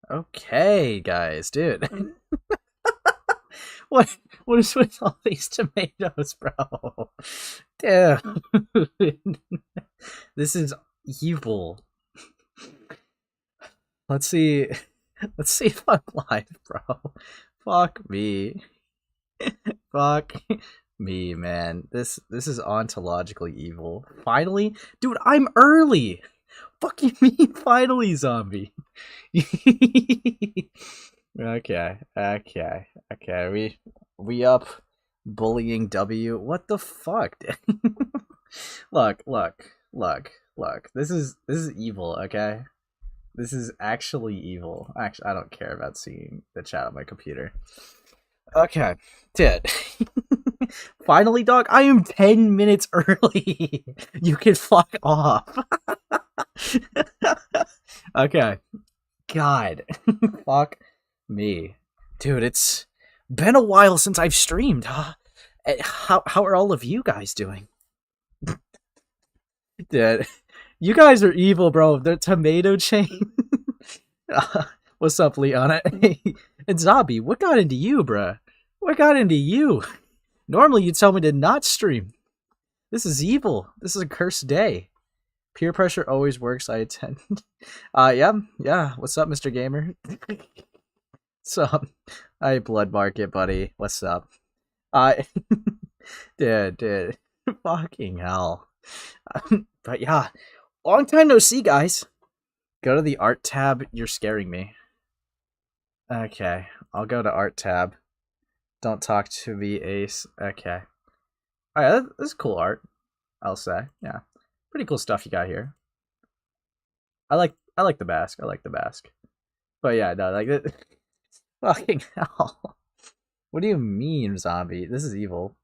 Okay, guys, dude. what what is with all these tomatoes, bro? Damn. This is evil. Let's see. Let's see if I'm live, bro. Fuck me. Fuck me, man. This is ontologically evil. Finally, dude, I'm early. Fuck you mean finally, zombie? Okay. We up bullying W. What the fuck? Look. This is evil, okay? This is actually evil. Actually, I don't care about seeing the chat on my computer. Okay, dude. Finally, dog, I am 10 minutes early. You can fuck off. Okay. God. Fuck me. Dude, it's been a while since I've streamed. How are all of you guys doing? Dude, you guys are evil, bro. The tomato chain. What's up, Leon? And Zombie, what got into you, bruh? What got into you? Normally you'd tell me to not stream. This is evil. This is a cursed day. Peer pressure always works, I attend. Yeah. What's up, Mr. Gamer? What's up? Hi, Blood Market, buddy. What's up? Dude. Fucking hell. But yeah, long time no see, guys. Go to the art tab. You're scaring me. Okay, I'll go to art tab. Don't talk to me, Ace. Okay. Alright, this is cool art, I'll say. Yeah. Pretty cool stuff you got here. I like the mask. I like the mask. But yeah, no, like it. Fucking hell. What do you mean, zombie? This is evil.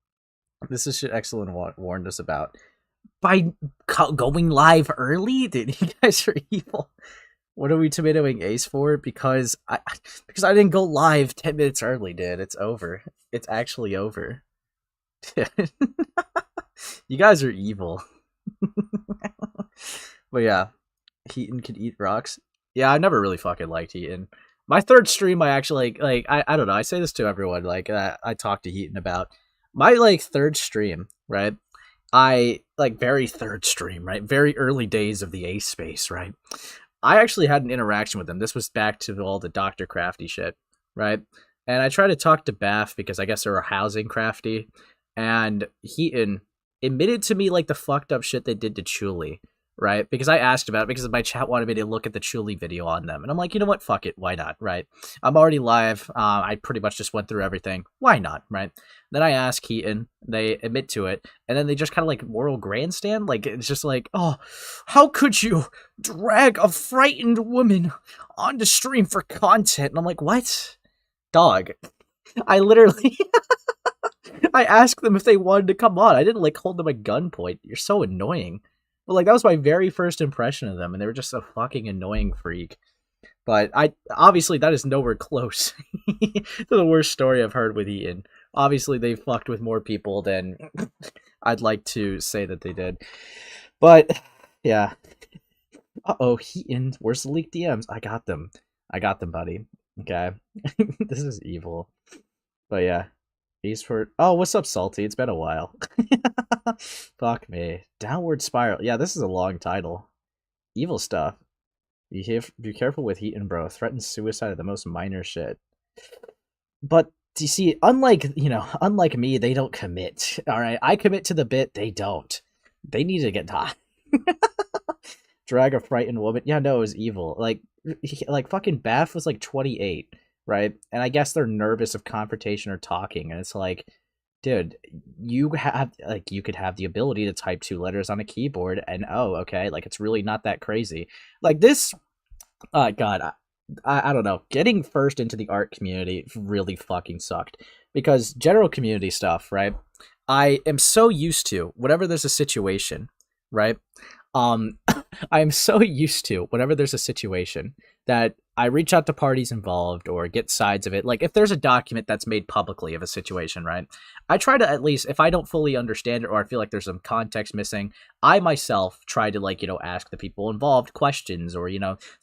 This is shit Excellent warned us about. By going live early? Dude, you guys are evil. What are we tomatoing Ace for? Because I didn't go live 10 minutes early, dude. It's over. It's actually over. You guys are evil. But yeah, Heaton can eat rocks. Yeah, I never really fucking liked Heaton. My third stream, I actually I don't know. I say this to everyone. Like I talk to Heaton about my third stream, right? I very third stream, right? Very early days of the Ace space, right? I actually had an interaction with him. This was back to all the Dr. Crafty shit, right? And I tried to talk to Bath because I guess they were housing Crafty, and Heaton admitted to me the fucked up shit they did to Chuli, right? Because I asked about it because my chat wanted me to look at the Chuli video on them, and I'm like, you know what? Fuck it, why not, right? I'm already live. I pretty much just went through everything. Why not, right? Then I ask Heaton, they admit to it, and then they just kind of moral grandstand. It's just oh, how could you drag a frightened woman onto stream for content? And I'm like, what? Dog. I literally I asked them if they wanted to come on. I didn't hold them at gunpoint. You're so annoying. But that was my very first impression of them, and they were just a fucking annoying freak. But obviously that is nowhere close to the worst story I've heard with Heaton. Obviously they fucked with more people than I'd like to say that they did. But yeah. Uh-oh, Heaton, where's the leaked DMs? I got them, buddy. Okay. This is evil. But yeah. Oh, what's up, Salty? It's been a while. Fuck me. Downward Spiral. Yeah, this is a long title. Evil stuff. Be careful with Heaton, bro. Threatens suicide at the most minor shit. But you see, unlike me, they don't commit. All right, I commit to the bit. They don't. They need to get die. Drag a frightened woman. Yeah, no, it was evil. Fucking Bath was 28, right? And I guess they're nervous of confrontation or talking, and it's dude, you have you could have the ability to type 2 letters on a keyboard, and oh, okay, it's really not that crazy. This, God, I don't know. Getting first into the art community really fucking sucked because general community stuff, right? I am so used to whenever there's a situation, right? I am so used to whenever there's a situation that I reach out to parties involved or get sides of it. If there's a document that's made publicly of a situation, right? I try to, at least, if I don't fully understand it or I feel there's some context missing, I myself try to, ask the people involved questions or,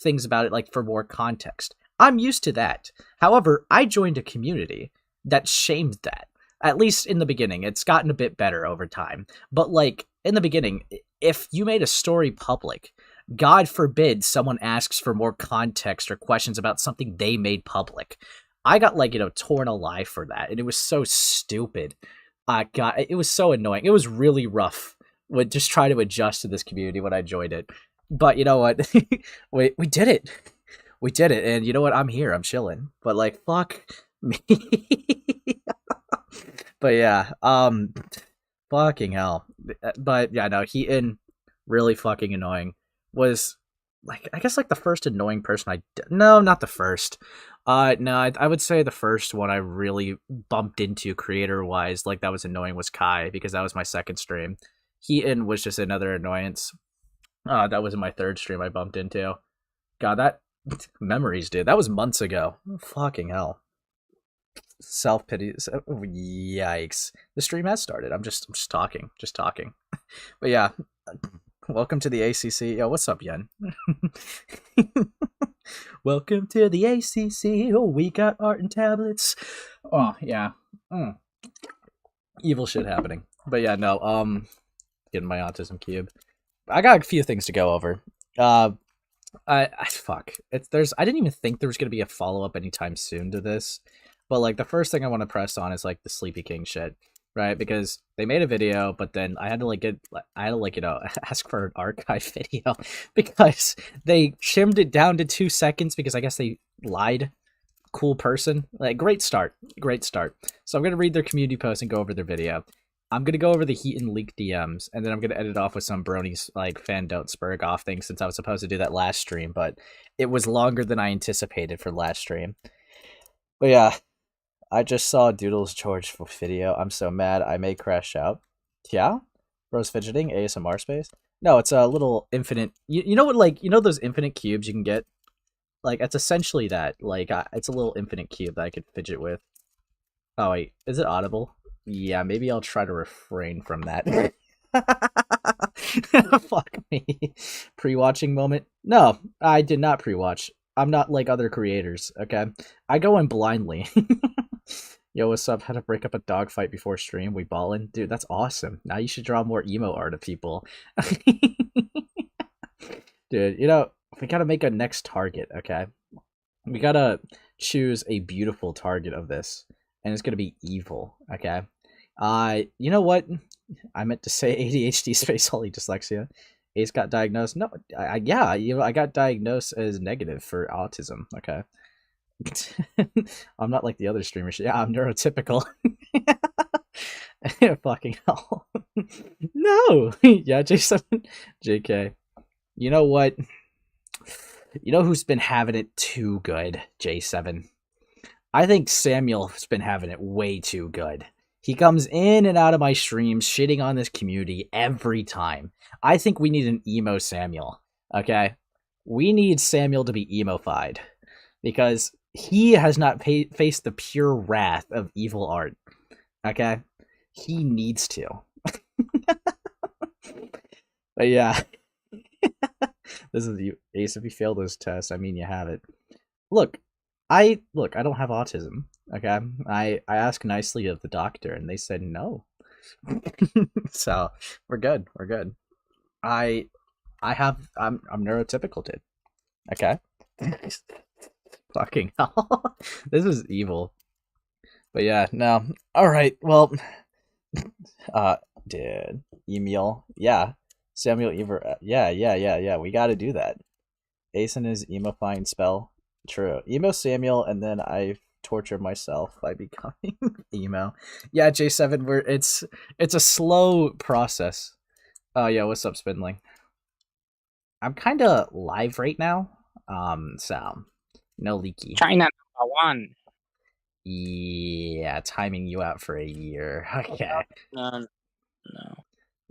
things about it, for more context. I'm used to that. However, I joined a community that shamed that. At least in the beginning. It's gotten a bit better over time. But like in the beginning, if you made a story public, God forbid someone asks for more context or questions about something they made public. I got like, torn alive for that, and it was so stupid. God, it was so annoying. It was really rough. Would just try to adjust to this community when I joined it. But you know what? we did it. We did it, and you know what? I'm here. I'm chilling. But like, fuck me. But yeah, fucking hell. But yeah, no, Heaton, really fucking annoying. Was like, I guess like the first annoying person no, not the first. No, I would say the first one I really bumped into creator wise, like that was annoying, was Kai, because that was my second stream. Heaton was just another annoyance. That was my third stream I bumped into. God, that memories, dude. That was months ago. Fucking hell. Self pity. Yikes. The stream has started. I'm just talking. Just talking. But yeah. Welcome to the ACC. Yo, what's up, Yen? Welcome to the ACC. Oh, we got art and tablets. Oh, yeah. Evil shit happening. But yeah, no, getting my autism cube. I got a few things to go over. Fuck. I didn't even think there was gonna be a follow-up anytime soon to this. But like the first thing I want to press on is like the Sleepykinq shit. Right, because they made a video, but then I had to ask for an archive video because they trimmed it down to 2 seconds because I guess they lied. Cool person. Like, great start. So I'm gonna read their community post and go over their video. I'm gonna go over the Heaton leaked DMs, and then I'm gonna edit off with some Brony's like fandom spurg off thing, since I was supposed to do that last stream, but it was longer than I anticipated for last stream. But yeah. I just saw Doodles George video. I'm so mad I may crash out. Yeah? Rose fidgeting, ASMR space? No, it's a little infinite... You know what, like, those infinite cubes you can get? Like, it's essentially that. Like, it's a little infinite cube that I could fidget with. Oh, wait. Is it audible? Yeah, maybe I'll try to refrain from that. Fuck me. Pre-watching moment? No, I did not pre-watch. I'm not like other creators, okay? I go in blindly. Yo, what's up? Had to break up a dogfight before stream. We ballin'? Dude, that's awesome. Now you should draw more emo art of people. Dude, we gotta make a next target, okay? We gotta choose a beautiful target of this. And it's gonna be evil, okay? You know what? I meant to say ADHD space holy dyslexia. Ace got diagnosed. No, I got diagnosed as negative for autism, okay? I'm not like the other streamers. Yeah, I'm neurotypical. Fucking hell. No! Yeah, J7. JK. You know what? You know who's been having it too good? J7. I think Samuel's been having it way too good. He comes in and out of my streams shitting on this community every time. I think we need an emo Samuel, okay? We need Samuel to be emo-fied. Because he has not faced the pure wrath of evil art. Okay? He needs to. But yeah. This is you, Ace. If you fail this test, I mean you have it. Look, I don't have autism. Okay? I asked nicely of the doctor and they said no. So we're good. I'm neurotypical, dude. Okay? Fucking hell. This is evil. But yeah, no. Alright, well. Dude. Emil. Yeah. Samuel Ever. Yeah. We gotta do that. Ace and his emo-fine spell. True. Emo Samuel, and then I torture myself by becoming emo. Yeah, J7, it's a slow process. Oh, yeah, what's up, Spindling? I'm kinda live right now. So no leaky. China #1. Yeah, timing you out for a year. Okay. No.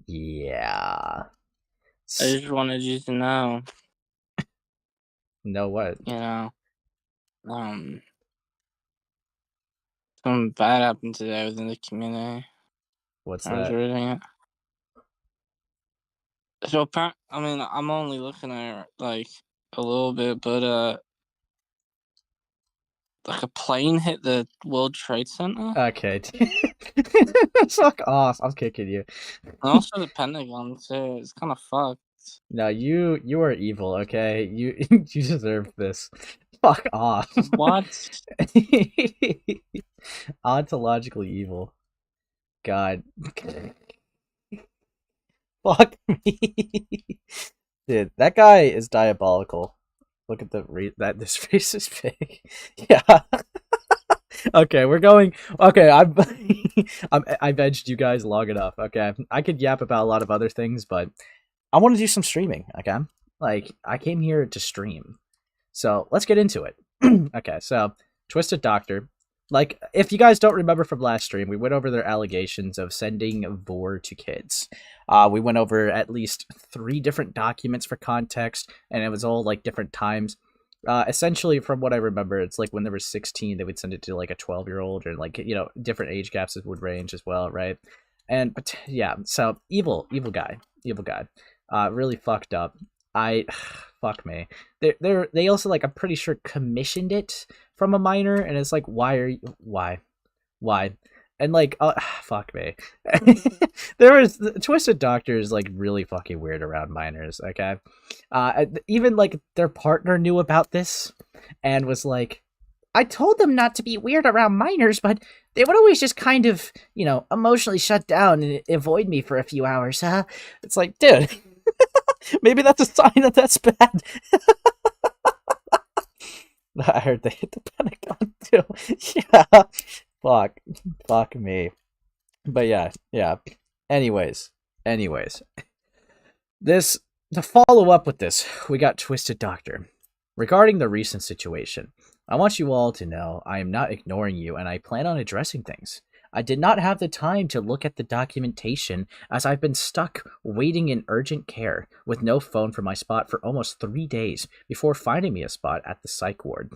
Yeah. I just wanted you to know. Know what? Something bad happened today within the community. What's I was that? reading it. So I mean, I'm only looking at it like a little bit, but Like a plane hit the World Trade Center? Okay. Fuck off. I'm kicking you. And also the Pentagon, too. It's kind of fucked. No, you are evil, okay? You you deserve this. Fuck off. What? Ontologically evil. God. Fuck me. Dude, that guy is diabolical. Look at this face is big. Yeah. Okay, we're going. Okay, I've edged you guys long enough. Okay, I could yap about a lot of other things, but I want to do some streaming. Okay, like I came here to stream, so let's get into it. Okay, so Twisted Doctor. Like, if you guys don't remember from last stream, we went over their allegations of sending vor to kids. We went over at least 3 different documents for context, and it was all like different times. Essentially, from what I remember, it's like when they were 16, they would send it to like a 12-year-old, or like, you know, different age gaps would range as well, right? And but yeah, so evil guy, really fucked up. Fuck me. They also, like, I'm pretty sure commissioned it from a minor, and it's like, why, and like, fuck me. There was Twisted Doctor is like really fucking weird around minors. Okay, even like their partner knew about this and was like, I told them not to be weird around minors, but they would always just kind of, you know, emotionally shut down and avoid me for a few hours. It's like, dude, maybe that's a sign that that's bad. I heard they hit the Pentagon too. Yeah. Fuck me. But yeah. Anyways. This, to follow up with this, we got Twisted Doctor. Regarding the recent situation, I want you all to know I am not ignoring you, and I plan on addressing things. I did not have the time to look at the documentation, as I've been stuck waiting in urgent care with no phone for my spot for almost 3 days before finding me a spot at the psych ward.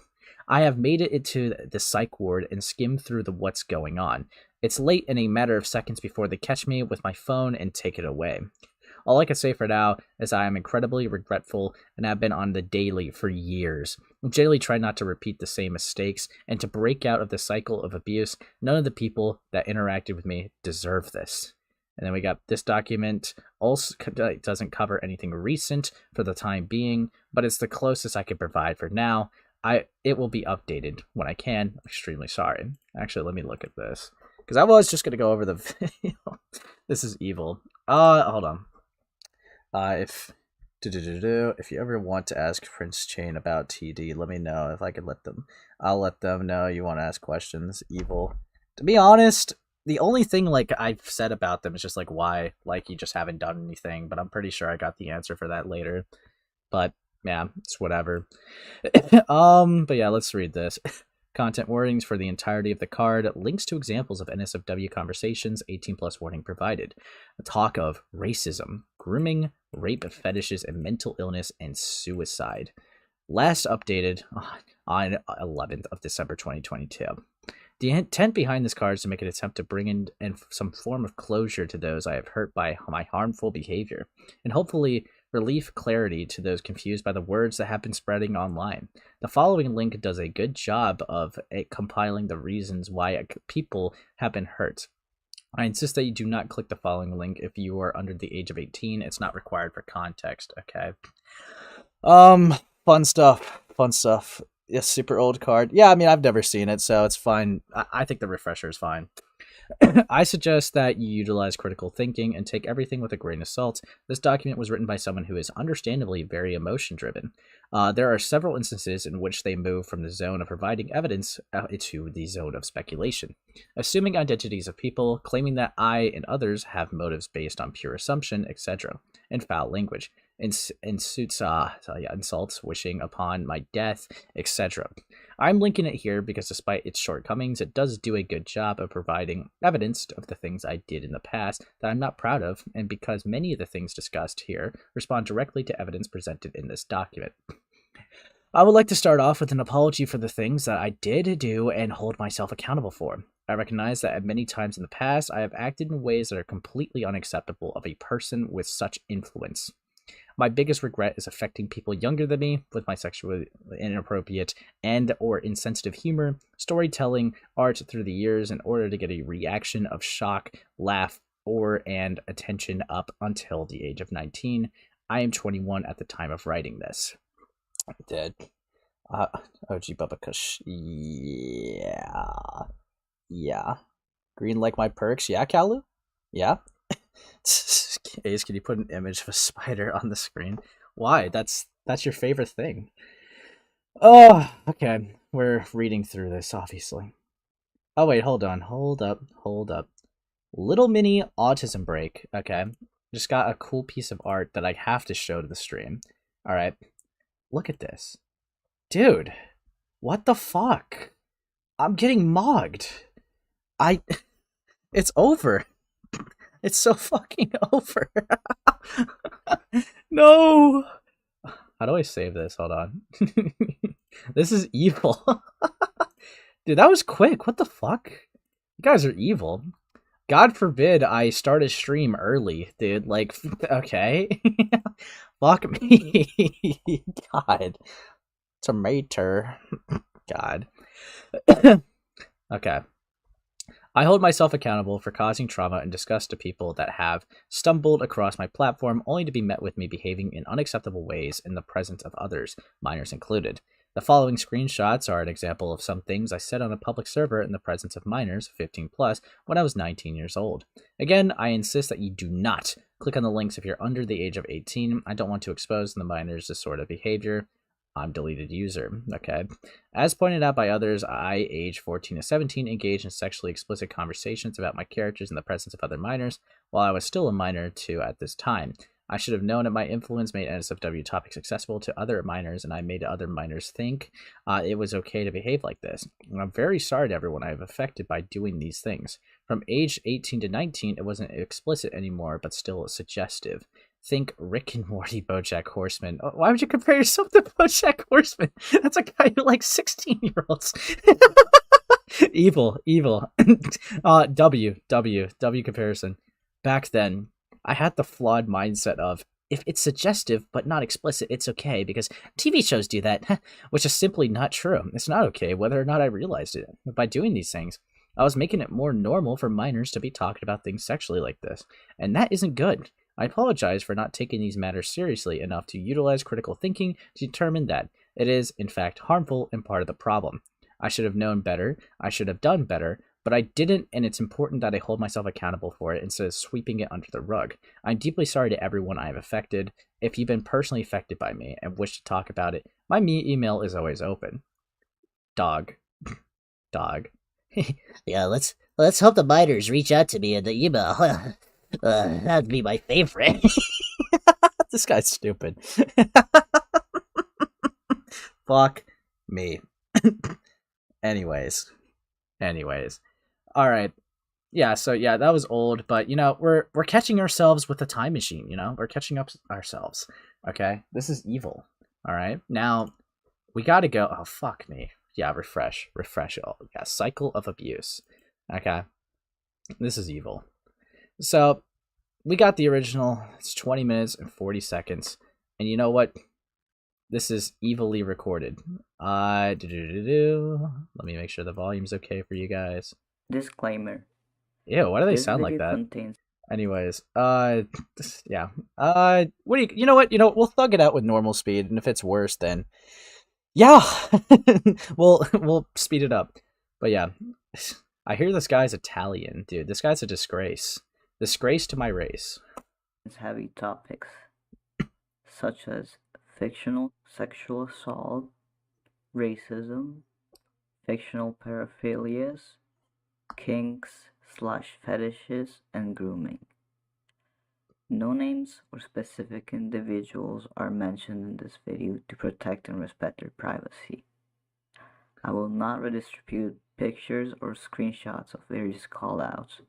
I have made it into the psych ward and skimmed through the what's going on. It's late, in a matter of seconds before they catch me with my phone and take it away. All I can say for now is I am incredibly regretful and have been on the daily for years. I generally try not to repeat the same mistakes and to break out of the cycle of abuse. None of the people that interacted with me deserve this. And then we got this document. Also doesn't cover anything recent for the time being, but it's the closest I can provide for now. It will be updated when I can. I'm extremely sorry. Actually, let me look at this, because I was just going to go over the video. This is evil. Hold on. If you ever want to ask Prince Chain about TD, let me know if I can let them. I'll let them know you want to ask questions. Evil. To be honest, the only thing like I've said about them is just like, why, like, you just haven't done anything, but I'm pretty sure I got the answer for that later. But yeah, it's whatever. But yeah, let's read this. Content warnings for the entirety of the card. Links to examples of NSFW conversations. 18+ warning provided. A talk of racism, grooming, rape, fetishes, and mental illness and suicide. Last updated on 11th of December 2022. The intent behind this card is to make an attempt to bring in some form of closure to those I have hurt by my harmful behavior, and hopefully relief clarity to those confused by the words that have been spreading online. The following link does a good job of compiling the reasons why people have been hurt. I insist that you do not click the following link if you are under the age of 18. It's not required for context, okay? Fun stuff. Yes, super old card. Yeah, I mean, I've never seen it, so it's fine. I think the refresher is fine. I suggest that you utilize critical thinking and take everything with a grain of salt. This document was written by someone who is understandably very emotion-driven. There are several instances in which they move from the zone of providing evidence to the zone of speculation, assuming identities of people, claiming that I and others have motives based on pure assumption, etc., and foul language. Insults, wishing upon my death, etc. I'm linking it here because despite its shortcomings, it does do a good job of providing evidence of the things I did in the past that I'm not proud of, and because many of the things discussed here respond directly to evidence presented in this document. I would like to start off with an apology for the things that I did do and hold myself accountable for. I recognize that at many times in the past, I have acted in ways that are completely unacceptable of a person with such influence. My biggest regret is affecting people younger than me with my sexually inappropriate and or insensitive humor, storytelling, art through the years in order to get a reaction of shock, laugh, and attention up until the age of 19. I am 21 at the time of writing this. Dead. OG Bubba Kush. Yeah. Yeah. Green like my perks. Yeah, Kalu? Yeah. Ace, can you put an image of a spider on the screen? Why? That's your favorite thing. Oh, okay. We're reading through this, obviously. Oh, wait, hold on. Hold up. Little mini autism break. Okay. Just got a cool piece of art that I have to show to the stream. Alright. Look at this. Dude. What the fuck? I'm getting mogged. It's over. It's so fucking over. No. How do I save this? Hold on. This is evil. Dude, that was quick. What the fuck? You guys are evil. God forbid I start a stream early, dude. Like, okay. Fuck me. God. Tomato. God. Okay. I hold myself accountable for causing trauma and disgust to people that have stumbled across my platform only to be met with me behaving in unacceptable ways in the presence of others, minors included. The following screenshots are an example of some things I said on a public server in the presence of minors, 15 plus, when I was 19 years old. Again, I insist that you do not click on the links if you're under the age of 18. I don't want to expose the minors this sort of behavior. I'm deleted user. Okay. As pointed out by others, I, age 14 to 17, engaged in sexually explicit conversations about my characters in the presence of other minors, while I was still a minor too at this time. I should have known that my influence made NSFW topics accessible to other minors, and I made other minors think it was okay to behave like this. And I'm very sorry to everyone I have affected by doing these things. From age 18 to 19, it wasn't explicit anymore, but still suggestive. Think Rick and Morty BoJack Horseman. Why would you compare yourself to BoJack Horseman? That's a guy who likes 16-year-olds. Evil. W comparison. Back then, I had the flawed mindset of, if it's suggestive but not explicit, it's okay, because TV shows do that, which is simply not true. It's not okay, whether or not I realized it. By doing these things, I was making it more normal for minors to be talking about things sexually like this, and that isn't good. I apologize for not taking these matters seriously enough to utilize critical thinking to determine that it is, in fact, harmful and part of the problem. I should have known better, I should have done better, but I didn't, and it's important that I hold myself accountable for it instead of sweeping it under the rug. I'm deeply sorry to everyone I have affected. If you've been personally affected by me and wish to talk about it, my email is always open. Dog. Yeah, let's hope the minors reach out to me in the email. That'd be my favorite. This guy's stupid. Fuck me. Anyways. All right. Yeah, so yeah, that was old, but you know, we're catching ourselves with the time machine, you know? We're catching up ourselves. Okay? This is evil. All right? Now, we got to go. Oh, fuck me. Yeah, refresh all. Yeah, cycle of abuse. Okay? This is evil. So, we got the original. It's 20 minutes and 40 seconds. And you know what? This is evilly recorded. Let me make sure the volume's okay for you guys. Disclaimer. Ew, why do they This sound like video that? contains Anyways, yeah. What do you know what? We'll thug it out with normal speed, and if it's worse, then yeah, we'll speed it up. But yeah, I hear this guy's Italian, dude. This guy's a disgrace. Disgrace to my race. heavy topics such as fictional sexual assault, racism, fictional paraphilias, kinks/fetishes, and grooming. No names or specific individuals are mentioned in this video to protect and respect their privacy. I will not redistribute pictures or screenshots of various callouts,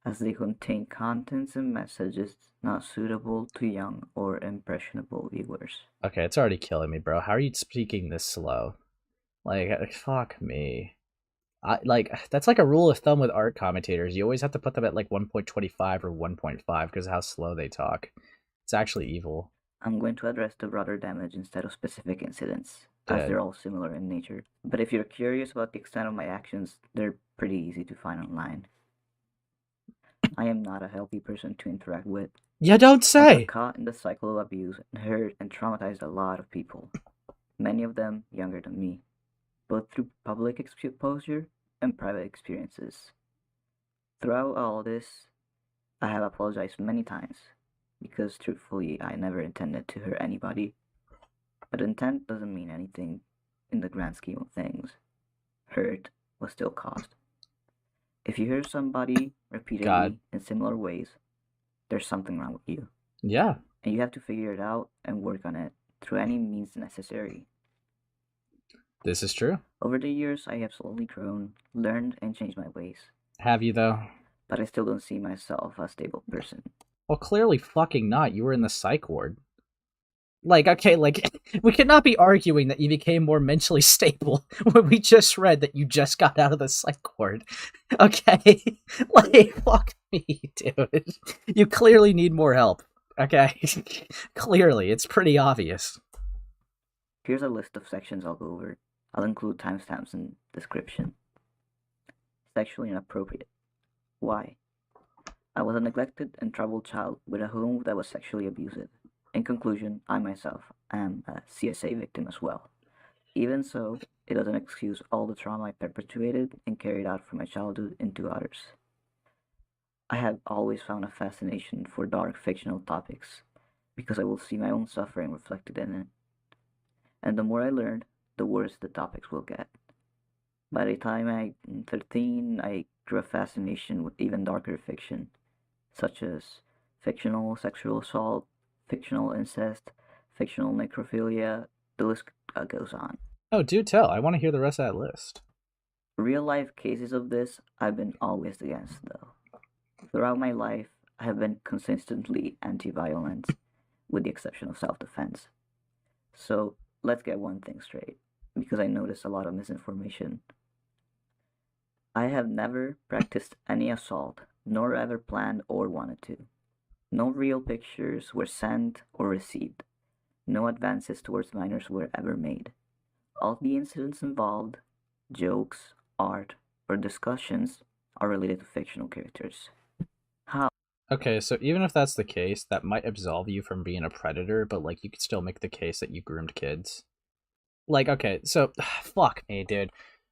as they contain contents and messages not suitable to young or impressionable viewers. Okay, it's already killing me, bro. How are you speaking this slow? Like, fuck me. That's like a rule of thumb with art commentators. You always have to put them at like 1.25 or 1.5 because of how slow they talk. It's actually evil. I'm going to address the broader damage instead of specific incidents, as Good. they're all similar in nature. But if you're curious about the extent of my actions, they're pretty easy to find online. I am not a healthy person to interact with. You don't I say. got caught in the cycle of abuse and hurt and traumatized a lot of people, many of them younger than me, both through public exposure and private experiences. Throughout all this, I have apologized many times, because truthfully, I never intended to hurt anybody. But intent doesn't mean anything in the grand scheme of things. Hurt was still caused. If you hurt somebody repeatedly in similar ways, there's something wrong with you. Yeah. And you have to figure it out and work on it through any means necessary. This is true. Over the years, I have slowly grown, learned, and changed my ways. Have you, though? But I still don't see myself as a stable person. Well, clearly fucking not. You were in the psych ward. Like, okay, like, we cannot be arguing that you became more mentally stable when we just read that you just got out of the psych ward. Okay? Like, fuck me, dude. You clearly need more help. Okay? Clearly, it's pretty obvious. Here's a list of sections I'll go over. I'll include timestamps in description. Sexually inappropriate. Why? I was a neglected and troubled child with a home that was sexually abusive. In conclusion, I myself am a CSA victim as well. Even so, it doesn't excuse all the trauma I perpetuated and carried out from my childhood into others. I have always found a fascination for dark fictional topics, because I will see my own suffering reflected in it. And the more I learned, the worse the topics will get. By the time I'm 13, I grew a fascination with even darker fiction, such as fictional sexual assault, fictional incest, fictional necrophilia, the list goes on. Oh, do tell. I want to hear the rest of that list. Real-life cases of this, I've been always against, though. Throughout my life, I have been consistently anti-violence, with the exception of self-defense. So, let's get one thing straight, because I notice a lot of misinformation. I have never practiced any assault, nor ever planned or wanted to. No real pictures were sent or received. No advances towards minors were ever made. All the incidents involved, jokes, art, or discussions are related to fictional characters. How? Okay, so even if that's the case, that might absolve you from being a predator, but, like, you could still make the case that you groomed kids. Like, okay, so, fuck me, dude.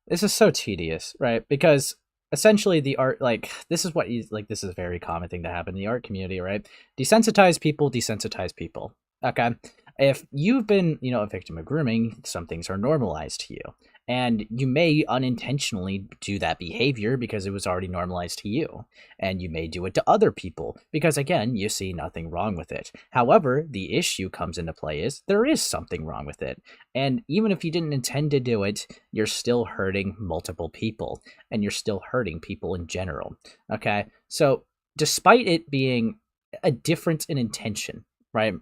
This is so tedious, right? Because essentially the art, like, this is what you, like, this is a very common thing to happen in the art community, right? Desensitize people. Okay? If you've been, a victim of grooming, some things are normalized to you. And you may unintentionally do that behavior because it was already normalized to you. And you may do it to other people because, again, you see nothing wrong with it. However, the issue comes into play is there is something wrong with it. And even if you didn't intend to do it, you're still hurting multiple people. And you're still hurting people in general. Okay? So, despite it being a difference in intention, right?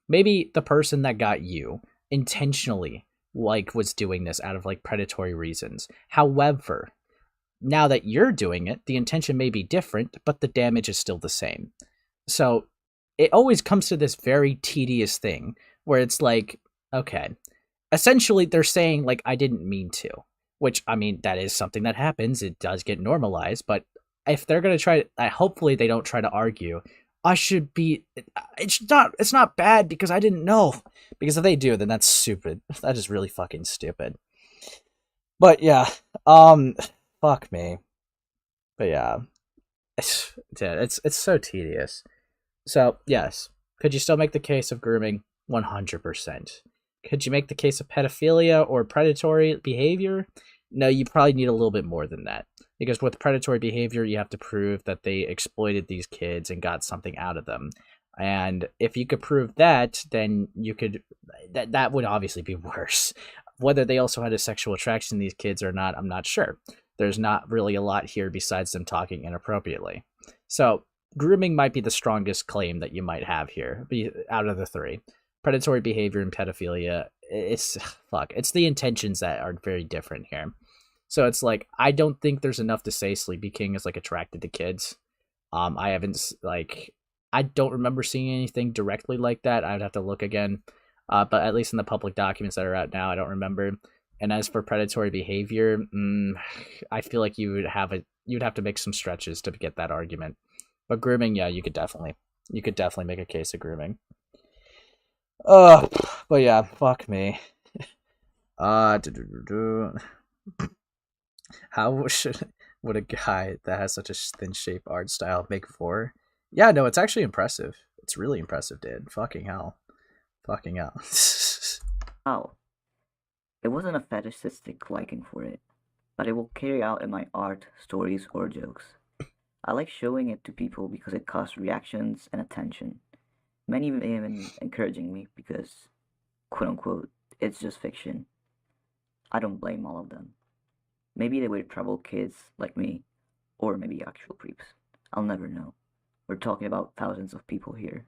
Maybe the person that got you intentionally was doing this out of predatory reasons. However, now that you're doing it, the intention may be different, but the damage is still the same. So it always comes to this very tedious thing where it's like, okay, essentially they're saying I didn't mean to, which, I mean, that is something that happens. It does get normalized, but if they're going to try, hopefully they don't try to argue, I should be, it's not bad because I didn't know. Because if they do, then that's stupid. That is really fucking stupid. But yeah, fuck me. But yeah, it's so tedious. So yes, could you still make the case of grooming? 100%. Could you make the case of pedophilia or predatory behavior? No, you probably need a little bit more than that. Because with predatory behavior, you have to prove that they exploited these kids and got something out of them. And if you could prove that, then you could, that would obviously be worse. Whether they also had a sexual attraction to these kids or not, I'm not sure. There's not really a lot here besides them talking inappropriately. So grooming might be the strongest claim that you might have here, out of the three. Predatory behavior and pedophilia, it's the intentions that are very different here. So it's I don't think there's enough to say Sleepykinq is attracted to kids. I I don't remember seeing anything directly like that. I'd have to look again. But at least in the public documents that are out now, I don't remember. And as for predatory behavior, I feel like you'd have to make some stretches to get that argument. But grooming, yeah, you could definitely make a case of grooming. But yeah, fuck me. How would a guy that has such a thin shape art style make 4? Yeah, no, it's actually impressive. It's really impressive, dude. Fucking hell. Oh. It wasn't a fetishistic liking for it, but it will carry out in my art, stories, or jokes. I like showing it to people because it causes reactions and attention. Many even encouraging me because, quote unquote, it's just fiction. I don't blame all of them. Maybe they were troubled kids like me, or maybe actual creeps. I'll never know. We're talking about thousands of people here.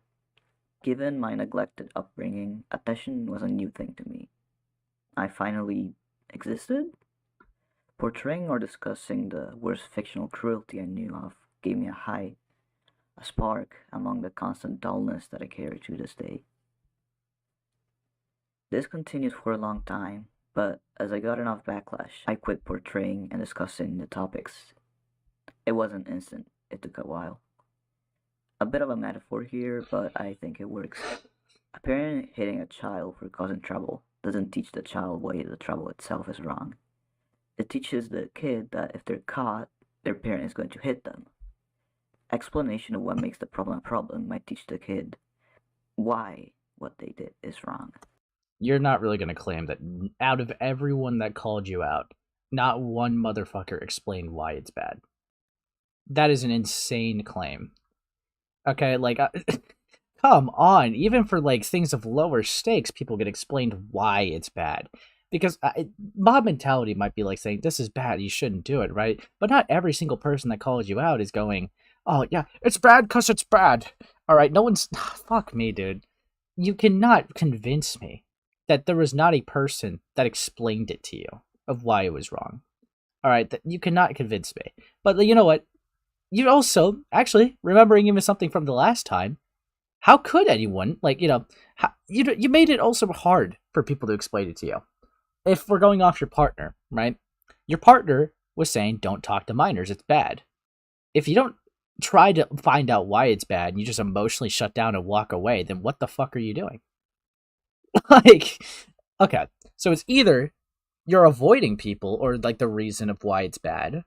Given my neglected upbringing, attention was a new thing to me. I finally existed? Portraying or discussing the worst fictional cruelty I knew of gave me a spark among the constant dullness that I carry to this day. This continued for a long time, but as I got enough backlash, I quit portraying and discussing the topics. It wasn't instant, it took a while. A bit of a metaphor here, but I think it works. A parent hitting a child for causing trouble doesn't teach the child why the trouble itself is wrong. It teaches the kid that if they're caught, their parent is going to hit them. Explanation of what makes the problem a problem might teach the kid why what they did is wrong. You're not really going to claim that out of everyone that called you out, not one motherfucker explained why it's bad. That is an insane claim. Okay, like, come on. Even for, like, things of lower stakes, people get explained why it's bad. Because mob mentality might be like saying, this is bad, you shouldn't do it, right? But not every single person that calls you out is going, oh, yeah, it's bad because it's bad. All right, no one's... Fuck me, dude. You cannot convince me that there was not a person that explained it to you of why it was wrong. All right, you cannot convince me. But you know what? You also, actually, remembering even something from the last time, how could anyone, like, you made it also hard for people to explain it to you. If we're going off your partner, right? Your partner was saying, don't talk to minors, it's bad. If you don't try to find out why it's bad, and you just emotionally shut down and walk away, then what the fuck are you doing? Like, okay, so it's either you're avoiding people or, like, the reason of why it's bad,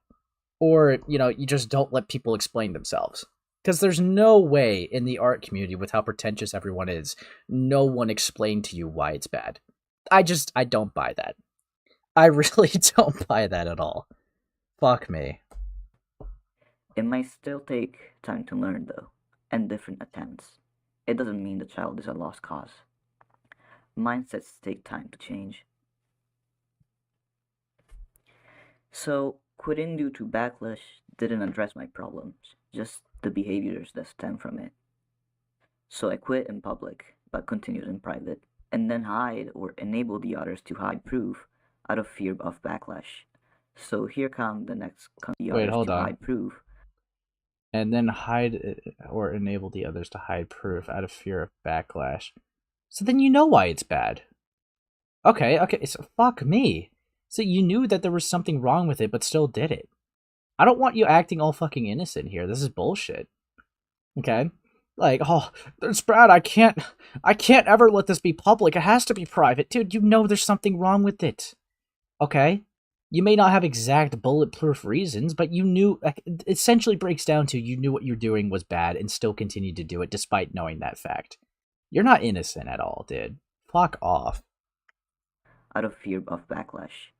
or, you just don't let people explain themselves. Because there's no way in the art community, with how pretentious everyone is, no one explained to you why it's bad. I don't buy that. I really don't buy that at all. Fuck me. It might still take time to learn, though, and different attempts. It doesn't mean the child is a lost cause. Mindsets take time to change. So, quitting due to backlash didn't address my problems, just the behaviors that stem from it. So I quit in public, but continued in private, and then hide or enable the others to hide proof out of fear of backlash. So here come the next Wait, hold on. hide proof. And then hide or enable the others to hide proof out of fear of backlash. So then you know why it's bad. Okay, so fuck me. So you knew that there was something wrong with it, but still did it. I don't want you acting all fucking innocent here. This is bullshit. Okay? Like, oh, it's bad. I can't ever let this be public. It has to be private. Dude, you know there's something wrong with it. Okay? You may not have exact bulletproof reasons, but you knew, it essentially breaks down to you knew what you're doing was bad and still continued to do it despite knowing that fact. You're not innocent at all, dude. Fuck off. Out of fear of backlash.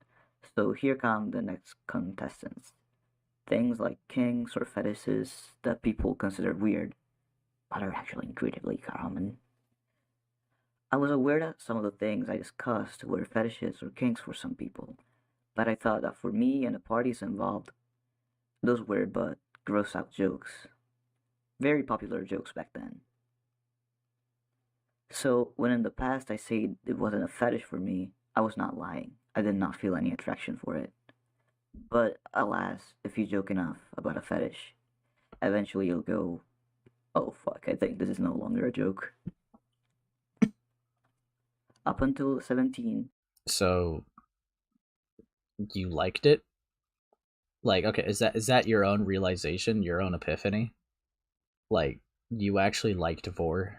So here come the next contestants. Things like kinks or fetishes that people consider weird, but are actually incredibly common. I was aware that some of the things I discussed were fetishes or kinks for some people, but I thought that for me and the parties involved, those were but gross out jokes. Very popular jokes back then. So when in the past I said it wasn't a fetish for me, I was not lying. I did not feel any attraction for it. But alas, if you joke enough about a fetish, eventually you'll go, Oh fuck, I think this is no longer a joke. Up until 17. So you liked it? Like, okay, is that your own realization, your own epiphany? Like, you actually liked Vor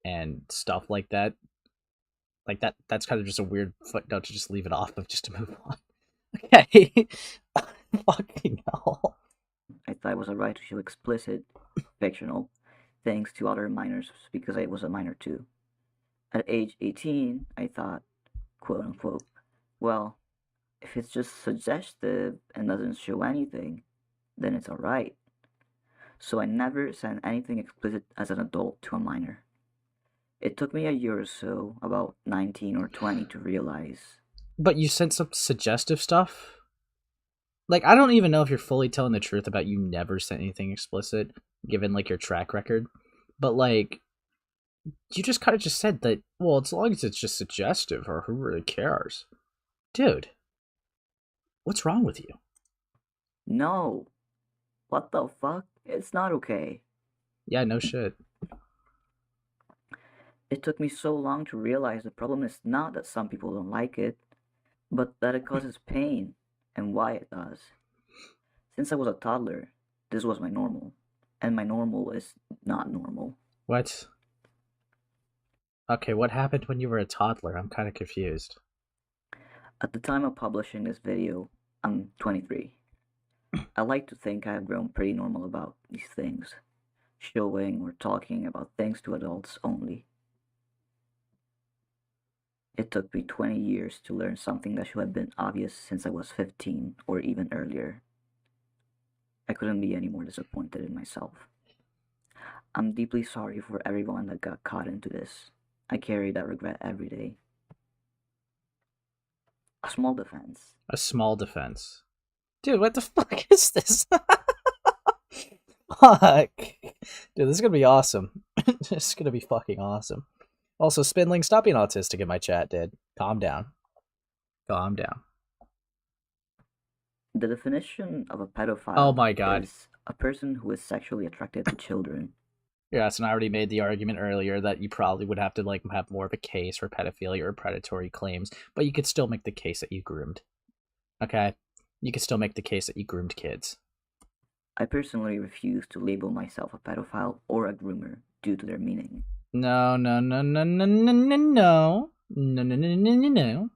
and stuff like that? Like that's kind of just a weird footnote to just leave it off of just to move on. Okay. Fucking hell. I thought it was alright to show explicit, fictional, things to other minors because I was a minor too. At age 18, I thought, quote unquote, well, if it's just suggestive and doesn't show anything, then it's alright. So I never sent anything explicit as an adult to a minor. It took me a year or so, about 19 or 20, to realize. But you sent some suggestive stuff? Like, I don't even know if you're fully telling the truth about you never sent anything explicit, given, like, your track record. But, like, you just kind of just said that, well, as long as it's just suggestive, or who really cares? Dude, what's wrong with you? No. What the fuck? It's not okay. Yeah, no shit. It took me so long to realize the problem is not that some people don't like it, but that it causes pain, and why it does. Since I was a toddler, this was my normal, and my normal is not normal. What? Okay, what happened when you were a toddler? I'm kind of confused. At the time of publishing this video, I'm 23. I like to think I have grown pretty normal about these things, showing or talking about things to adults only. It took me 20 years to learn something that should have been obvious since I was 15 or even earlier. I couldn't be any more disappointed in myself. I'm deeply sorry for everyone that got caught into this. I carry that regret every day. A small defense. A small defense. Dude, what the fuck is this? Fuck. Dude, this is gonna be awesome. This is gonna be fucking awesome. Also, Spindling, stop being autistic in my chat, dude. Calm down. Calm down. The definition of a pedophile Oh my god. is a person who is sexually attracted to children. Yes, and I already made the argument earlier that you probably would have to like have more of a case for pedophilia or predatory claims, but you could still make the case that you groomed. Okay? You could still make the case that you groomed kids. I personally refuse to label myself a pedophile or a groomer due to their meaning. No, no, no, no, no, no, no, no. No, no, no, no, no, no.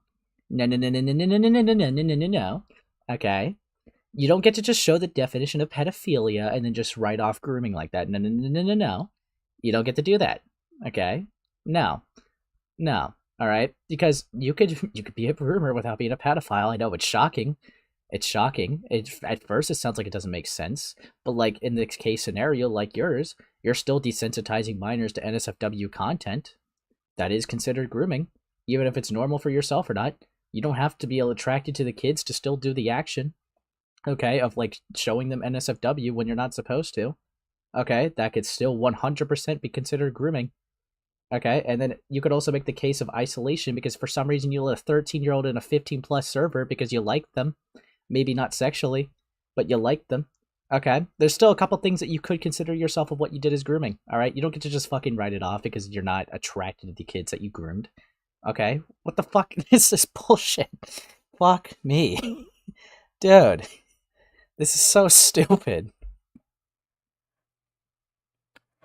No, no, no, no, no, no, no, no, no, no, no, no, no, no. Okay? You don't get to just show the definition of pedophilia and then just write off grooming like that. No, no, no, no, no, no. You don't get to do that. Okay? No. No. All right? Because you could be a groomer without being a pedophile. I know it's shocking. It's shocking. At first, it sounds like it doesn't make sense. But like in this case scenario like yours, you're still desensitizing minors to NSFW content. That is considered grooming. Even if it's normal for yourself or not. You don't have to be attracted to the kids to still do the action. Okay, of like showing them NSFW when you're not supposed to. Okay, that could still 100% be considered grooming. Okay, and then you could also make the case of isolation because for some reason you let a 13-year-old in a 15-plus server because you like them. Maybe not sexually, but you like them. Okay, there's still a couple things that you could consider yourself of what you did as grooming. All right, you don't get to just fucking write it off because you're not attracted to the kids that you groomed. Okay, what the fuck is this bullshit? Fuck me. Dude, this is so stupid.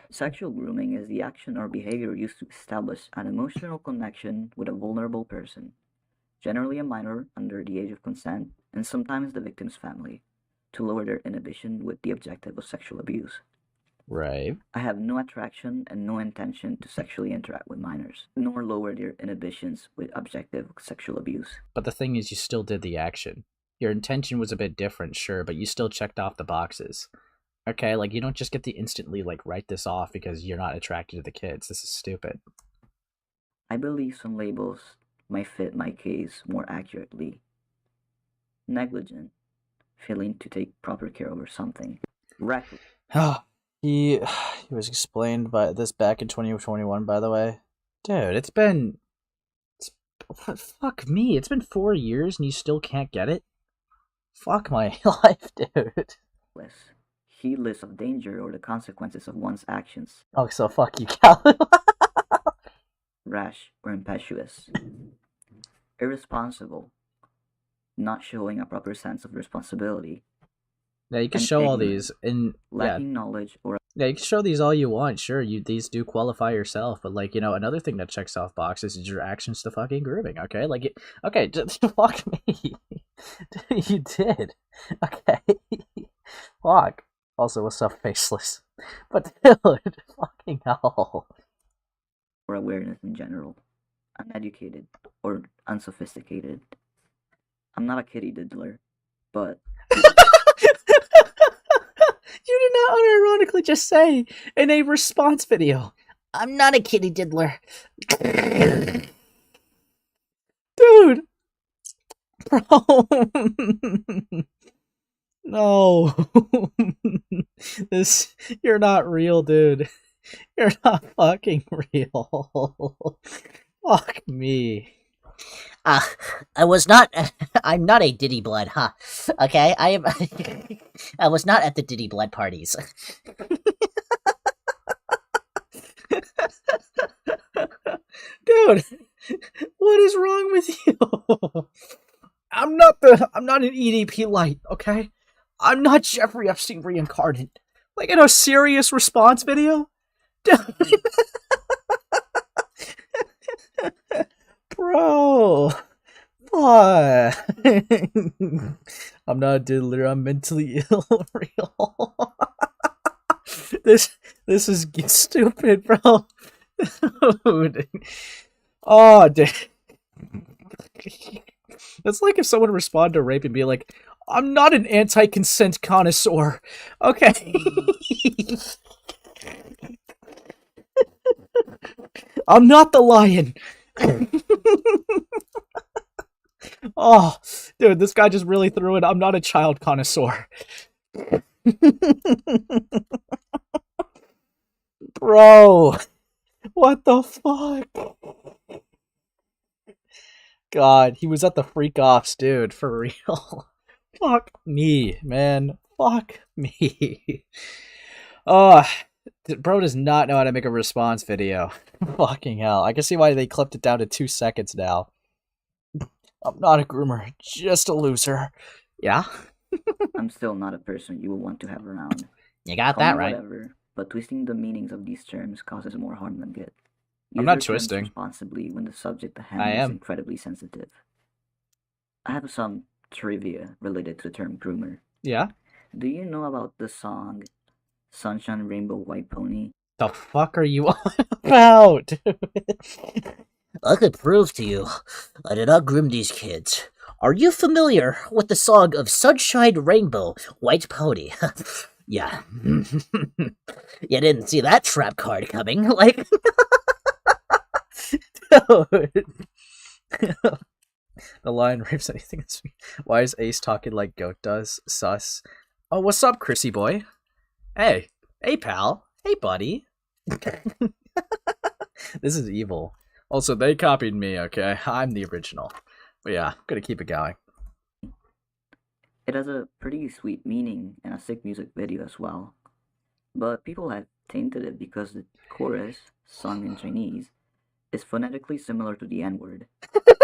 Sexual grooming is the action or behavior used to establish an emotional connection with a vulnerable person, generally a minor under the age of consent, and sometimes the victim's family, to lower their inhibition with the objective of sexual abuse. Right. I have no attraction and no intention to sexually interact with minors, nor lower their inhibitions with objective sexual abuse. But the thing is, you still did the action. Your intention was a bit different, sure, but you still checked off the boxes. Okay, like, you don't just get to instantly, like, write this off because you're not attracted to the kids. This is stupid. I believe some labels might fit my case more accurately. Negligent, failing to take proper care over something. Reckless. He was explained by this back in 2021, by the way. Dude, fuck me, it's been 4 years and you still can't get it? Fuck my life, dude. heedless of danger or the consequences of one's actions, Oh, so fuck you, Cal. rash or impetuous, irresponsible, not showing a proper sense of responsibility, Yeah, you can and show all ignorant, these, and lacking knowledge or yeah, you can show these all you want. Sure, these do qualify yourself, but like another thing that checks off boxes is your actions to fucking grooming. Okay, like okay, just fuck me. You did. Okay, fuck. Also, what's up, faceless? But dude, fucking hell. or awareness in general, uneducated or unsophisticated. I'm not a kitty diddler, but You did not unironically just say in a response video, I'm not a kitty diddler. dude. Bro. No. You're not real, dude. You're not fucking real. Fuck me. I was not. I'm not a Diddy Blood, huh? Okay, I am. I was not at the Diddy Blood parties. Dude, what is wrong with you? I'm not an EDP light, okay? I'm not Jeffrey Epstein reincarnate. Like in a serious response video? Dude. Bro. Fuck. I'm not a diddler, I'm mentally ill. Real. This is stupid, bro. Dude. Oh, dude. It's like if someone responded to rape and be like, I'm not an anti-consent connoisseur. Okay. I'm not the lion. Oh, dude, this guy just really threw it. I'm not a child connoisseur. Bro, what the fuck? God, he was at the freak offs, dude, for real. Fuck me, man. Fuck me. Oh, bro does not know how to make a response video. Fucking hell. I can see why they clipped it down to 2 seconds now. I'm not a groomer, just a loser. Yeah? I'm still not a person you will want to have around. You got Call that me right. whatever, but twisting the meanings of these terms causes more harm than good. I'm Use not your terms twisting. responsibly when the subject at I hand is am. incredibly sensitive. I have some trivia related to the term groomer. Yeah? Do you know about the song Sunshine Rainbow White Pony? The fuck are you on about? I could prove to you I did not groom these kids. Are you familiar with the song of Sunshine Rainbow White Pony? Yeah. You didn't see that trap card coming, like. Dude. The lion rapes anything. Why is Ace talking like Goat does? Sus. Oh, what's up, Chrissy boy? Hey. Hey, pal. Hey, buddy. This is evil. Also, they copied me, okay? I'm the original. But yeah, I'm gonna keep it going. It has a pretty sweet meaning and a sick music video as well. But people have tainted it because the chorus, sung in Chinese, is phonetically similar to the N-word.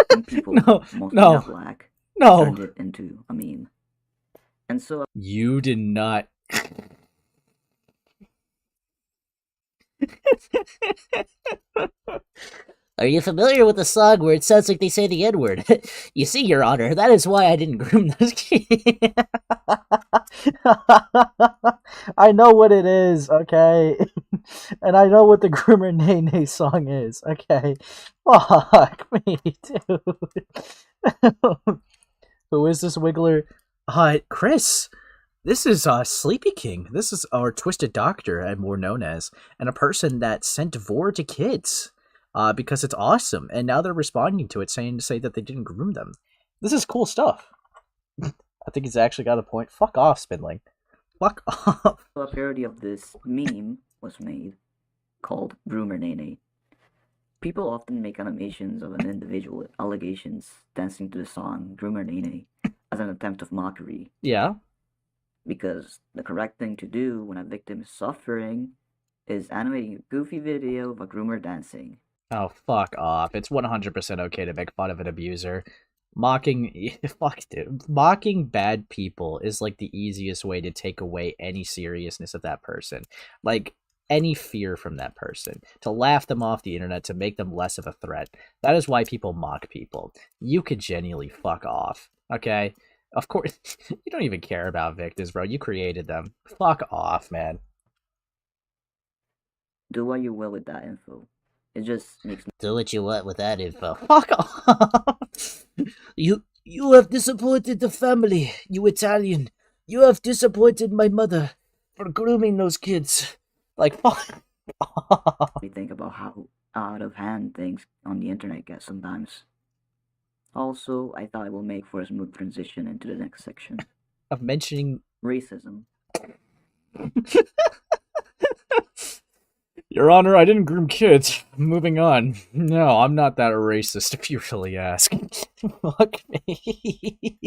And people, mostly not black, turned it into a meme. And so you did not. Are you familiar with the song where it sounds like they say the N-word? You see, Your Honor, that is why I didn't groom those kids. I know what it is, okay? And I know what the Groomer Nay Nay song is, okay? Fuck me, dude. Who is this Wiggler? Chris. This is Sleepykinq. This is our Twisted Doctor, I'm more known as, and a person that sent Vor to kids. Because it's awesome, and now they're responding to it, saying that they didn't groom them. This is cool stuff. I think he's actually got a point. Fuck off, Spindling. Fuck off. a parody of this meme was made, called Groomer Nene. People often make animations of an individual with allegations dancing to the song Groomer Nene as an attempt of mockery. Yeah. Because the correct thing to do when a victim is suffering is animating a goofy video of a groomer dancing. Oh, fuck off. It's 100% okay to make fun of an abuser. Mocking, fuck, dude. Mocking bad people is like the easiest way to take away any seriousness of that person. Like, any fear from that person. To laugh them off the internet, to make them less of a threat. That is why people mock people. You could genuinely fuck off, okay? Of course, you don't even care about victims, bro. You created them. Fuck off, man. Do what you will with that info. It just makes Do what you want with that info. Fuck off. You have disappointed the family, you Italian. You have disappointed my mother for grooming those kids. Like, fuck off. me think about how out of hand things on the internet get sometimes. Also, I thought it will make for a smooth transition into the next section. Of mentioning Racism. Your Honor, I didn't groom kids. Moving on. No, I'm not that racist, if you really ask. Fuck me.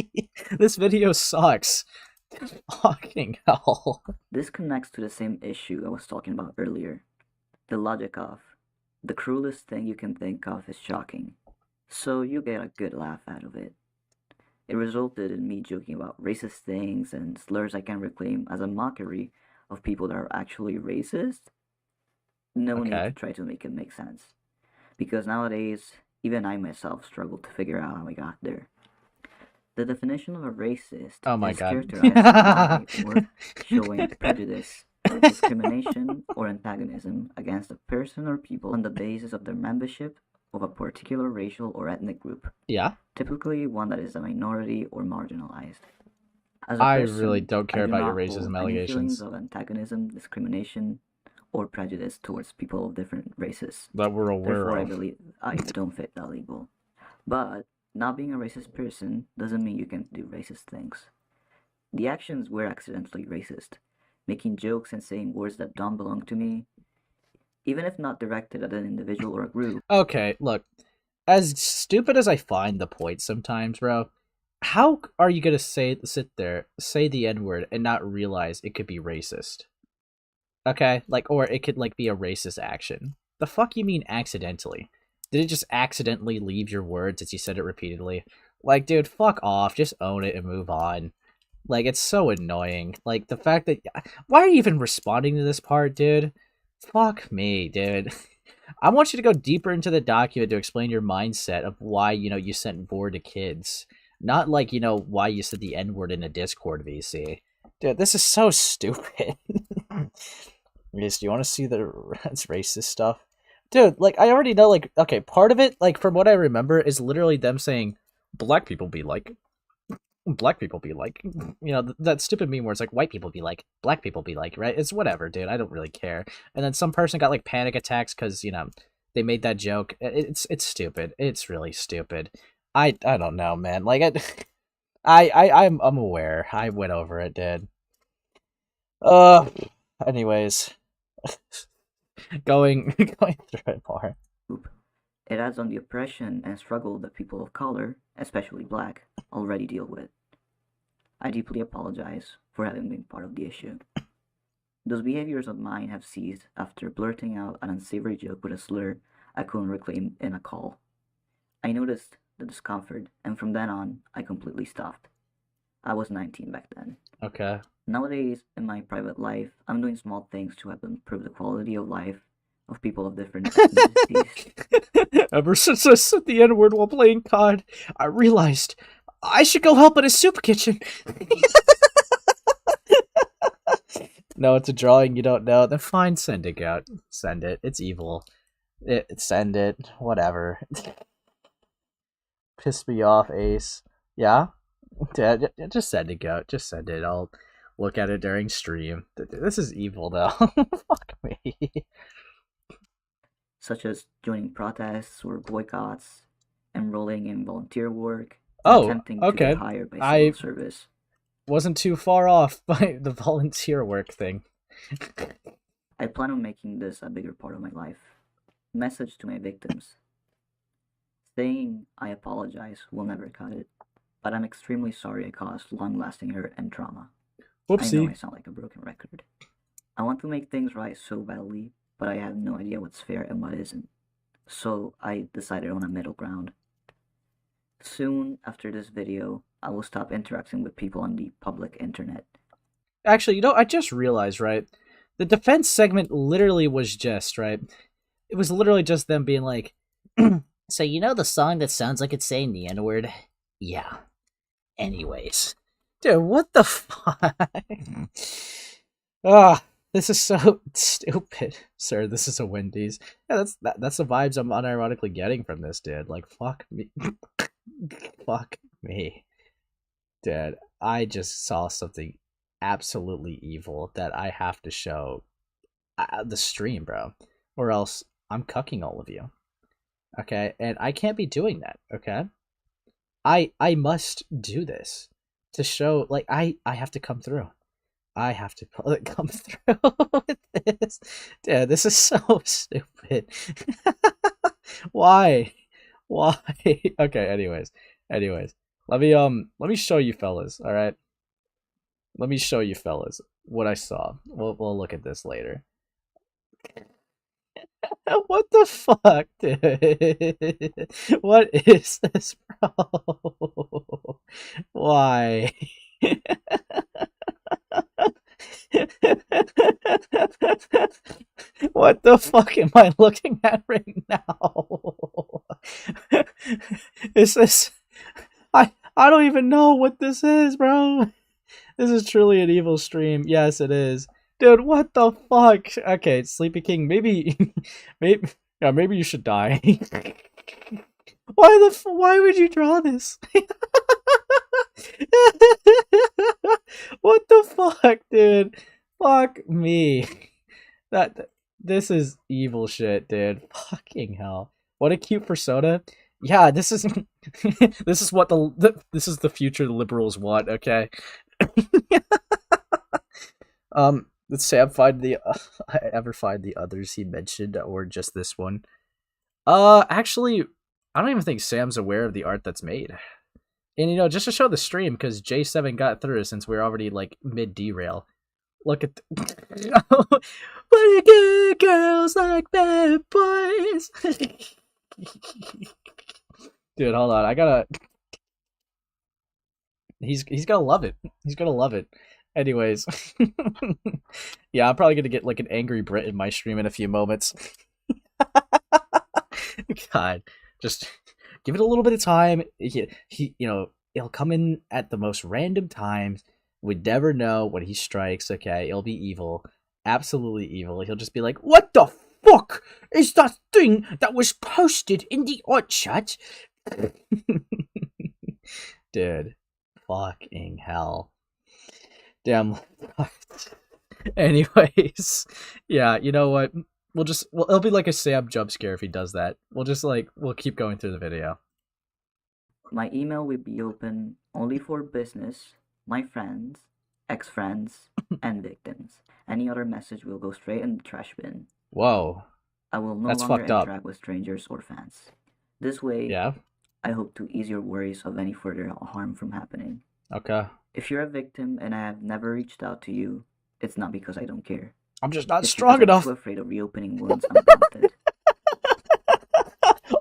This video sucks. Fucking hell. This connects to the same issue I was talking about earlier. The logic of the cruelest thing you can think of is shocking, so you get a good laugh out of it. It resulted in me joking about racist things and slurs I can reclaim as a mockery of people that are actually racist. No need to Okay. try to make it make sense. Because nowadays, even I myself struggle to figure out how I got there. The definition of a racist Oh my is god. characterized by or showing prejudice, discrimination, or antagonism against a person or people on the basis of their membership of a particular racial or ethnic group, Yeah? typically one that is a minority or marginalized. As a I person, really don't care I do about your not racism hold any allegations. feelings of antagonism, discrimination, or prejudice towards people of different races. That we're aware Therefore, I of. believe I don't fit that label. But not being a racist person doesn't mean you can't do racist things. The actions were accidentally racist, making jokes and saying words that don't belong to me, even if not directed at an individual or a group. Okay, look. As stupid as I find the point sometimes, bro, how are you gonna sit there, say the N-word, and not realize it could be racist? Okay? Like, or it could, like, be a racist action. The fuck you mean accidentally? Did it just accidentally leave your words as you said it repeatedly? Like, dude, fuck off. Just own it and move on. Like, it's so annoying. Like, the fact that... Why are you even responding to this part, dude? Fuck me, dude. I want you to go deeper into the document to explain your mindset of why, you sent board to kids. Not like, why you said the N-word in a Discord VC. Dude, this is so stupid. Yes, do you want to see the racist stuff? Dude, like, I already know, like, okay, part of it, like, from what I remember, is literally them saying, black people be like, that stupid meme where it's like, white people be like, black people be like, right? It's whatever, dude, I don't really care. And then some person got, like, panic attacks because, they made that joke. It's stupid. It's really stupid. I don't know, man. Like, I'm aware. I went over it, dude. Anyways. going through it more. It adds on the oppression and struggle that people of color, especially black, already deal with. I deeply apologize for having been part of the issue. Those behaviors of mine have ceased after blurting out an unsavory joke with a slur I couldn't reclaim in a call. I noticed the discomfort, and from then on, I completely stopped. I was 19 back then. Okay. Nowadays, in my private life, I'm doing small things to help improve the quality of life of people of different ethnicities. Ever since I said the N-word while playing COD, I realized I should go help in a soup kitchen. No, it's a drawing you don't know. Then fine, send it out. Send it. It's evil. Send it. Whatever. Pissed me off, Ace. Yeah? Just send it out. Just send it. I'll look at it during stream. This is evil, though. Fuck me. Such as joining protests or boycotts, enrolling in volunteer work, attempting to get hired by civil service. Wasn't too far off by the volunteer work thing. I plan on making this a bigger part of my life. Message to my victims. Saying I apologize will never cut it, but I'm extremely sorry I caused long-lasting hurt and trauma. I know Whoopsie. I sound like a broken record. I want to make things right so badly, but I have no idea what's fair and what isn't. So I decided on a middle ground. Soon after this video, I will stop interacting with people on the public internet. Actually, you know, I just realized, right? The defense segment literally was just, right? It was literally just them being like, So you know the song that sounds like it's saying the N-word? Yeah. Anyways. dude, what the fuck? Ah, this is so stupid, sir. This is a Wendy's. Yeah, that's the vibes I'm unironically getting from this, dude. Like, fuck me, fuck me, dude. I just saw something absolutely evil that I have to show the stream, bro, or else I'm cucking all of you. Okay, and I can't be doing that. Okay, I must do this to show. Like, I have to come through. I have to come through with this. Dude, this is so stupid. Why? Why? Okay, anyways. Let me show you fellas, alright? Let me show you fellas what I saw. We'll look at this later. What the fuck, dude? What is this, bro? Why? What the fuck am I looking at right now? Is this... I don't even know what this is, bro. This is truly an evil stream. Yes, it is. Dude, what the fuck? Okay, Sleepykinq, maybe you should die. Why would you draw this? What the fuck, dude? Fuck me. This is evil shit, dude. Fucking hell. What a cute persona. Yeah, this is this is what this is the future the liberals want, okay? Let's say I ever find the others he mentioned or just this one. Actually, I don't even think Sam's aware of the art that's made. And, you know, just to show the stream, because J7 got through since we're already, like, mid-derail. Look at but good girls like bad boys. Dude, hold on. I gotta... He's gonna love it. He's gonna love it. Anyways. Yeah, I'm probably gonna get, like, an angry Brit in my stream in a few moments. God. Just... give it a little bit of time. He you know, he'll come in at the most random times. We'd never know when he strikes. Okay, it'll be evil, absolutely evil. He'll just be like, "What the fuck is that thing that was posted in the art chat?" Dude, fucking hell. Damn. Anyways, yeah, you know what? It'll be like a Sam jump scare if he does that. We'll keep going through the video. My email will be open only for business, my friends, ex-friends, and victims. Any other message will go straight in the trash bin. Whoa. I will no That's longer fucked up. interact with strangers or fans. This way, Yeah? I hope to ease your worries of any further harm from happening. Okay. If you're a victim and I have never reached out to you, it's not because I don't care. I'm just not It's strong because enough. I'm too afraid of reopening wounds unprompted.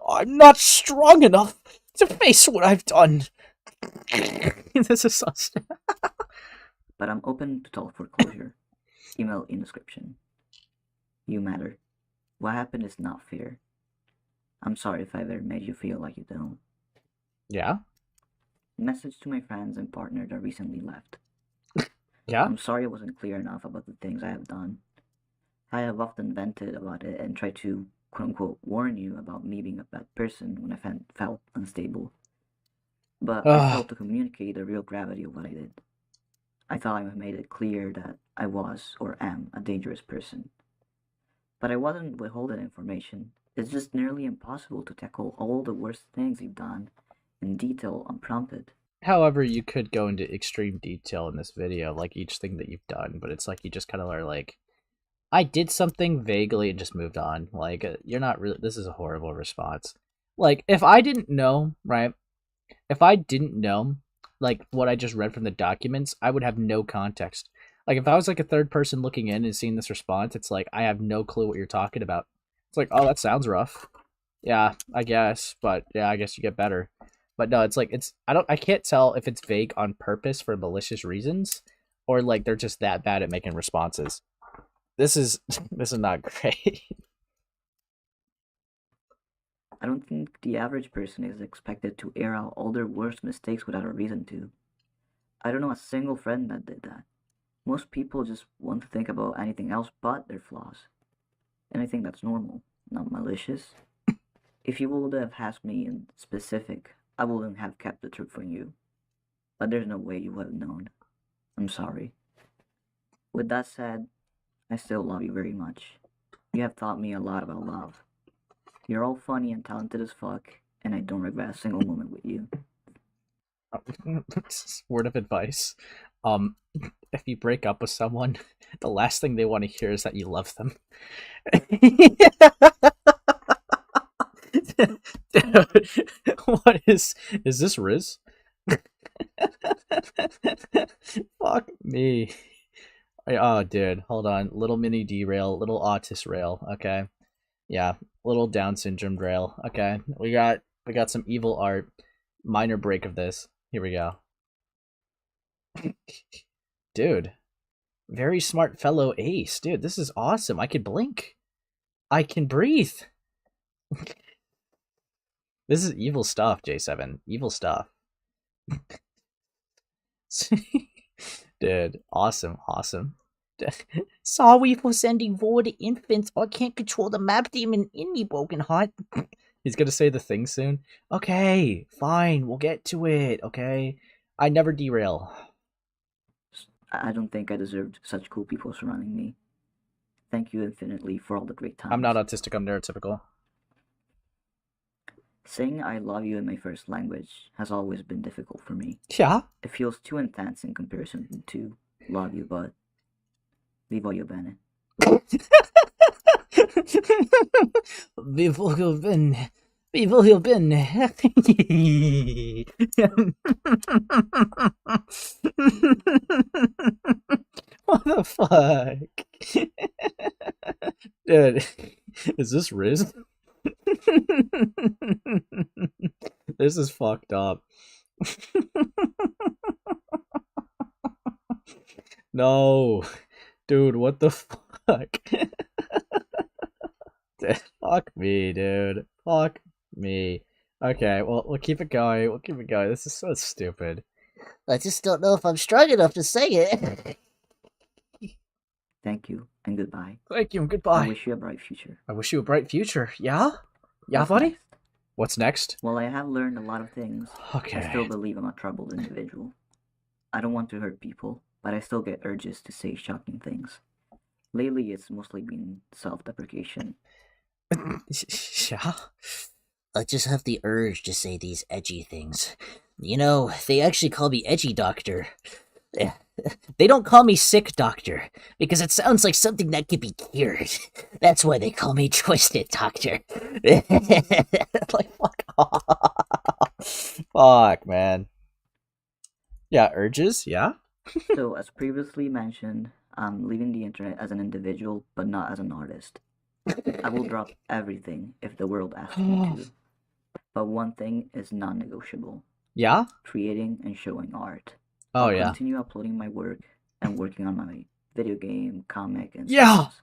I'm not strong enough to face what I've done. This is so But I'm open to talk for closure. Email in description. You matter. What happened is not fair. I'm sorry if I've ever made you feel like you don't. Yeah? Message to my friends and partner that recently left. Yeah? I'm sorry I wasn't clear enough about the things I have done. I have often vented about it and tried to, quote-unquote, warn you about me being a bad person when I felt unstable. But I failed to communicate the real gravity of what I did. I thought I made it clear that I was, or am, a dangerous person. But I wasn't withholding information. It's just nearly impossible to tackle all the worst things you've done in detail unprompted. However, you could go into extreme detail in this video, like each thing that you've done, but it's like you just kind of are like, I did something vaguely and just moved on. Like, you're not really... This is a horrible response. Like, if I didn't know, right? If I didn't know, like, what I just read from the documents, I would have no context. Like if I was like a third person looking in and seeing this response, it's like I have no clue what you're talking about. It's like, oh, that sounds rough. Yeah, I guess, but yeah, I guess you get better. But no, it's like I can't tell if it's vague on purpose for malicious reasons or like they're just that bad at making responses. This is not great. I don't think the average person is expected to air out all their worst mistakes without a reason to. I don't know a single friend that did that. Most people just want to think about anything else but their flaws. And I think that's normal, not malicious. If you would have asked me in specific, I wouldn't have kept the truth from you. But there's no way you would have known. I'm sorry. With that said, I still love you very much. You have taught me a lot about love. You're all funny and talented as fuck, and I don't regret a single moment with you. Word of advice. If you break up with someone, the last thing they want to hear is that you love them. Dude, what is this Riz? Fuck me. Oh, dude, hold on. Little mini derail, little autist rail. Okay, yeah, little Down syndrome rail. Okay, we got some evil art. Minor break of this. Here we go. Dude, very smart fellow ace. Dude, this is awesome. I can blink. I can breathe. This is evil stuff, J7. Evil stuff. Dude, awesome. Sorry for sending void infants. I can't control the map demon in me, broken heart. He's gonna say the thing soon. Okay, fine. We'll get to it. Okay, I never derail. I don't think I deserved such cool people surrounding me. Thank you infinitely for all the great times. I'm not autistic. I'm neurotypical. Saying I love you in my first language has always been difficult for me. Yeah. It feels too intense in comparison to love you, but vi voglio bene. Vi voglio bene. What the fuck? Dude, is this Riz? This is fucked up. No. Dude, what the fuck? Fuck me, dude. Fuck me. Okay, well, we'll keep it going. This is so stupid. I just don't know if I'm strong enough to say it. Thank you, and goodbye. Thank you, and goodbye. I wish you a bright future. I wish you a bright future. Yeah? Yeah, What's buddy? next? What's next? Well, I have learned a lot of things. Okay. I still believe I'm a troubled individual. I don't want to hurt people, but I still get urges to say shocking things. Lately, it's mostly been self-deprecation. Yeah? I just have the urge to say these edgy things. You know, they actually call me Edgy Doctor. They don't call me Sick Doctor, because it sounds like something that could be cured. That's why they call me Twisted Doctor. Like, fuck off. Fuck, man. Yeah, urges, yeah? So, as previously mentioned, I'm leaving the internet as an individual, but not as an artist. I will drop everything if the world asks me to. But one thing is non-negotiable. Yeah? Creating and showing art. Oh, I'll yeah. continue uploading my work and working on my video game, comic, and Yeah! songs.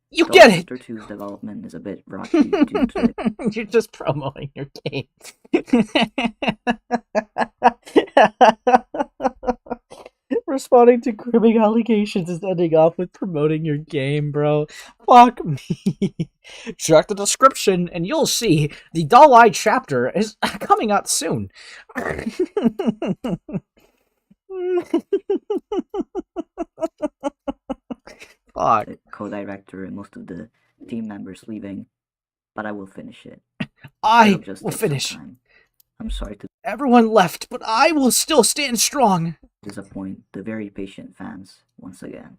You Though get it! Chapter 2's development is a bit rocky due to You're just promoting your game. Responding to grooming allegations is ending off with promoting your game, bro. Fuck me. Check the description and you'll see the Doll Eye chapter is coming out soon. Fuck. the co-director and most of the team members leaving, but I will finish it. I It'll just will take some finish. time. I'm sorry to Everyone left, but I will still stand strong. disappoint the very patient fans once again.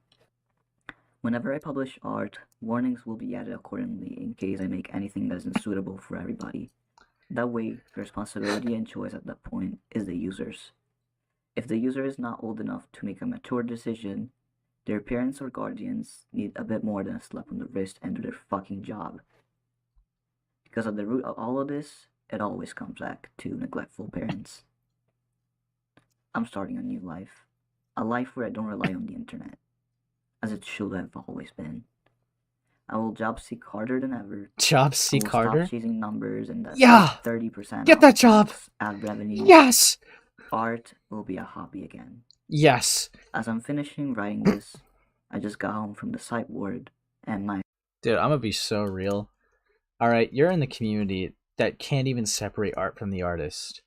Whenever I publish art, warnings will be added accordingly in case I make anything that isn't suitable for everybody. That way, the responsibility and choice at that point is the user's. If the user is not old enough to make a mature decision, Their parents or guardians need a bit more than a slap on the wrist and do their fucking job. Because at the root of all of this, it always comes back to neglectful parents. I'm starting a new life. A life where I don't rely on the internet, as it should have always been. I will job seek harder than ever. Job seek harder? Stop chasing numbers and that Yeah! 30% Get that job! ad revenue. Yes! Art will be a hobby again. Yes. As I'm finishing writing this, I just got home from the psych ward, and my... Dude, I'm gonna be so real. Alright, you're in the community that can't even separate art from the artist.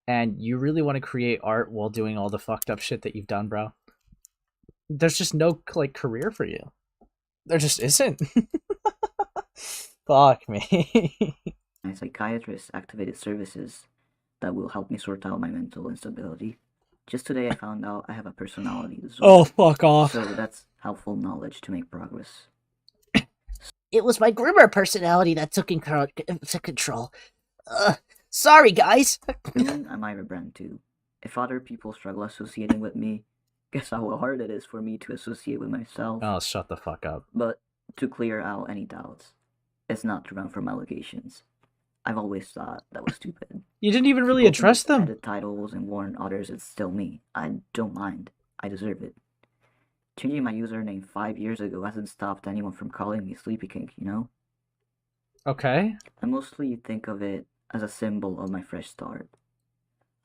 And you really want to create art while doing all the fucked up shit that you've done, bro? There's just no, like, career for you. There just isn't. Fuck me. My psychiatrist activated services that will help me sort out my mental instability. Just today I found out I have a personality disorder. Oh, fuck off. So that's helpful knowledge to make progress. It was my groomer personality that took control. Sorry, guys. Soon I might rebrand too. If other people struggle associating with me, guess how hard it is for me to associate with myself. Oh, shut the fuck up. But to clear out any doubts, it's not to run from allegations. I've always thought that was stupid. You didn't even really People who address them. edit titles and warn others it's still me. I don't mind. I deserve it. Changing my username 5 years ago hasn't stopped anyone from calling me Sleepykinq, you know? Okay. I mostly think of it as a symbol of my fresh start.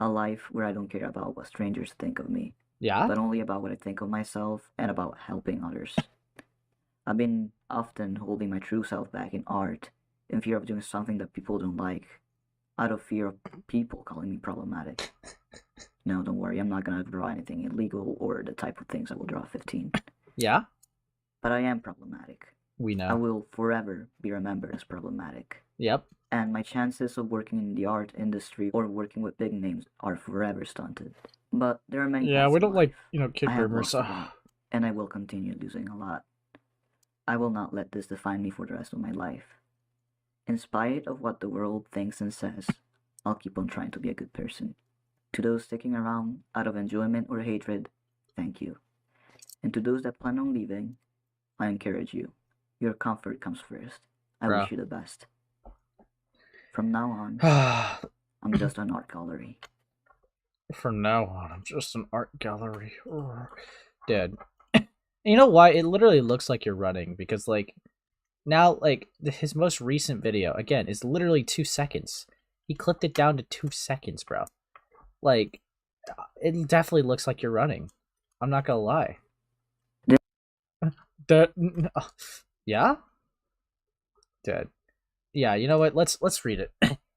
A life where I don't care about what strangers think of me, Yeah? but only about what I think of myself and about helping others. I've been often holding my true self back in art, in fear of doing something that people don't like, out of fear of people calling me problematic. No, don't worry, I'm not gonna draw anything illegal or the type of things I will draw at 15. Yeah? But I am problematic. We I know. will forever be remembered as problematic. Yep. And my chances of working in the art industry or working with big names are forever stunted. But there are many Yeah, paths we in don't like, life. kid I have rumors. lost a lot, and I will continue losing a lot. I will not let this define me for the rest of my life. In spite of what the world thinks and says, I'll keep on trying to be a good person. To those sticking around out of enjoyment or hatred, thank you. And to those that plan on leaving, I encourage you. Your comfort comes first. I Bro. wish you the best. From now on, I'm just an art gallery. From now on, I'm just an art gallery. Dude. You know why? It literally looks like you're running, because, like, now, like, his most recent video, again, is literally 2 seconds. He clipped it down to 2 seconds, bro. Like, it definitely looks like you're running. I'm not gonna lie. Yeah? Dude. Yeah, you know what? Let's read it.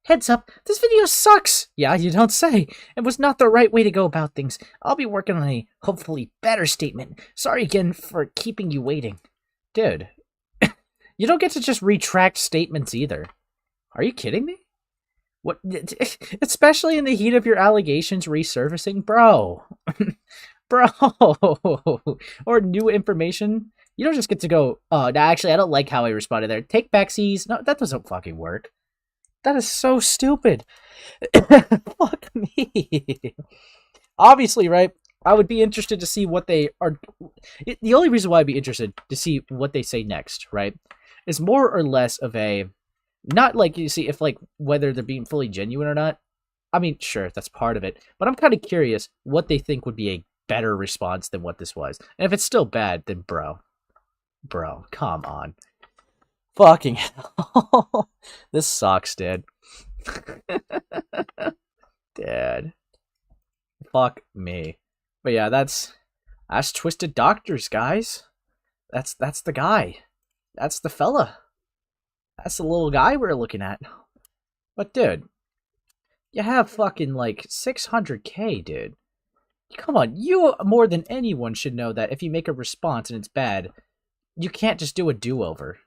Heads up, this video sucks! Yeah, you don't say. It was not the right way to go about things. I'll be working on a, hopefully, better statement. Sorry again for keeping you waiting. Dude, you don't get to just retract statements either. Are you kidding me? What? Especially in the heat of your allegations resurfacing? Bro. Bro. Or new information? You don't just get to go, oh, no, actually, I don't like how I responded there. Take back C's. No, that doesn't fucking work. That is so stupid. Fuck me. Obviously, right? I would be interested to see what they are. The only reason why I'd be interested to see what they say next, right, is more or less of a, not like, you see, if like whether they're being fully genuine or not. I mean, sure, that's part of it. But I'm kind of curious what they think would be a better response than what this was. And if it's still bad, then bro, come on. Fucking hell. This sucks, dude. Dad. Fuck me. But yeah, that's Twisted Doctors, guys. That's the guy. That's the fella. That's the little guy we're looking at. But dude, you have fucking like 600K, dude. Come on, you more than anyone should know that if you make a response and it's bad, you can't just do a do-over.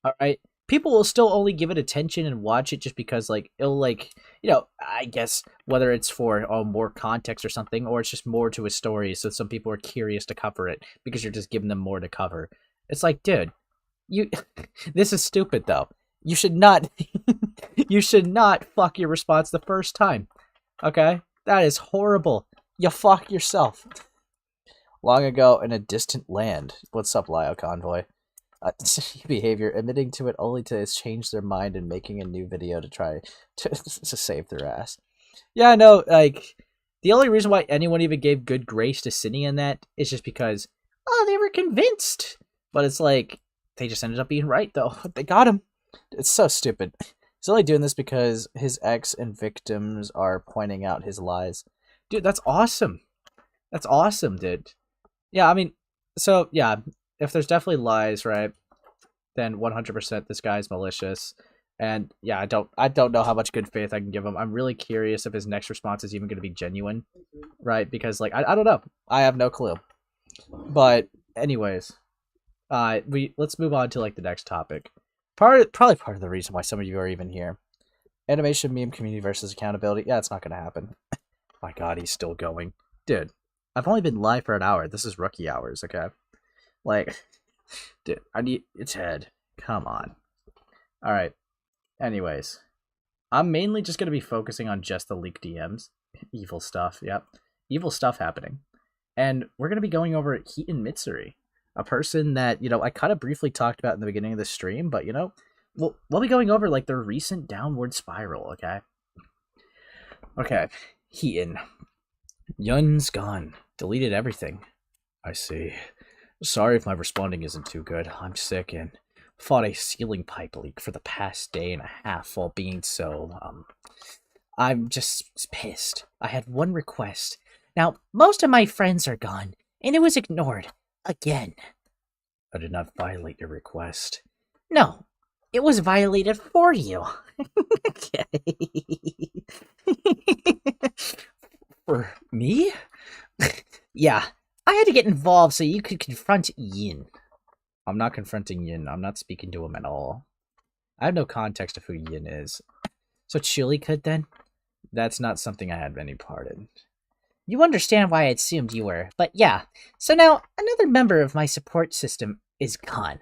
Alright? People will still only give it attention and watch it just because, like, it'll, like, you know, I guess, whether it's for more context or something, or it's just more to a story, so some people are curious to cover it, because you're just giving them more to cover. It's like, dude, you... This is stupid, though. You should not... you should not fuck your response the first time. Okay? That is horrible. You fuck yourself. long ago in a distant land. What's up, Lio Convoy? Behavior, admitting to it only to change their mind and making a new video to try to save their ass. Yeah, no, like, the only reason why anyone even gave good grace to Cindy in that is just because, oh, they were convinced. But it's like, they just ended up being right, though. They got him. It's so stupid. He's only doing this because his ex and victims are pointing out his lies. Dude, that's awesome. That's awesome, dude. Yeah, I mean, so, yeah, if there's definitely lies, right, then 100% this guy's malicious. And yeah, I don't know how much good faith I can give him. I'm really curious if his next response is even going to be genuine, right? Because like I don't know, I have no clue. But anyways, let's move on to like the next topic. Probably part of the reason why some of you are even here. Animation meme community versus accountability. Yeah, it's not going to happen. My God, he's still going, dude. I've only been live for an hour. This is rookie hours, okay? Like, dude, I need its head. Come on. All right. Anyways, I'm mainly just going to be focusing on just the leaked DMs. Evil stuff, yep. Evil stuff happening. And we're going to be going over Heaton Mitsuri, a person that, you know, I kind of briefly talked about in the beginning of the stream, but, you know, we'll be going over, like, their recent downward spiral, okay? Okay, Heaton. Yun's gone. Deleted everything. I see. Sorry if my responding isn't too good. I'm sick and fought a ceiling pipe leak for the past day and a half while being so, I'm just pissed. I had one request. Now, most of my friends are gone, and it was ignored. Again. I did not violate your request. No, it was violated for you. Okay. For me? Yeah, I had to get involved so you could confront Yin. I'm not confronting Yin. I'm not speaking to him at all. I have no context of who Yin is. So Chili could then? That's not something I had any part in. You understand why I assumed you were, but yeah. So now, another member of my support system is gone.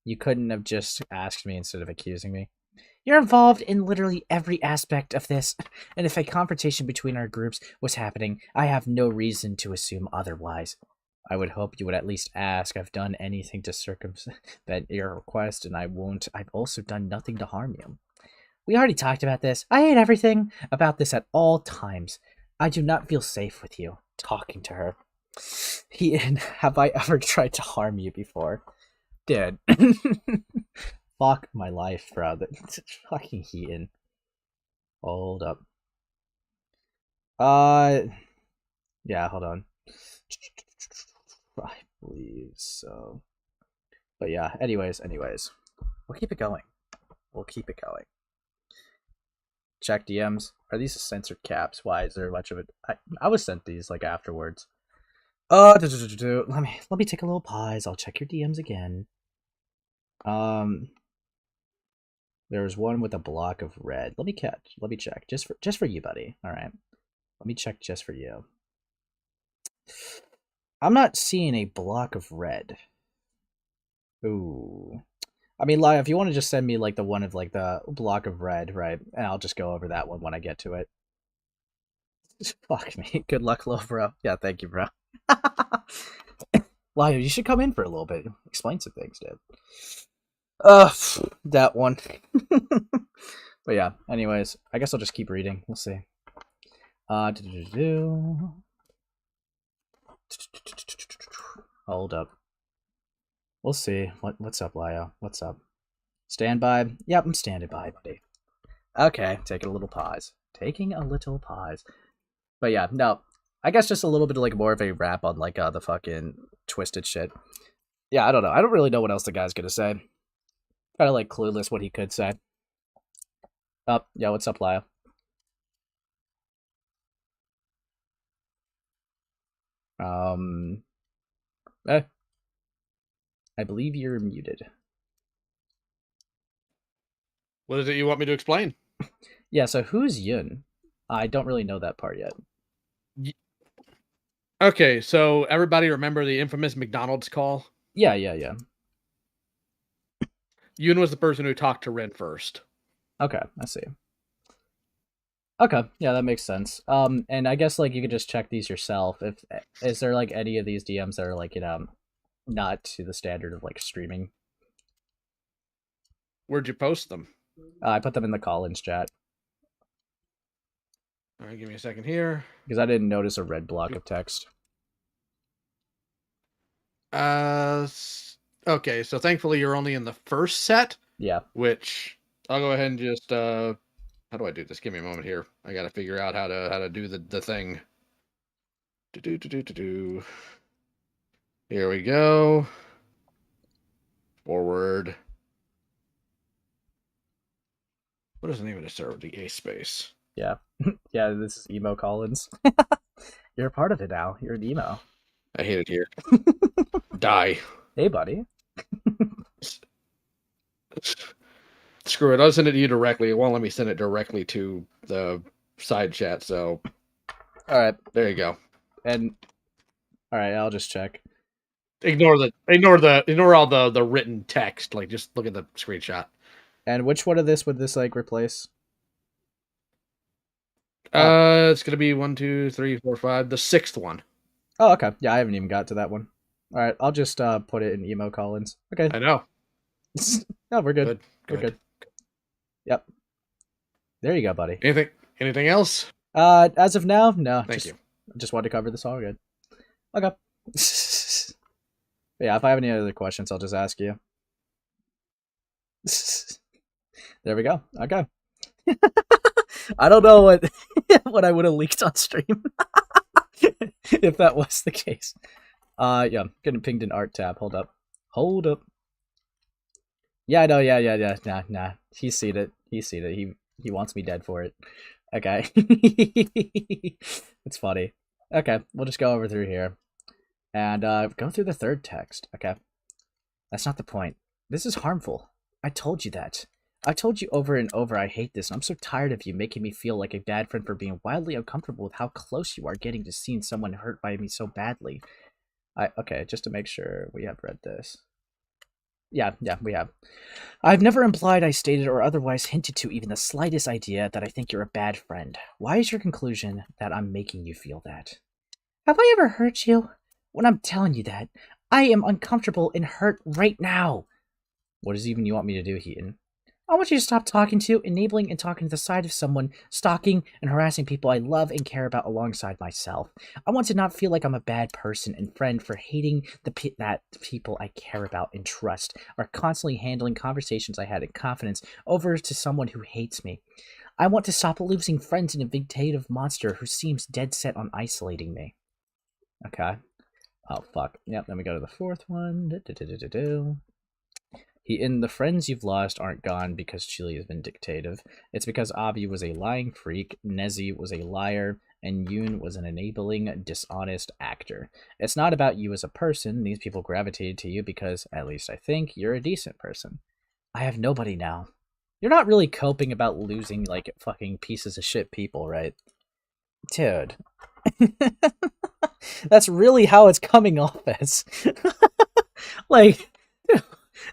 You couldn't have just asked me instead of accusing me? You're involved in literally every aspect of this, and if a confrontation between our groups was happening, I have no reason to assume otherwise. I would hope you would at least ask. I've done anything to circumvent your request, and I won't. I've also done nothing to harm you. We already talked about this. I hate everything about this at all times. I do not feel safe with you, talking to her. Heaton, have I ever tried to harm you before? Dude. Fuck my life, bro. Fucking Heaton. Hold up. Yeah, hold on. I believe so. But yeah, anyways. We'll keep it going. Check DMs. Are these censored caps? Why is there much of it? I was sent these like afterwards. Let me take a little pause. I'll check your DMs again. There was one with a block of red. Let me check. Just for you, buddy. All right. Let me check just for you. I'm not seeing a block of red. Ooh. I mean, if you want to just send me like the one of like the block of red, right? And I'll just go over that one when I get to it. Fuck me. Good luck, little bro. Yeah, thank you, bro. Lyle, you should come in for a little bit. Explain some things, dude. That one. But yeah, anyways, I guess I'll just keep reading. We'll see. Hold up. We'll see. What's up, Lyle? What's up? Stand by? Yep, I'm standing by, buddy. Okay, taking a little pause. But yeah, no. I guess just a little bit of like more of a wrap on like the fucking twisted shit. Yeah, I don't know. I don't really know what else the guy's gonna say. Kind of like clueless what he could say. Yeah, what's up, Lyle? I believe you're muted. What is it you want me to explain? Yeah, so who's Yun? I don't really know that part yet. Okay, so everybody remember the infamous McDonald's call? Yeah. Yun was the person who talked to Ren first. Okay, I see. Okay, yeah, that makes sense. And I guess like you could just check these yourself. If is there like any of these DMs that are like not to the standard of like streaming? Where'd you post them? I put them in the Collins chat All right, give me a second here. because I didn't notice a red block of text. Okay, so thankfully you're only in the first set, Yeah. which I'll go ahead and just how do I do this? Give me a moment here. I gotta figure out how to do the thing. Do. Here we go. Forward. What is the name of the server? The A space. Yeah. Yeah, this is Emo Collins. You're a part of it now. You're an emo. I hate it here. Die. Hey, buddy. Screw it. I'll send it to you directly. It won't let me send it directly to the side chat, so All right. there you go. And all right, I'll just check. Ignore all the written text. Like, just look at the screenshot. And which one of this would this like replace? It's gonna be 1, 2, 3, 4, 5. The 6th one. Oh, okay. Yeah, I haven't even got to that one. All right, I'll just put it in Emo Collins. Okay. I know. No, we're good. Good. We're good. Yep. There you go, buddy. Anything else? As of now, no. Thank you. Just wanted to cover this all good. Okay. Yeah, if I have any other questions, I'll just ask you. There we go. Okay. I don't know what what I would have leaked on stream if that was the case. Yeah, I'm getting pinged in art tab. Hold up. Yeah, no, yeah. Nah. He's seen it. He wants me dead for it. Okay. It's funny. Okay, we'll just go over through here. And go through the third text. Okay. That's not the point. This is harmful. I told you that. I told you over and over I hate this, and I'm so tired of you making me feel like a bad friend for being wildly uncomfortable with how close you are getting to seeing someone hurt by me so badly. Okay, just to make sure we have read this. Yeah, we have. I've never implied, I stated, or otherwise hinted to even the slightest idea that I think you're a bad friend. Why is your conclusion that I'm making you feel that? Have I ever hurt you? When I'm telling you that, I am uncomfortable and hurt right now. What is even you want me to do, Heaton? I want you to stop talking to, enabling, and talking to the side of someone, stalking and harassing people I love and care about alongside myself. I want to not feel like I'm a bad person and friend for hating that people I care about and trust are constantly handling conversations I had in confidence over to someone who hates me. I want to stop losing friends in a vindictive monster who seems dead set on isolating me. Okay. Oh, fuck. Yep, then we go to the fourth one. The friends you've lost aren't gone because Chile has been dictative. It's because Avi was a lying freak, Nezi was a liar, and Yoon was an enabling, dishonest actor. It's not about you as a person. These people gravitated to you because, at least I think, you're a decent person. I have nobody now. You're not really coping about losing, like, fucking pieces of shit people, right? Dude. That's really how it's coming off as. Like,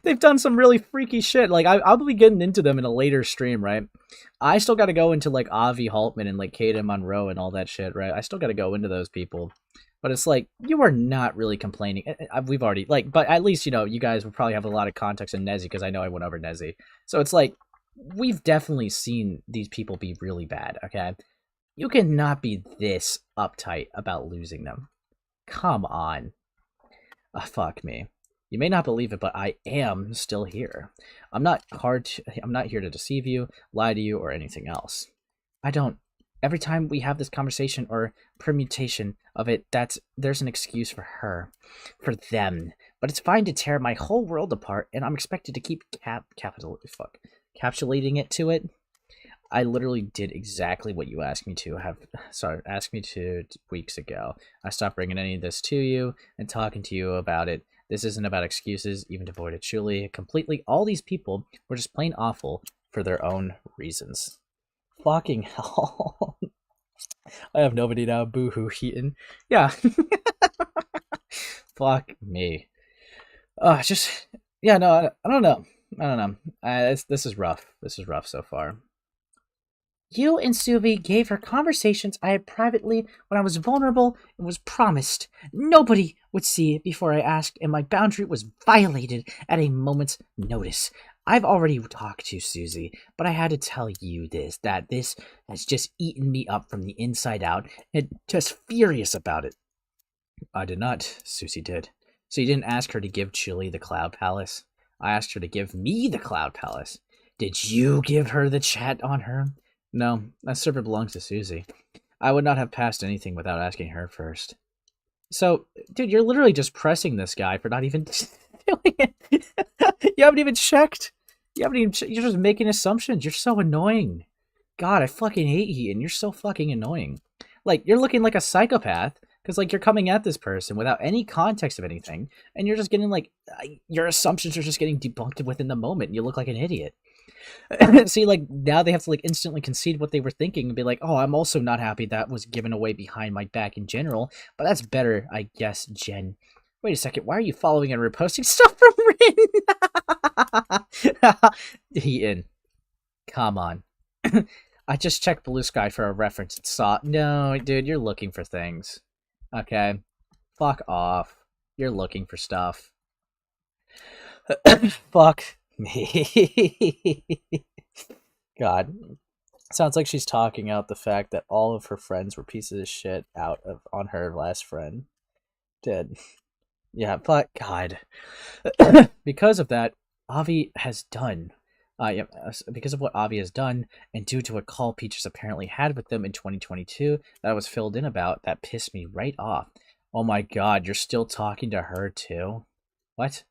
they've done some really freaky shit. Like, I'll be getting into them in a later stream, right? I still got to go into, like, Avi Haltman and, like, Kaden Monroe and all that shit, right? I still got to go into those people. But it's like, you are not really complaining. We've already, like, but at least, you know, you guys will probably have a lot of context in Nezi because I know I went over Nezi. So it's like, we've definitely seen these people be really bad, okay? You cannot be this uptight about losing them. Come on. Fuck me. You may not believe it, but I am still here. I'm not here to deceive you, lie to you, or anything else. Every time we have this conversation or permutation of it, there's an excuse for her, for them. But it's fine to tear my whole world apart, and I'm expected to keep capsulating it to it. I literally did exactly what you asked me to weeks ago. I stopped bringing any of this to you and talking to you about it. This isn't about excuses, even to avoid it truly. Completely, all these people were just plain awful for their own reasons. Fucking hell. I have nobody now. Boo-hoo, Heaton. Yeah. Fuck me. I don't know. This is rough. This is rough so far. You and Suvi gave her conversations I had privately when I was vulnerable and was promised nobody would see it before I asked, and my boundary was violated at a moment's notice. I've already talked to Susie, but I had to tell you that this has just eaten me up from the inside out, and just furious about it. I did not, Susie did. So you didn't ask her to give Chili the Cloud Palace? I asked her to give me the Cloud Palace. Did you give her the chat on her? No, that server belongs to Susie. I would not have passed anything without asking her first. So, dude, you're literally just pressing this guy for not even doing it. You haven't even checked. You're just making assumptions. You're so annoying. God, I fucking hate you, and you're so fucking annoying. Like, you're looking like a psychopath, because, like, you're coming at this person without any context of anything, and you're just getting, like, your assumptions are just getting debunked within the moment, and you look like an idiot. See, like, now they have to, like, instantly concede what they were thinking and be like, oh, I'm also not happy that was given away behind my back in general, but that's better, I guess, Jen. Wait a second, why are you following and reposting stuff from Rin? Heaton, come on. I just checked Blue Sky for a reference and saw... No, dude, you're looking for things. Okay? Fuck off. You're looking for stuff. Fuck me. God. Sounds like she's talking out the fact that all of her friends were pieces of shit on her last friend. Dead. Yeah, but God. Because of that, Avi has done. Because of what Avi has done, and due to a call Peaches apparently had with them in 2022 that I was filled in about, that pissed me right off. Oh my God, you're still talking to her too? What?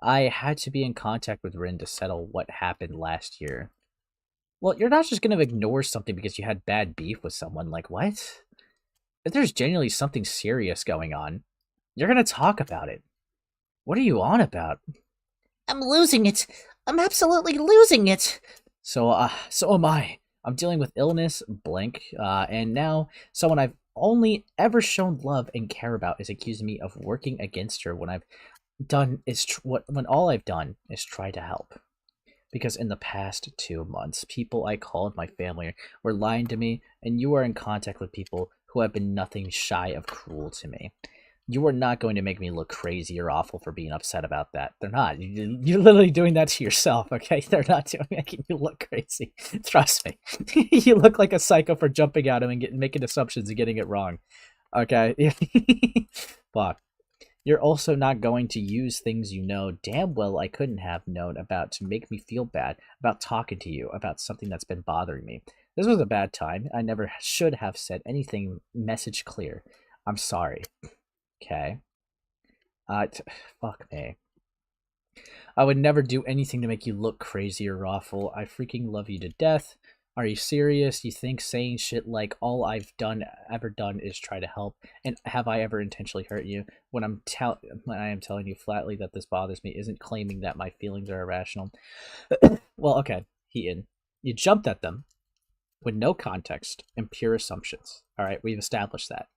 I had to be in contact with Rin to settle what happened last year. Well, you're not just going to ignore something because you had bad beef with someone. Like, what? If there's genuinely something serious going on, you're going to talk about it. What are you on about? I'm losing it. I'm absolutely losing it. So am I. I'm dealing with illness, blank, and now someone I've only ever shown love and care about is accusing me of working against her when all I've done is try to help. Because in the past 2 months, people I called my family were lying to me, and you are in contact with people who have been nothing shy of cruel to me. You are not going to make me look crazy or awful for being upset about that. They're not. You're literally doing that to yourself, okay? They're not making you look crazy. Trust me. You look like a psycho for jumping at him and making assumptions and getting it wrong. Okay? Fuck. You're also not going to use things you know damn well I couldn't have known about to make me feel bad about talking to you about something that's been bothering me. This was a bad time. I never should have said anything message clear. I'm sorry. Okay. Fuck me. I would never do anything to make you look crazy or awful. I freaking love you to death. Are you serious? You think saying shit like all I've ever done is try to help, and have I ever intentionally hurt you? When I am telling you flatly that this bothers me, isn't claiming that my feelings are irrational. Well, okay, Heaton, you jumped at them with no context and pure assumptions. All right, we've established that,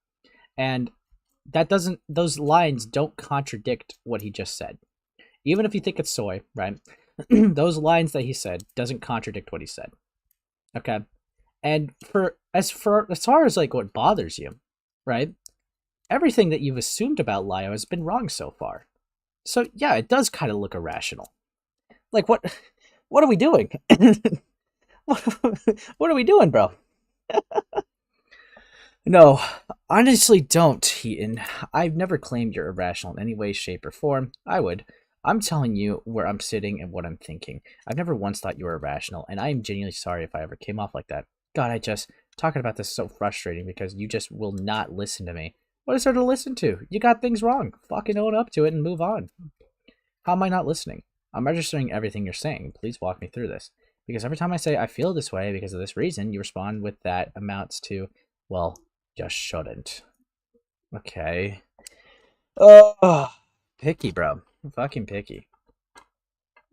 and those lines don't contradict what he just said. Even if you think it's soy, right? Those lines that he said doesn't contradict what he said. Okay. And as far as like what bothers you, right? Everything that you've assumed about Lio has been wrong so far. So yeah, it does kind of look irrational. Like what are we doing? What are we doing, bro? No, honestly don't, Heaton. I've never claimed you're irrational in any way, shape, or form. I'm telling you where I'm sitting and what I'm thinking. I've never once thought you were irrational, and I am genuinely sorry if I ever came off like that. God, talking about this is so frustrating because you just will not listen to me. What is there to listen to? You got things wrong. Fucking own up to it and move on. How am I not listening? I'm registering everything you're saying. Please walk me through this. Because every time I say I feel this way because of this reason, you respond with that amounts to, well, just shouldn't. Okay. Oh, picky, bro. Fucking picky.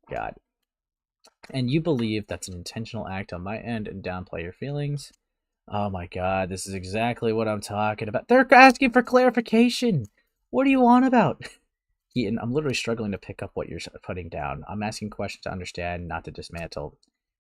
God. And you believe that's an intentional act on my end and downplay your feelings? Oh my God, this is exactly what I'm talking about. They're asking for clarification. What are you on about? Heaton, I'm literally struggling to pick up what you're putting down. I'm asking questions to understand, not to dismantle.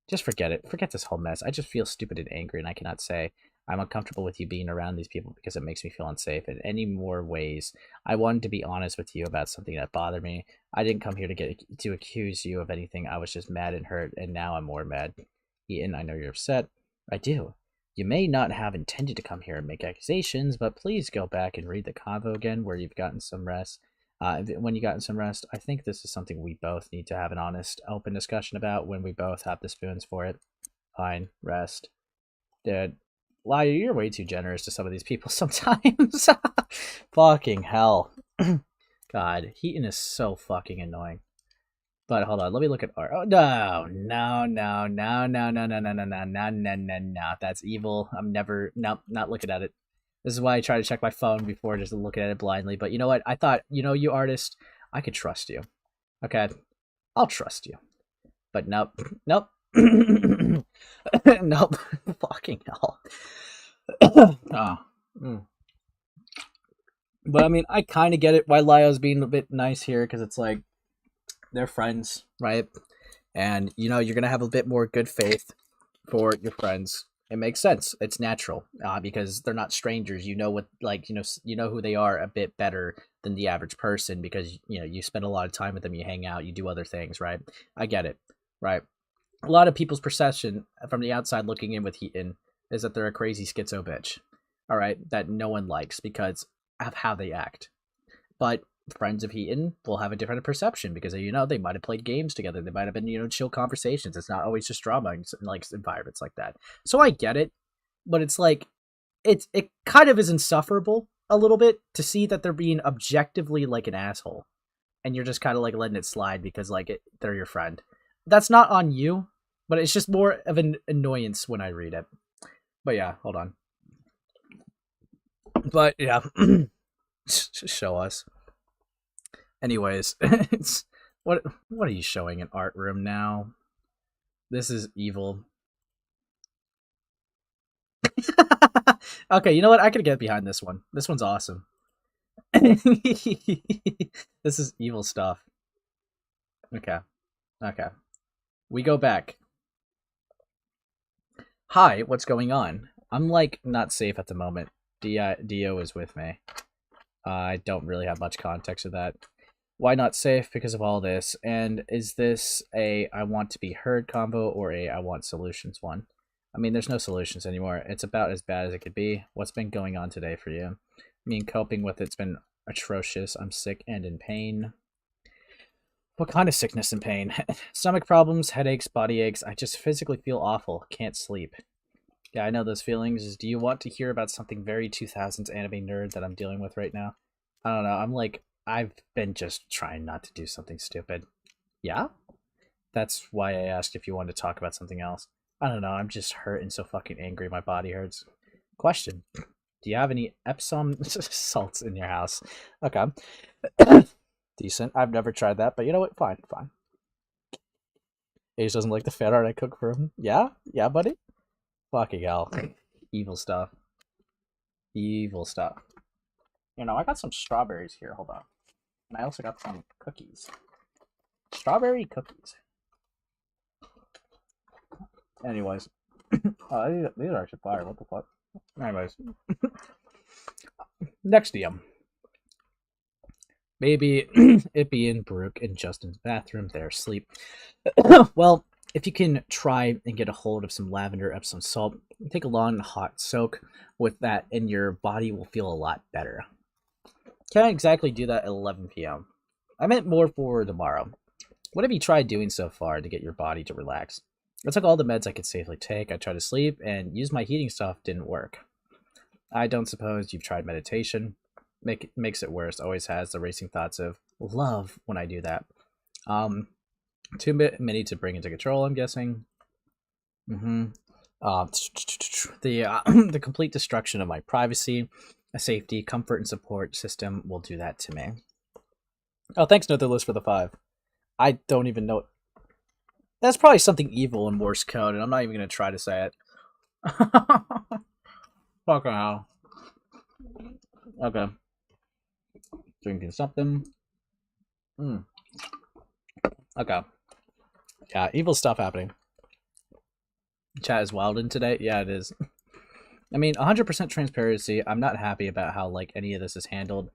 Just forget it. Forget this whole mess. I just feel stupid and angry, and I cannot say I'm uncomfortable with you being around these people because it makes me feel unsafe in any more ways. I wanted to be honest with you about something that bothered me. I didn't come here to accuse you of anything. I was just mad and hurt, and now I'm more mad. Heaton, I know you're upset. I do. You may not have intended to come here and make accusations, but please go back and read the convo again where you've gotten some rest. When you gotten some rest, I think this is something we both need to have an honest, open discussion about when we both have the spoons for it. Fine, rest. Dude, Liar, you're way too generous to some of these people sometimes. Fucking hell. God, Heaton is so fucking annoying. But hold on, let me look at art. Oh, no. That's evil. I'm never, nope, not looking at it. This is why I try to check my phone before just looking at it blindly. But you know what? I thought, you artist, I could trust you. Okay, I'll trust you. But nope. Nope. Nope. Fucking hell. Oh. But I mean, I kind of get it why Lyo's being a bit nice here, because it's like, they're friends, right? And, you're going to have a bit more good faith for your friends. It makes sense. It's natural, because they're not strangers. You know what, like, you know who they are a bit better than the average person because, you spend a lot of time with them, you hang out, you do other things, right? I get it, right? A lot of people's perception from the outside looking in with Heaton is that they're a crazy schizo bitch, all right, that no one likes because of how they act. But friends of Heaton will have a different perception because, they might have played games together. They might have been, chill conversations. It's not always just drama in like environments like that. So I get it, but it's like, it kind of is insufferable a little bit to see that they're being objectively like an asshole. And you're just kind of like letting it slide because like they're your friend. That's not on you, but it's just more of an annoyance when I read it. But yeah, hold on. But yeah, show us. Anyways, what are you showing in art room now? This is evil. Okay, you know what? I could get behind this one. This one's awesome. This is evil stuff. Okay. We go back. Hi, what's going on? I'm like not safe at the moment. Dio is with me. I don't really have much context of that. Why not safe? Because of all this. And is this a I want to be heard combo or a I want solutions one? I mean, there's no solutions anymore. It's about as bad as it could be. What's been going on today for you? I mean, coping with it's been atrocious. I'm sick and in pain. What kind of sickness and pain? Stomach problems, headaches, body aches. I just physically feel awful. Can't sleep. Yeah, I know those feelings. Do you want to hear about something very 2000s anime nerd that I'm dealing with right now? I don't know. I've been just trying not to do something stupid. Yeah? That's why I asked if you wanted to talk about something else. I don't know. I'm just hurt and so fucking angry. My body hurts. Question. Do you have any Epsom salts in your house? Okay. Decent. I've never tried that, but you know what? Fine. Ace doesn't like the fan art I cook for him. Yeah? Yeah, buddy? Fucking hell. Evil stuff. Evil stuff. I got some strawberries here. Hold on. And I also got some cookies. Strawberry cookies. Anyways. Oh, these are actually fire. What the fuck? Anyways. Next DM. Maybe it be in Brooke and Justin's bathroom. They're asleep. Well, if you can try and get a hold of some lavender Epsom salt, take a long hot soak with that and your body will feel a lot better. Can't exactly do that at 11 p.m. I meant more for tomorrow. What have you tried doing so far to get your body to relax? I took all the meds I could safely take. I tried to sleep and use my heating stuff. Didn't work. I don't suppose you've tried meditation. Makes it worse. Always has the racing thoughts of love when I do that. Too many to bring into control, I'm guessing. The complete destruction of my privacy, a safety, comfort, and support system will do that to me. Oh, thanks, Netherless, for the 5. I don't even know. That's probably something evil in Morse code, and I'm not even going to try to say it. Fucking hell. Okay. Drinking something. Okay. Yeah, evil stuff happening. Chat is wilding today. Yeah, it is. I mean, 100% transparency. I'm not happy about how like any of this is handled,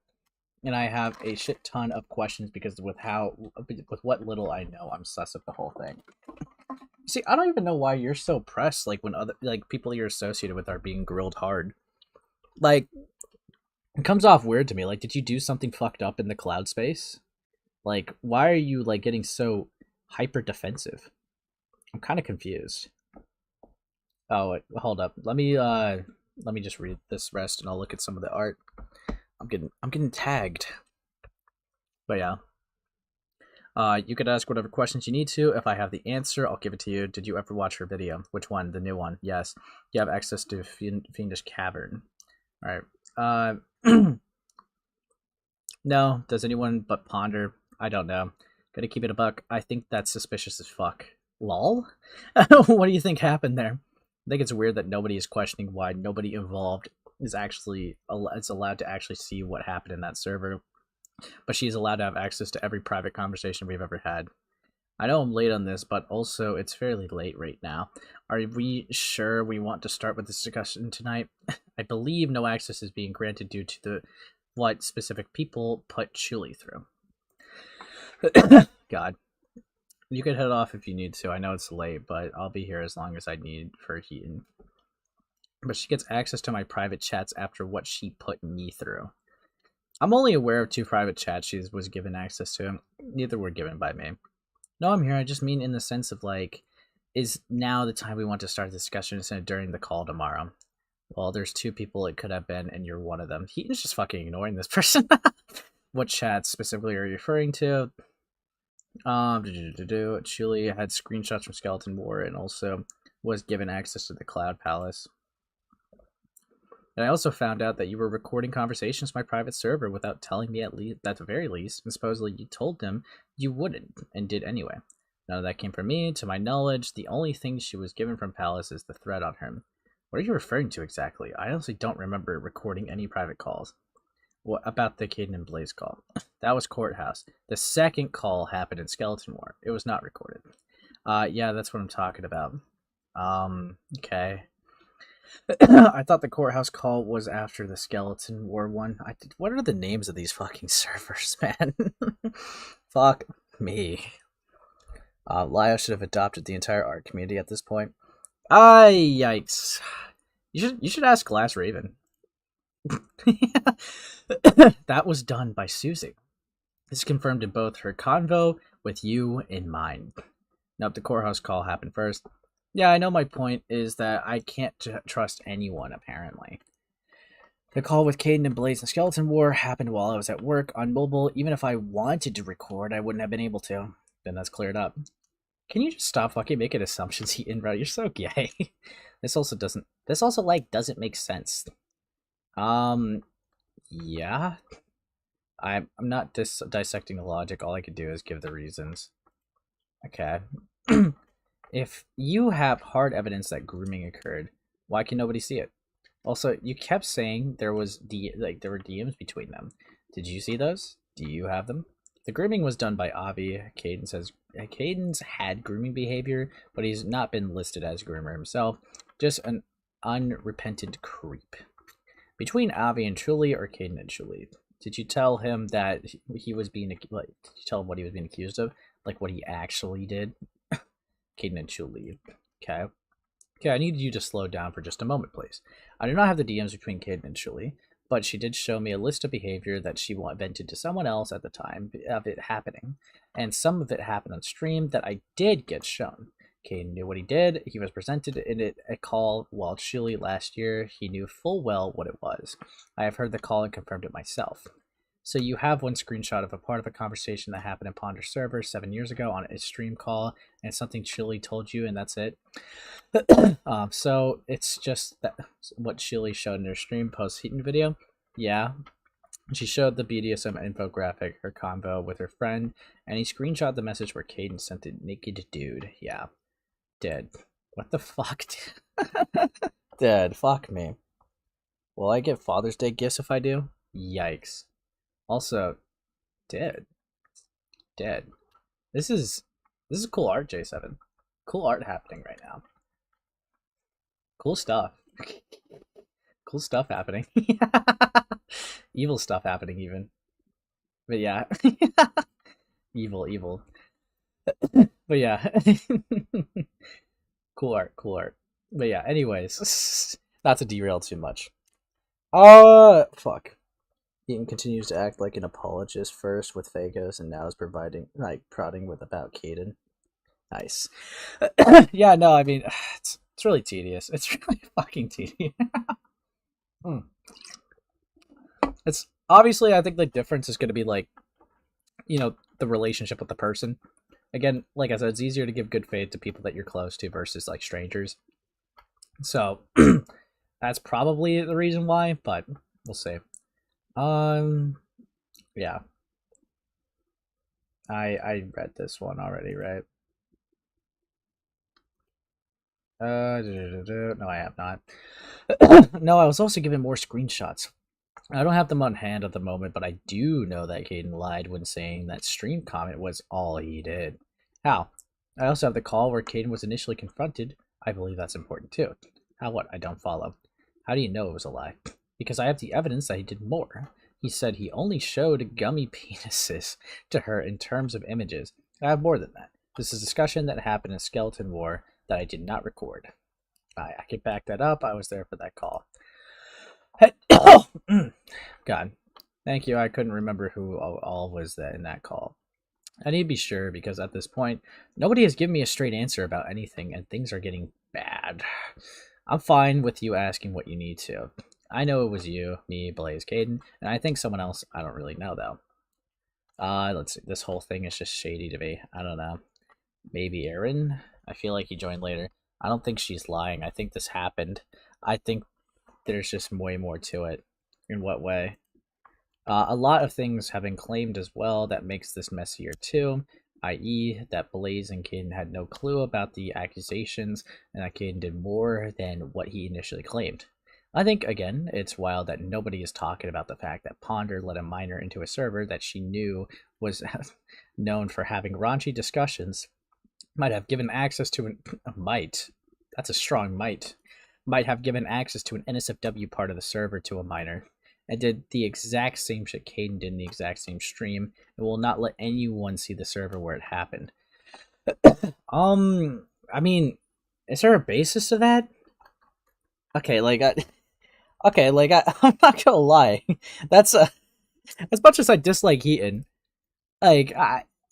and I have a shit ton of questions because with what little I know, I'm sus of the whole thing. See, I don't even know why you're so pressed. Like when other people you're associated with are being grilled hard. Like, it comes off weird to me. Like, did you do something fucked up in the cloud space? Like, why are you like getting so hyper defensive? I'm kind of confused. Oh, wait, hold up. Let me just read this rest and I'll look at some of the art. I'm getting tagged. But yeah. You could ask whatever questions you need to. If I have the answer, I'll give it to you. Did you ever watch her video? Which one? The new one? Yes. You have access to Fiendish Cavern. Alright. No. Does anyone but ponder? I don't know. Gotta keep it a buck. I think that's suspicious as fuck. Lol? What do you think happened there? I think it's weird that nobody is questioning why nobody involved is actually allowed to actually see what happened in that server, but she's allowed to have access to every private conversation we've ever had. I know I'm late on this, but also it's fairly late right now. Are we sure we want to start with this discussion tonight? I believe no access is being granted due to what specific people put Chuli through. God. You could head off if you need to. I know it's late, but I'll be here as long as I need for Heaton. But she gets access to my private chats after what she put me through. I'm only aware of 2 private chats she was given access to. Neither were given by me. No, I'm here. I just mean in the sense of like, is now the time we want to start the discussion instead of during the call tomorrow? Well, there's 2 people it could have been, and you're one of them. Heaton's just fucking ignoring this person. What chats specifically are you referring to? Chili had screenshots from Skeleton War and also was given access to the Cloud Palace. And I also found out that you were recording conversations on my private server without telling me at the very least, and supposedly you told them you wouldn't, and did anyway. None of that came from me. To my knowledge, the only thing she was given from Palace is the threat on her. What are you referring to exactly? I honestly don't remember recording any private calls. What about the Kaden and Blaze call? That was Courthouse. The second call happened in Skeleton War. It was not recorded. Yeah, that's what I'm talking about. Okay. I thought the Courthouse call was after the Skeleton War one. What are the names of these fucking servers, man? Fuck me. Lio should have adopted the entire art community at this point. Yikes. You should ask Glass Raven. That was done by Susie. This is confirmed in both her convo with you in mind. Nope, the Courthouse call happened first. Yeah, I know my point is that I can't trust anyone, apparently. The call with Kaden and Blaze and Skeleton War happened while I was at work on mobile. Even if I wanted to record, I wouldn't have been able to. Then that's cleared up. Can you just stop fucking making assumptions, Heaton, bro? You're so gay. This also doesn't make sense. Yeah. I'm not dissecting the logic. All I could do is give the reasons. Okay. If you have hard evidence that grooming occurred, why can nobody see it? Also, you kept saying there were DMs between them. Did you see those? Do you have them? The grooming was done by Avi. Kaden says Kaden's had grooming behavior, but he's not been listed as a groomer himself. Just an unrepentant creep. Between Avi and Chuli, or Kaden and Chuli? Did you tell him that he was being did you tell him what he was being accused of? Like what he actually did? Kaden and Chuli. Okay. Okay, I need you to slow down for just a moment, please. I do not have the DMs between Kaden and Chuli, but she did show me a list of behavior that she vented to someone else at the time of it happening, and some of it happened on stream that I did get shown. Kaden knew what he did. He was presented in a call while Chili last year. He knew full well what it was. I have heard the call and confirmed it myself. So you have one screenshot of a part of a conversation that happened in Ponder server 7 years ago on a stream call, and something Chili told you, and that's it. So it's just that what Chili showed in her stream post Heaton video. Yeah. She showed the BDSM infographic, her convo with her friend, and he screenshot the message where Kaden sent a naked dude. Yeah. Dead. What the fuck? Dead. Fuck me. Will I get Father's Day gifts if I do? Yikes. Also, dead. This is cool art, J7. Cool art happening right now. Cool stuff. Cool stuff happening. Evil stuff happening even. But yeah. Evil. But yeah. Cool art. But yeah, anyways. Not to derail too much. Fuck. Heaton continues to act like an apologist first with Phagos and now is prodding with about Kaden. Nice. Yeah, no, I mean, it's really tedious. It's really fucking tedious. It's obviously, I think the difference is going to be like, the relationship with the person. Again, like I said, it's easier to give good faith to people that you're close to versus like strangers. So that's probably the reason why, but we'll see. Yeah. I read this one already, right? No, I have not. No, I was also given more screenshots. I don't have them on hand at the moment, but I do know that Kaden lied when saying that stream comment was all he did. How? I also have the call where Kaden was initially confronted. I believe that's important too. How what? I don't follow. How do you know it was a lie? Because I have the evidence that he did more. He said he only showed gummy penises to her in terms of images. I have more than that. This is a discussion that happened in Skeleton War that I did not record. I can back that up. I was there for that call. God. Thank you. I couldn't remember who all was in that call. I need to be sure because at this point, nobody has given me a straight answer about anything and things are getting bad. I'm fine with you asking what you need to. I know it was you, me, Blaze, Kaden, and I think someone else. I don't really know though. Let's see. This whole thing is just shady to me. I don't know. Maybe Aaron? I feel like he joined later. I don't think she's lying. I think this happened. I think there's just way more to it. In what way? A lot of things have been claimed as well that makes this messier too, i.e. that Blaze and Kaden had no clue about the accusations and that Kaden did more than what he initially claimed. I think, again, it's wild that nobody is talking about the fact that Ponder let a minor into a server that she knew was known for having raunchy discussions, might have given access to that's a strong might have given access to an NSFW part of the server to a minor, and did the exact same shit Kaden did in the exact same stream, and will not let anyone see the server where it happened. I mean, is there a basis to that? Okay, I'm not gonna lie. That's as much as I dislike Heaton,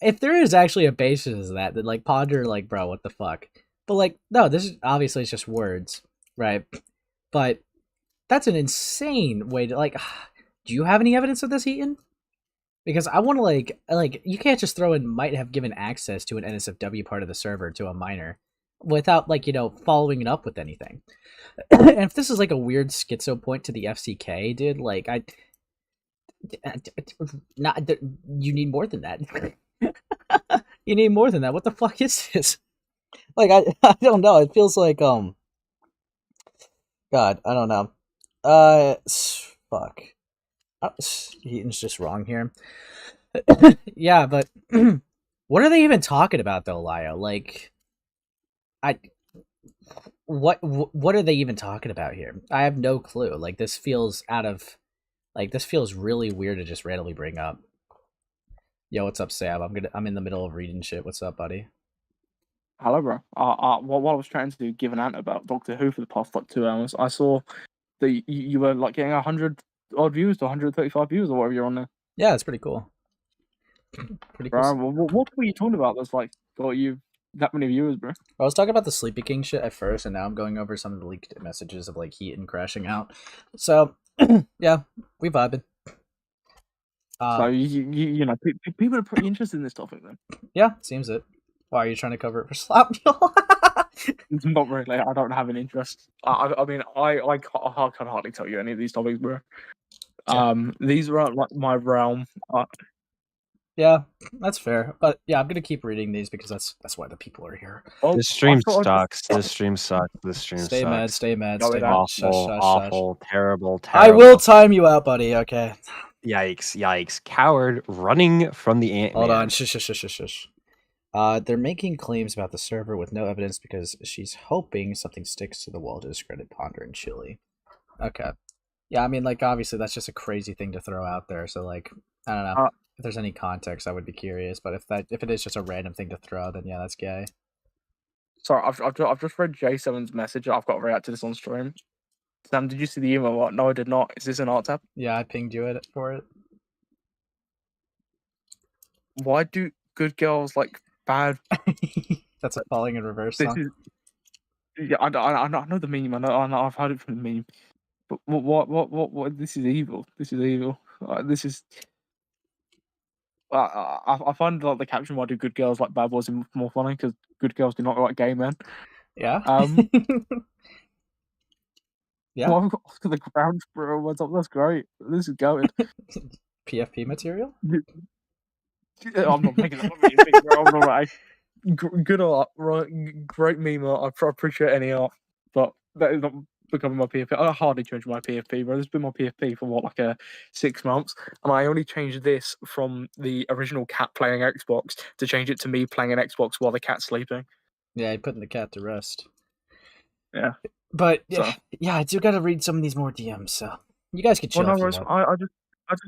if there is actually a basis to that, then like Ponder, like, bro, what the fuck? But like, no, this is obviously it's just words, right? But that's an insane way to like. Do you have any evidence of this, Heaton? Because I want to like you can't just throw in might have given access to an NSFW part of the server to a minor without following it up with anything. And if this is like a weird schizo point to the FCK, dude, like you need more than that. You need more than that. What the fuck is this? Like I don't know. It feels like God, I don't know. Fuck. Heaton's just wrong here. Yeah, but what are they even talking about though, Lio? Like, what are they even talking about here? I have no clue. Like, this feels really weird to just randomly bring up. Yo, what's up, Sam? I'm in the middle of reading shit. What's up, buddy? Hello, bro. While I was trying to give an answer about Doctor Who for the past 2 hours, I saw that you were like getting 100 odd views to 135 views or whatever you're on there. Yeah, it's pretty cool. Pretty cool. Bro, what were you talking about that's like got you that many viewers, bro? I was talking about the Sleepykinq shit at first, and now I'm going over some of the leaked messages of like Heaton crashing out. So yeah, we vibing. So you know, people are pretty interested in this topic then. Yeah, seems it. Why are you trying to cover it for Slap Mule? Not really. I don't have an interest. I mean, I can hardly tell you any of these topics, bro. Yeah. These are like my realm. Yeah, that's fair. But yeah, I'm gonna keep reading these because that's why the people are here. This stream sucks. This stream sucks. This stream Stay sucks. mad, stay mad, No, stay it mad. Awful, awful, terrible, I terrible. will time you out, buddy. Okay. Yikes, yikes. Coward running from the Ant-Man. Hold on. Shush. They're making claims about the server with no evidence because she's hoping something sticks to the wall to discredit Ponder and Chili. Okay. Yeah, I mean, like, obviously that's just a crazy thing to throw out there, so, like, I don't know. If there's any context, I would be curious, but if it is just a random thing to throw, then yeah, that's gay. Sorry, I've just read J7's message. I've got to react to this on stream. Sam, did you see the email? What? No, I did not. Is this an art tab? Yeah, I pinged you for it. Why do good girls like bad? That's a falling in reverse This song. is. Yeah, I know the meme. I know I've heard it from the meme. But what? This is evil. This is evil. This is. I find like the caption "Why do good girls like bad boys" more funny because good girls do not like gay men. Yeah. Yeah. Well, I've got off to the ground, bro. What's up? That's great. This is going. PFP material? I'm not making it. Bro. I'm not good art, right? Great meme art. I appreciate any art, but that is not becoming my PFP. I hardly change my PFP, bro. This has been my PFP for what, like 6 months, and I only changed this from the original cat playing Xbox to change it to me playing an Xbox while the cat's sleeping. Yeah, you're putting the cat to rest. Yeah. But So. yeah, I do gotta read some of these more DMs, so you guys can chill. Well, no, I just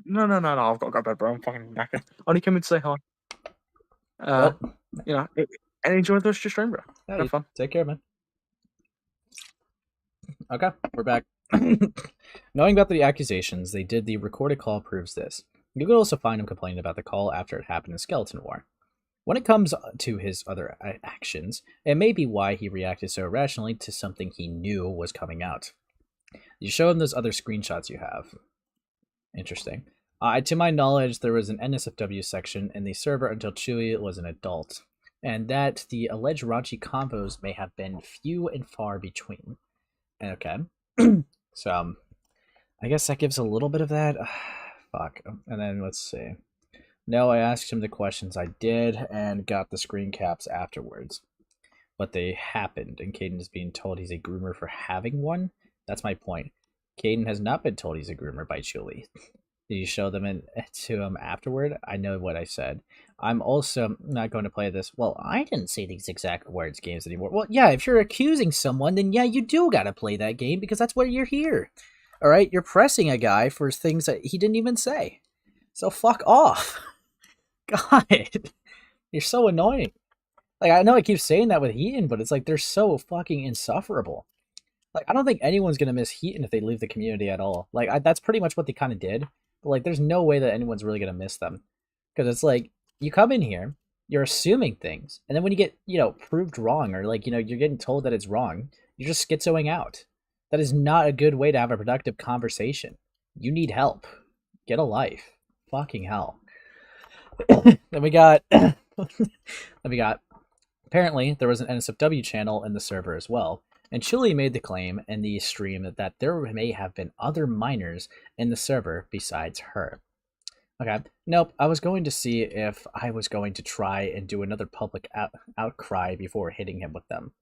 no. I've got to go to bed, bro. I'm fucking knackered. I only came in to say hi. Well, you know, and enjoy the rest of your stream, bro. Yeah, Have fun. Take care, man. Okay, we're back. Knowing about the accusations, they did the recorded call proves this. You could also find him complaining about the call after it happened in Skeleton War. When it comes to his other actions, it may be why he reacted so irrationally to something he knew was coming out. You show him those other screenshots you have. Interesting. To my knowledge, there was an NSFW section in the server until Chewy was an adult, and that the alleged raunchy combos may have been few and far between. Okay. So, I guess that gives a little bit of that. Fuck. And then let's see. No, I asked him the questions I did and got the screen caps afterwards. But they happened, and Kaden is being told he's a groomer for having one? That's my point. Kaden has not been told he's a groomer by Julie. Did you show them to him afterward? I know what I said. I'm also not going to play this. Well, I didn't say these exact words games anymore. Well, yeah, if you're accusing someone, then yeah, you do gotta play that game because that's why you're here. Alright, you're pressing a guy for things that he didn't even say. So fuck off. God. You're so annoying. Like, I know I keep saying that with Heaton, but it's like they're so fucking insufferable. Like, I don't think anyone's gonna miss Heaton if they leave the community at all. Like, that's pretty much what they kind of did. But, like, there's no way that anyone's really going to miss them. Because it's like, you come in here, you're assuming things, and then when you get, proved wrong, or, like, you're getting told that it's wrong, you're just schizoing out. That is not a good way to have a productive conversation. You need help. Get a life. Fucking hell. Then we got... Apparently, there was an NSFW channel in the server as well. And Chili made the claim in the stream that there may have been other minors in the server besides her. Okay, nope, I was going to see if I was going to try and do another public outcry before hitting him with them.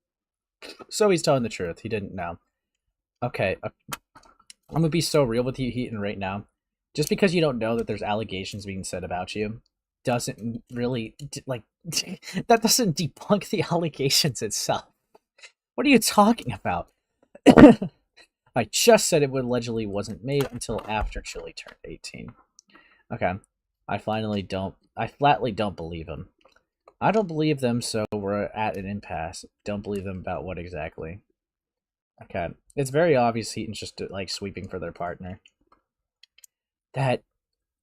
So he's telling the truth, he didn't know. Okay, I'm gonna be so real with you, Heaton, right now. Just because you don't know that there's allegations being said about you doesn't really, that doesn't debunk the allegations itself. What are you talking about? I just said it allegedly wasn't made until after Chili turned 18. Okay. I flatly don't believe him. I don't believe them, so we're at an impasse. Don't believe them about what exactly? Okay. It's very obvious Heaton's just, sweeping for their partner. That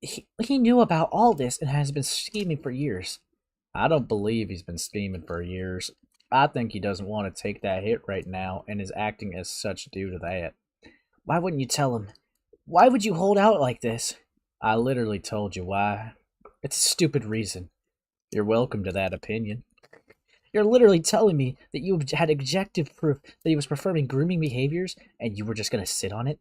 he knew about all this and has been scheming for years. I don't believe he's been scheming for years. I think he doesn't want to take that hit right now and is acting as such due to that. Why wouldn't you tell him? Why would you hold out like this? I literally told you why. It's a stupid reason. You're welcome to that opinion. You're literally telling me that you had objective proof that he was performing grooming behaviors and you were just going to sit on it?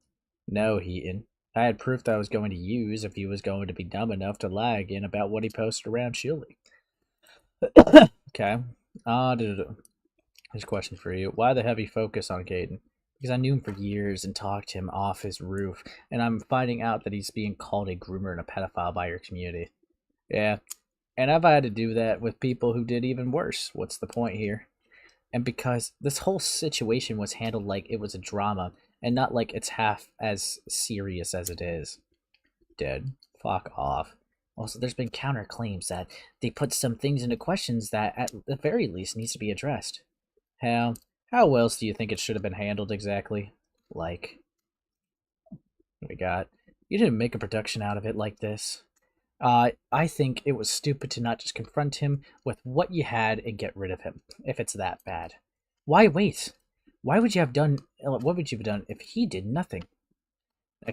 No, Heaton. I had proof that I was going to use if he was going to be dumb enough to lie again about what he posted around Chili. Okay. Here's a question for you. Why the heavy focus on Kaden? Because I knew him for years and talked him off his roof, and I'm finding out that he's being called a groomer and a pedophile by your community. Yeah, And I've had to do that with people who did even worse. What's the point here? And because this whole situation was handled like it was a drama and not like it's half as serious as it is. Dead. Fuck off. Also, there's been counterclaims that they put some things into questions that at the very least needs to be addressed. How else do you think it should have been handled exactly? Like, we got, you didn't make a production out of it like this. I think it was stupid to not just confront him with what you had and get rid of him, if it's that bad. Why wait? What would you have done if he did nothing?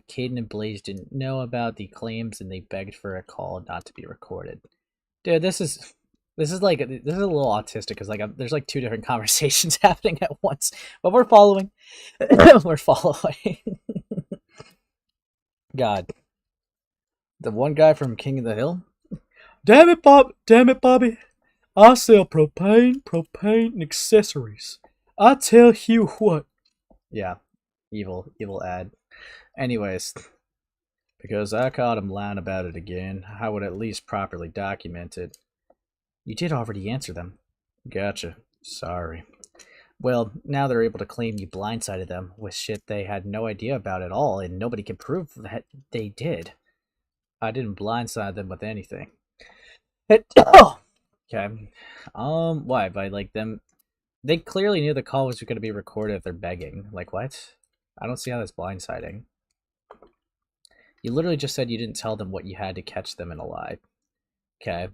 Kaden and Blaze didn't know about the claims and they begged for a call not to be recorded. Dude, this is a little autistic because there's like two different conversations happening at once, but we're following. We're following. God. The one guy from King of the Hill? Damn it, Bobby. I sell propane, and accessories. I tell you what. Yeah, evil ad. Anyways, because I caught him lying about it again, I would at least properly document it. You did already answer them. Gotcha. Sorry. Well, now they're able to claim you blindsided them with shit they had no idea about at all, and nobody can prove that they did. I didn't blindside them with anything. Okay. Why? By like them? They clearly knew the call was going to be recorded if they're begging. Like what? I don't see how that's blindsiding. You literally just said you didn't tell them what you had to catch them in a lie. Okay.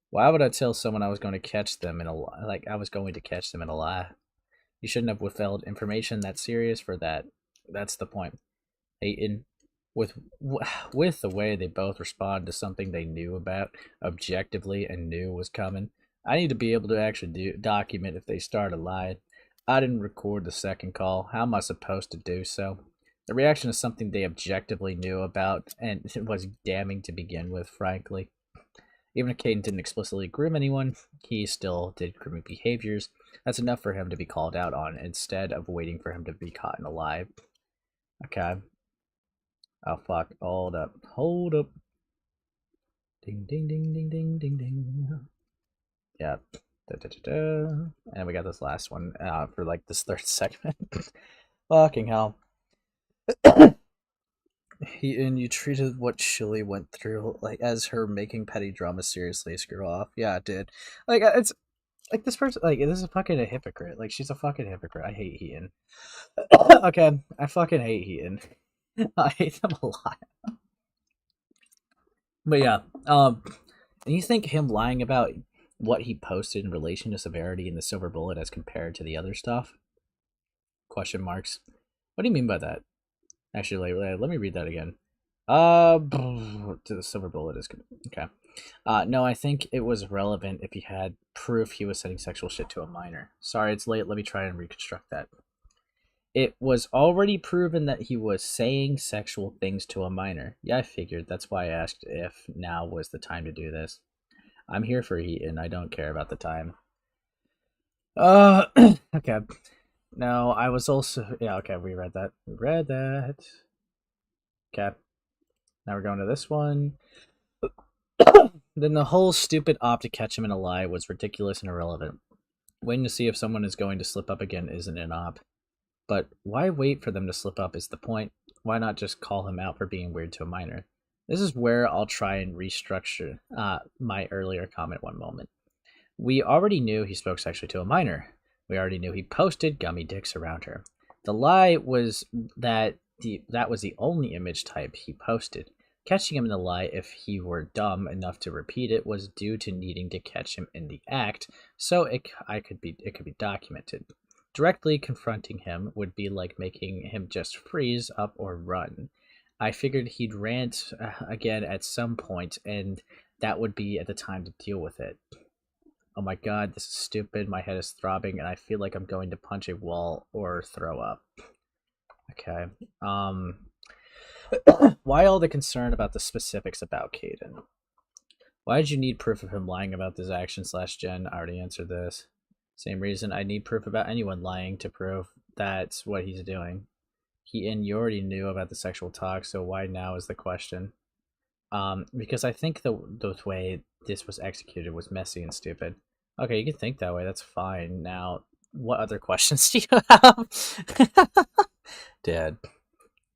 Why would I tell someone I was going to catch them in a lie? Like I was going to catch them in a lie. You shouldn't have withheld information that serious for that. That's the point. Hiten, with the way they both responded to something they knew about objectively and knew was coming, I need to be able to actually document if they started lying. I didn't record the second call. How am I supposed to do so? The reaction is something they objectively knew about, and it was damning to begin with, frankly. Even if Kaden didn't explicitly groom anyone, he still did grooming behaviors. That's enough for him to be called out on, instead of waiting for him to be caught in a lie. Okay. Oh, fuck. Hold up. Ding, ding, ding, ding, ding, ding, ding. Yeah. And we got this last one for like this third segment. Fucking hell. You treated what Shilly went through like as her making petty drama seriously. Screw off. Yeah, it did. Like it's like this person. Like this is fucking a hypocrite. Like she's a fucking hypocrite. I hate Heaton. Okay, I fucking hate Heaton. I hate them a lot. But yeah, and you think him lying about what he posted in relation to severity in the silver bullet as compared to the other stuff? Question marks. What do you mean by that? Actually, let me read that again. To the silver bullet is good. Okay. No, I think it was relevant if he had proof he was sending sexual shit to a minor. Sorry, it's late. Let me try and reconstruct that. It was already proven that he was saying sexual things to a minor. Yeah, I figured. That's why I asked if now was the time to do this. I'm here for Heaton. I don't care about the time. Okay. No, I was also... Yeah, okay, we read that. Okay. Now we're going to this one. Then the whole stupid op to catch him in a lie was ridiculous and irrelevant. Waiting to see if someone is going to slip up again isn't an op. But why wait for them to slip up is the point. Why not just call him out for being weird to a minor? This is where I'll try and restructure my earlier comment one moment. We already knew he spoke sexually to a minor. We already knew he posted gummy dicks around her. The lie was that was the only image type he posted. Catching him in the lie, if he were dumb enough to repeat it, was due to needing to catch him in the act, so it could be documented. Directly confronting him would be like making him just freeze up or run. I figured he'd rant again at some point, and that would be at the time to deal with it. Oh my god, this is stupid. My head is throbbing, and I feel like I'm going to punch a wall or throw up. Okay. Why all the concern about the specifics about Kaden? Why did you need proof of him lying about this action / Jen? I already answered this. Same reason I need proof about anyone lying to prove that's what he's doing. You already knew about the sexual talk, so why now is the question. Because I think the way this was executed was messy and stupid. Okay, you can think that way. That's fine. Now, what other questions do you have? Dad,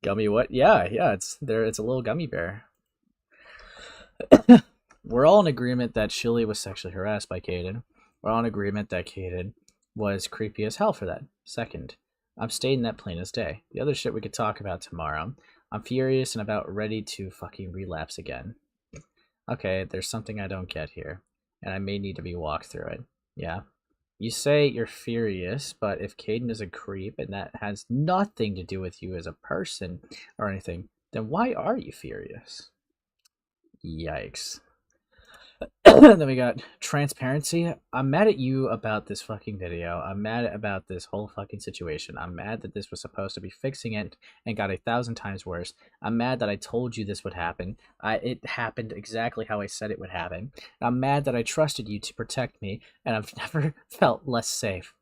gummy what? Yeah, it's there. It's a little gummy bear. We're all in agreement that Shilly was sexually harassed by Kaden. We're all in agreement that Kaden was creepy as hell for that. Second, I'm stating that plain as day. The other shit we could talk about tomorrow. I'm furious and about ready to fucking relapse again. Okay, there's something I don't get here, and I may need to be walked through it. Yeah? You say you're furious, but if Kaden is a creep and that has nothing to do with you as a person or anything, then why are you furious? Yikes. Then we got transparency. I'm mad at you about this fucking video. I'm mad about this whole fucking situation. I'm mad that this was supposed to be fixing it and got 1,000 times worse. I'm mad that I told you this would happen. It happened exactly how I said it would happen. I'm mad that I trusted you to protect me, and I've never felt less safe.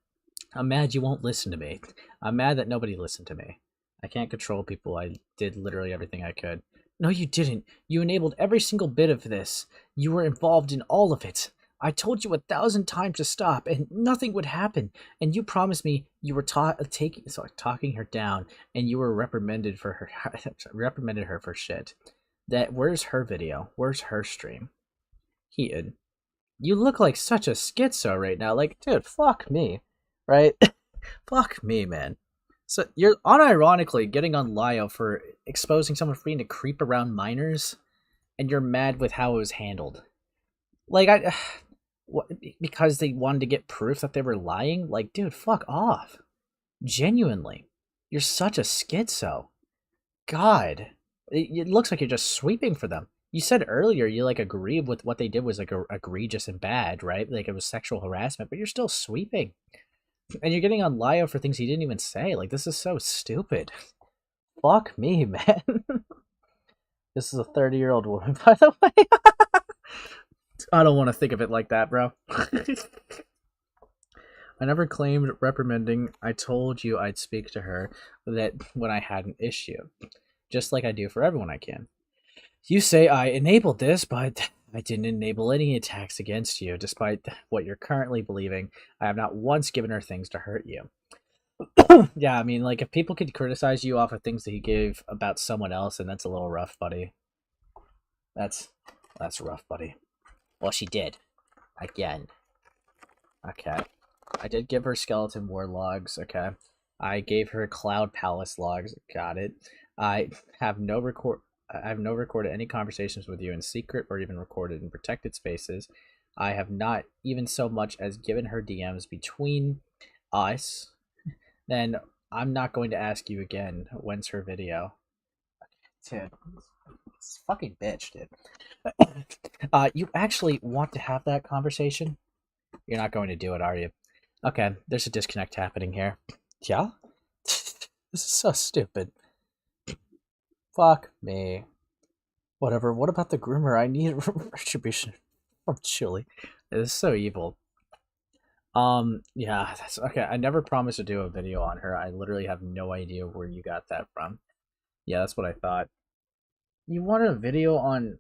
I'm mad you won't listen to me. I'm mad that nobody listened to me. I can't control people. I did literally everything I could. No, you didn't. You enabled every single bit of this. You were involved in all of it. I told you 1,000 times to stop, and nothing would happen. And you promised me you were talking her down, and you were reprimanded her for shit. Where's her video? Where's her stream? Heaton, you look like such a schizo right now. Like, dude, fuck me, right? Fuck me, man. So you're unironically getting on Lio for exposing someone for being a creep around minors, and you're mad with how it was handled. Like, because they wanted to get proof that they were lying? Like, dude, fuck off. Genuinely. You're such a schizo. God. It looks like you're just sweeping for them. You said earlier you, like, agreed with what they did was, like, egregious and bad, right? Like, it was sexual harassment, but you're still sweeping. And you're getting on Lio for things he didn't even say. Like, this is so stupid. Fuck me, man. This is a 30-year-old woman, by the way. I don't want to think of it like that, bro. I never claimed reprimanding. I told you I'd speak to her that when I had an issue. Just like I do for everyone I can. You say I enabled this, but I didn't enable any attacks against you, despite what you're currently believing. I have not once given her things to hurt you. Yeah, I mean, like, if people could criticize you off of things that you gave about someone else, then that's a little rough, buddy. That's rough, buddy. Well, she did. Again. Okay. I did give her Skeleton War logs, okay. I gave her Cloud Palace logs, got it. I have no recorded any conversations with you in secret or even recorded in protected spaces. I have not even so much as given her DMs between us. Then I'm not going to ask you again. When's her video? Dude, this fucking bitch, dude. You actually want to have that conversation? You're not going to do it, are you? Okay, there's a disconnect happening here. Yeah? This is so stupid. Fuck me. Whatever, what about the groomer? I need retribution from Chili. It is so evil. Yeah, that's okay. I never promised to do a video on her. I literally have no idea where you got that from. Yeah, that's what I thought. You wanted a video on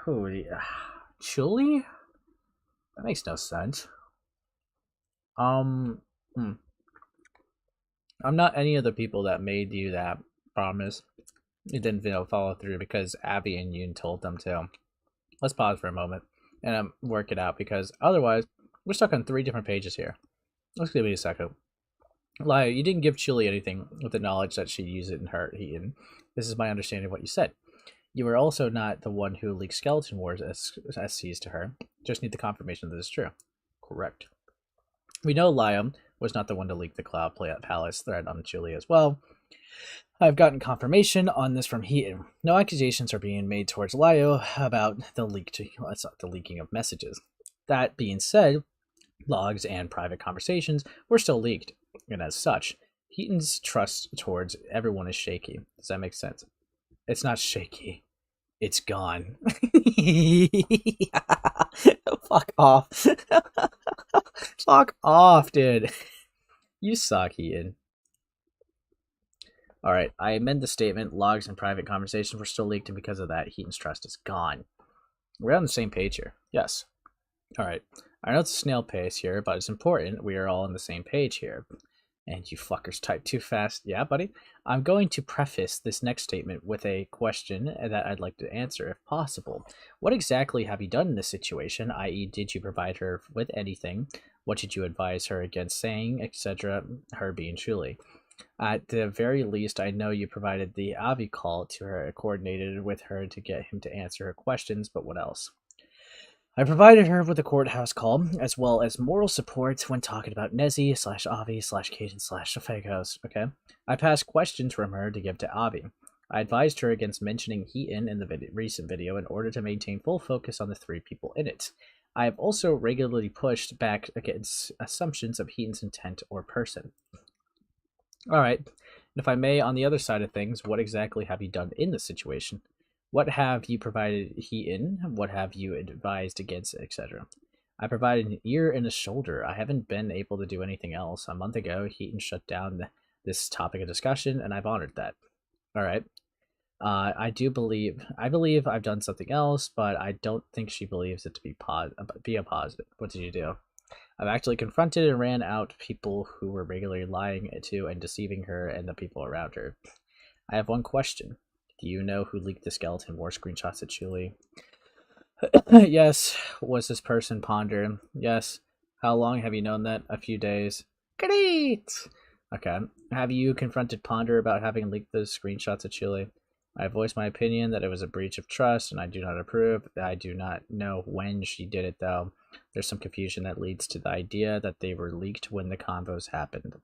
who? Chili? That makes no sense. I'm not any of the people that made you that promise. It didn't follow through because Abby and Yoon told them to. Let's pause for a moment and work it out, because otherwise we're stuck on 3 different pages here. Let's give me a second. Lia, you didn't give Chili anything with the knowledge that she'd use it in her Heaton. This is my understanding of what you said. You were also not the one who leaked Skeleton Wars SCs to her. Just need the confirmation that it's true. Correct. We know Liam was not the one to leak the Cloud Palace thread on Chili as well. I've gotten confirmation on this from Heaton. No accusations are being made towards Lio about the leaking of messages. That being said, logs and private conversations were still leaked, and as such, Heaton's trust towards everyone is shaky. Does that make sense? It's not shaky. It's gone. Fuck off. Fuck off, dude. You suck, Heaton. Alright, I amend the statement. Logs and private conversations were still leaked, and because of that, Heaton's trust is gone. We're on the same page here. Yes. Alright. I know it's a snail pace here, but it's important we are all on the same page here. And you fuckers type too fast. Yeah, buddy? I'm going to preface this next statement with a question that I'd like to answer if possible. What exactly have you done in this situation, i.e. did you provide her with anything? What did you advise her against saying, etc., her being truly? At the very least, I know you provided the Avi call to her, coordinated with her to get him to answer her questions, but what else? I provided her with a courthouse call, as well as moral support when talking about Nezzy / Avi / Kaden / Fagos, okay? I passed questions from her to give to Avi. I advised her against mentioning Heaton in the recent video in order to maintain full focus on the 3 people in it. I have also regularly pushed back against assumptions of Heaton's intent or person. Alright, if I may, on the other side of things, what exactly have you done in this situation? What have you provided Heaton? What have you advised against, etc.? I provided an ear and a shoulder. I haven't been able to do anything else. A month ago, Heaton shut down this topic of discussion, and I've honored that. Alright. I believe I've done something else, but I don't think she believes it to be a positive. What did you do? I've actually confronted and ran out people who were regularly lying to and deceiving her and the people around her. I have one question. Do you know who leaked the skeleton war screenshots at Chuli? Yes. Was this person Ponder? Yes. How long have you known that? A few days. Great! Okay. Have you confronted Ponder about having leaked those screenshots at Chuli? I voiced my opinion that it was a breach of trust, and I do not approve. I do not know when she did it, though. There's some confusion that leads to the idea that they were leaked when the convos happened.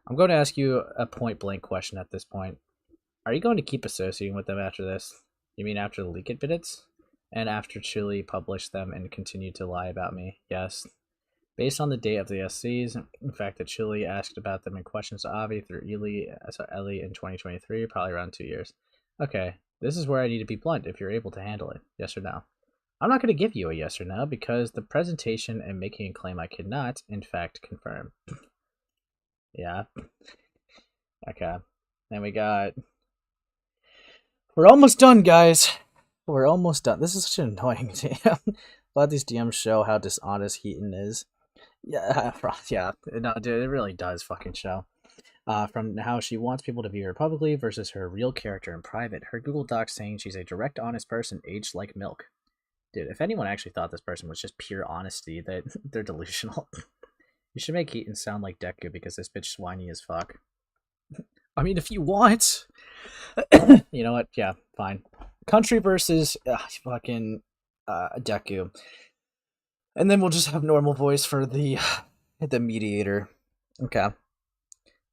I'm going to ask you a point-blank question at this point. Are you going to keep associating with them after this? You mean after the leak minutes? And after Chili published them and continued to lie about me? Yes. Based on the date of the SCs, in fact that Chili asked about them in questions to Avi through Ellie in 2023, probably around 2 years. Okay, this is where I need to be blunt if you're able to handle it. Yes or no? I'm not going to give you a yes or no because the presentation and making a claim I cannot, in fact, confirm. Yeah. Okay. Then we got... We're almost done, guys. We're almost done. This is such an annoying DM. A lot of these DMs show how dishonest Heaton is. Yeah, no, dude, it really does fucking show. From how she wants people to view her publicly versus her real character in private. Her Google Doc saying she's a direct, honest person, aged like milk. Dude, if anyone actually thought this person was just pure honesty, that they're delusional. You should make Heaton sound like Deku because this bitch swiney as fuck. I mean, if you want. You know what? Yeah, fine. Country versus fucking Deku. And then we'll just have normal voice for the mediator. Okay.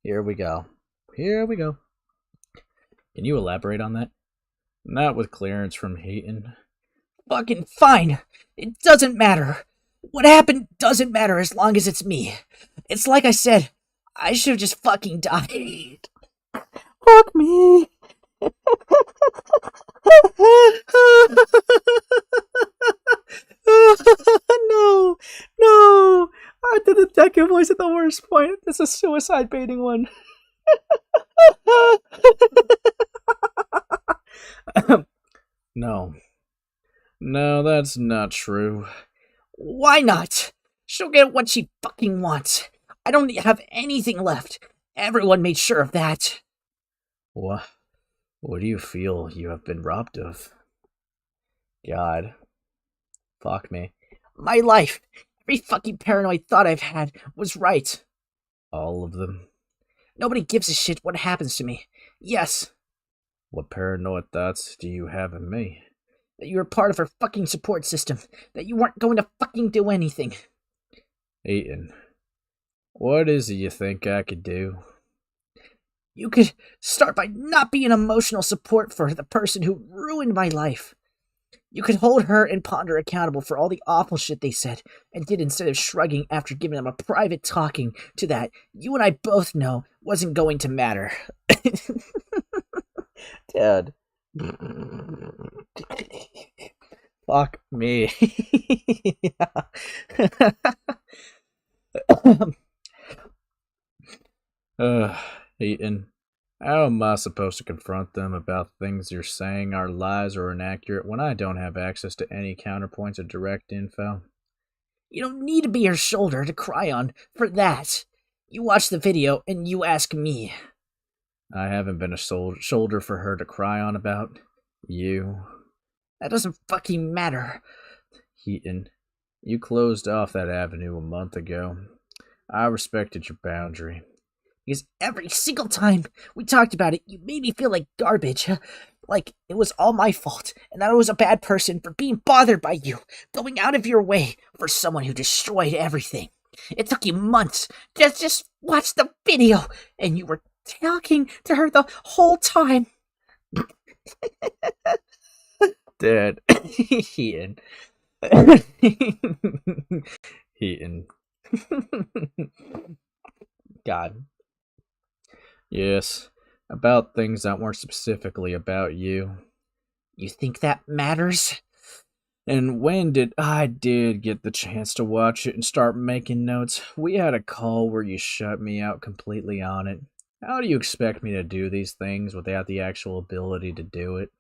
Here we go. Here we go. Can you elaborate on that? Not with clearance from Heaton. Fucking fine. It doesn't matter. What happened doesn't matter as long as it's me. It's like I said, I should have just fucking died. Fuck me. No. I did the Deku voice at the worst point. This is suicide baiting one. No, that's not true. Why not? She'll get what she fucking wants. I don't have anything left. Everyone made sure of that. What do you feel you have been robbed of? God. Fuck me. My life. Every fucking paranoid thought I've had was right. All of them? Nobody gives a shit what happens to me. Yes. What paranoid thoughts do you have of me? That you were part of her fucking support system. That you weren't going to fucking do anything. Heaton, what is it you think I could do? You could start by not being emotional support for the person who ruined my life. You could hold her and Ponder accountable for all the awful shit they said and did instead of shrugging after giving them a private talking to that you and I both know wasn't going to matter. Dad. Fuck me. Heaton, How am I supposed to confront them about things you're saying are lies or inaccurate when I don't have access to any counterpoints or direct info? You don't need to be her shoulder to cry on for that. You watch the video and you ask me. I haven't been a shoulder for her to cry on about. You. That doesn't fucking matter. Heaton, you closed off that avenue a month ago. I respected your boundary. Because every single time we talked about it, you made me feel like garbage. Like it was all my fault, and that I was a bad person for being bothered by you, going out of your way for someone who destroyed everything. It took you months to just watch the video, and you were talking to her the whole time. Dad. Heaton. Heaton. God. Yes, about things that weren't specifically about you. You think that matters? And when did I get the chance to watch it and start making notes? We had a call where you shut me out completely on it. How do you expect me to do these things without the actual ability to do it?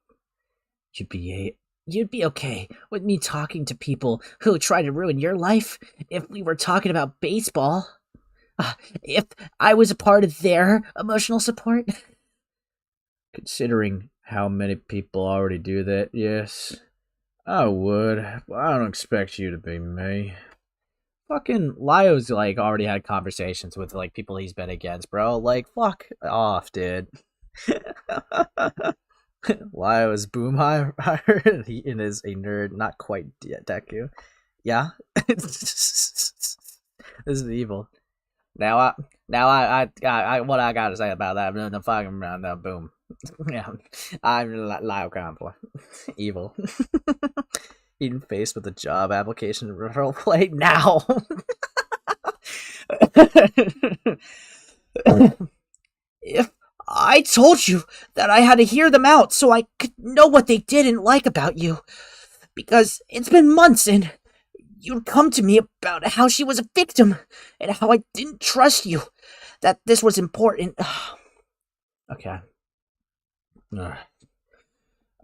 You'd be okay with me talking to people who try to ruin your life if we were talking about baseball. If I was a part of their emotional support. Considering how many people already do that, yes. I would, but I don't expect you to be me. Fucking Lyo's like already had conversations with like people he's been against, bro. Like, fuck off, dude. Lyo is Boomhire, and Heaton is a nerd, not quite Deku. Yeah, this is evil. Now I what I gotta say about that? The fucking boom. Yeah, I'm Lyo Convoy. Evil. Eating face with a job application roleplay now. If I told you that I had to hear them out so I could know what they didn't like about you, because it's been months and you'd come to me about how she was a victim and how I didn't trust you, that this was important. Okay.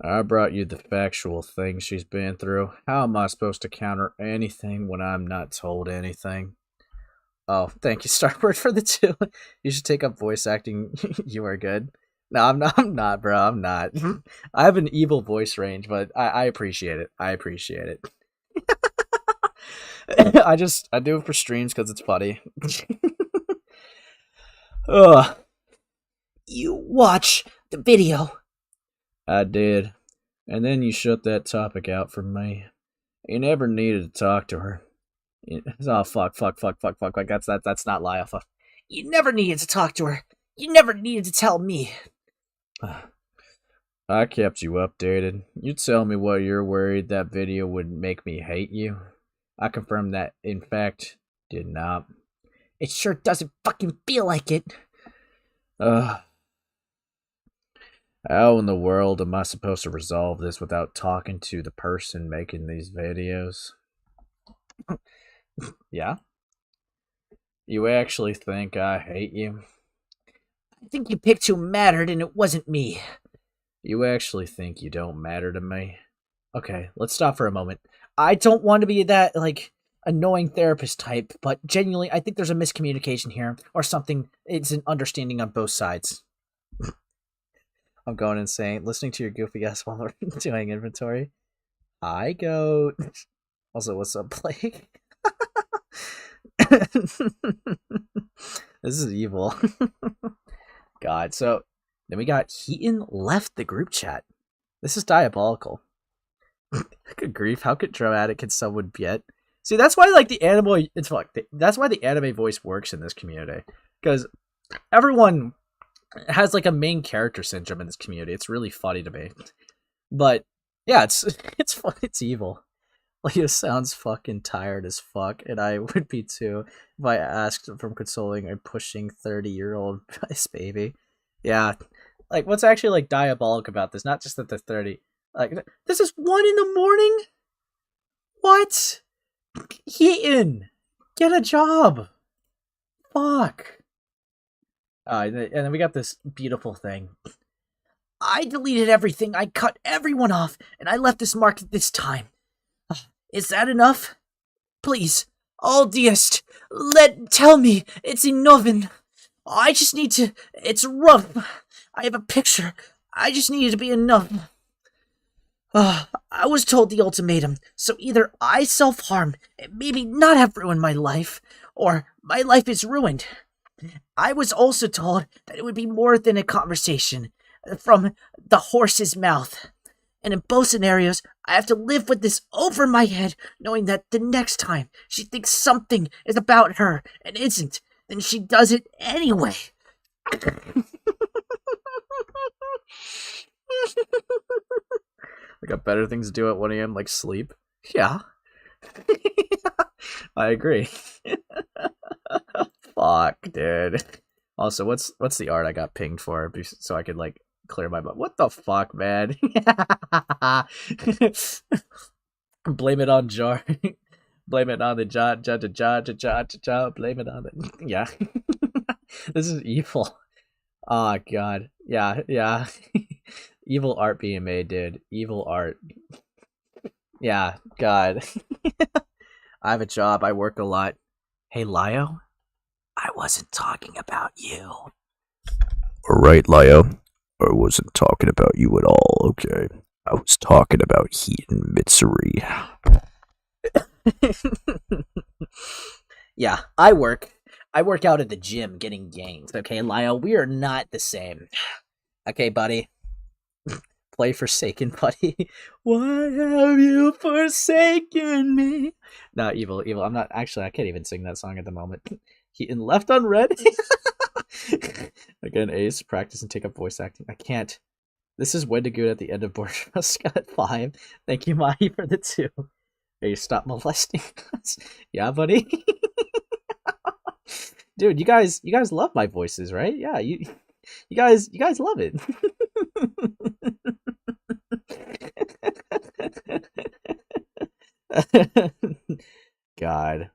I brought you the factual things she's been through. How am I supposed to counter anything when I'm not told anything? Oh, thank you, Starboard, for the 2. You should take up voice acting. You are good. No, I'm not, bro. I'm not. I have an evil voice range, but I appreciate it. I appreciate it. I do it for streams because it's funny. Ugh. You watch the video. I did. And then you shut that topic out from me. You never needed to talk to her. Oh, fuck. That's not lie. Fuck. You never needed to talk to her. You never needed to tell me. I kept you updated. You tell me what you're worried that video would make me hate you. I confirmed that, in fact, did not. It sure doesn't fucking feel like it. How in the world am I supposed to resolve this without talking to the person making these videos? Yeah? You actually think I hate you? I think you picked who mattered and it wasn't me. You actually think you don't matter to me? Okay, let's stop for a moment. I don't want to be that, like, annoying therapist type, but genuinely, I think there's a miscommunication here, or something. It's an understanding on both sides. I'm going insane. Listening to your goofy ass while we're doing inventory. I go. Also, what's up, Blake? This is evil. God, so then we got Heaton left the group chat. This is diabolical. Good grief, how could dramatic can someone get? See, that's why like the anime that's why the anime voice works in this community. Because everyone has like a main character syndrome in this community. It's really funny to me. But yeah, it's fun, it's evil. Like, it sounds fucking tired as fuck, and I would be too if I asked from consoling a pushing 30-year-old baby. Yeah, like what's actually like diabolic about this? Not just that they're 30. Like, this is 1 a.m. What? Heaton, get a job. Fuck. And then we got this beautiful thing. I deleted everything. I cut everyone off, and I left this mark this time. Is that enough? Please, all dearest, tell me it's enough. I just need to. It's rough. I have a picture. I just need it to be enough. I was told the ultimatum, so either I self-harm and maybe not have ruined my life, or my life is ruined. I was also told that it would be more than a conversation from the horse's mouth. And in both scenarios, I have to live with this over my head, knowing that the next time she thinks something is about her and isn't, then she does it anyway. I got better things to do at 1 a.m. like sleep. Yeah. I agree. Fuck, dude. Also, what's the art I got pinged for so I could like clear my butt? What the fuck, man? Blame it on Jar. Blame it on the ja. Blame it on the yeah. This is evil. Oh god. Yeah. Evil art being made, dude. Evil art. Yeah, god. I have a job. I work a lot. Hey, Lio? I wasn't talking about you. Alright, Lio. I wasn't talking about you at all, okay? I was talking about Heaton Mitsuri. Yeah, I work out at the gym getting gains, okay, Lio? We are not the same. Okay, buddy? Play Forsaken, buddy. Why have you forsaken me? No, evil. I'm not, actually, I can't even sing that song at the moment. Heaton left unread. Again, Ace, practice and take up voice acting. I can't. This is Wendigoon at the end of Bourgeois Scott 5. Thank you, Mahi, for the 2. Ace, stop molesting us. Yeah, buddy. Dude, you guys love my voices, right? Yeah, you guys love it. God.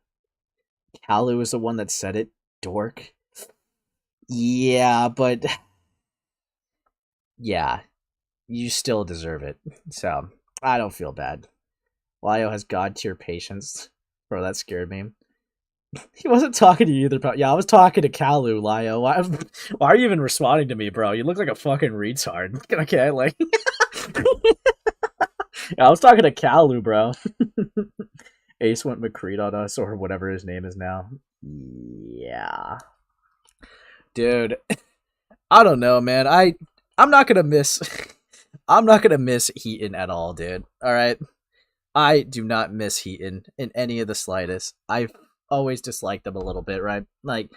Kalu is the one that said it, dork. Yeah, but yeah, you still deserve it. So, I don't feel bad. Lio has god tier patience. Bro, that scared me. He wasn't talking to you either, bro. Yeah, I was talking to Kalu, Lio. Why are you even responding to me, bro? You look like a fucking retard. Okay, like... Yeah, I was talking to Kalu, bro. Ace went McCreed on us, or whatever his name is now. Yeah. Dude, I don't know, man. I'm not gonna miss... I'm not gonna miss Heaton at all, dude. Alright? I do not miss Heaton in any of the slightest. I've always disliked them a little bit, right? Like,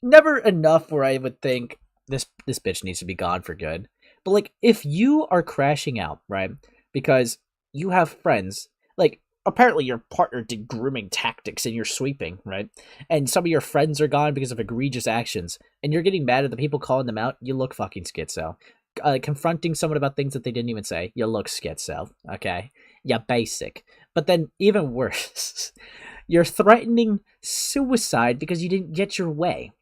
never enough where I would think this bitch needs to be gone for good. But, like, if you are crashing out, right, because you have friends, like, apparently your partner did grooming tactics and you're sweeping, right? And some of your friends are gone because of egregious actions, and you're getting mad at the people calling them out, you look fucking schizo. Confronting someone about things that they didn't even say, you look schizo, okay? Yeah, basic. But then, even worse, you're threatening suicide because you didn't get your way.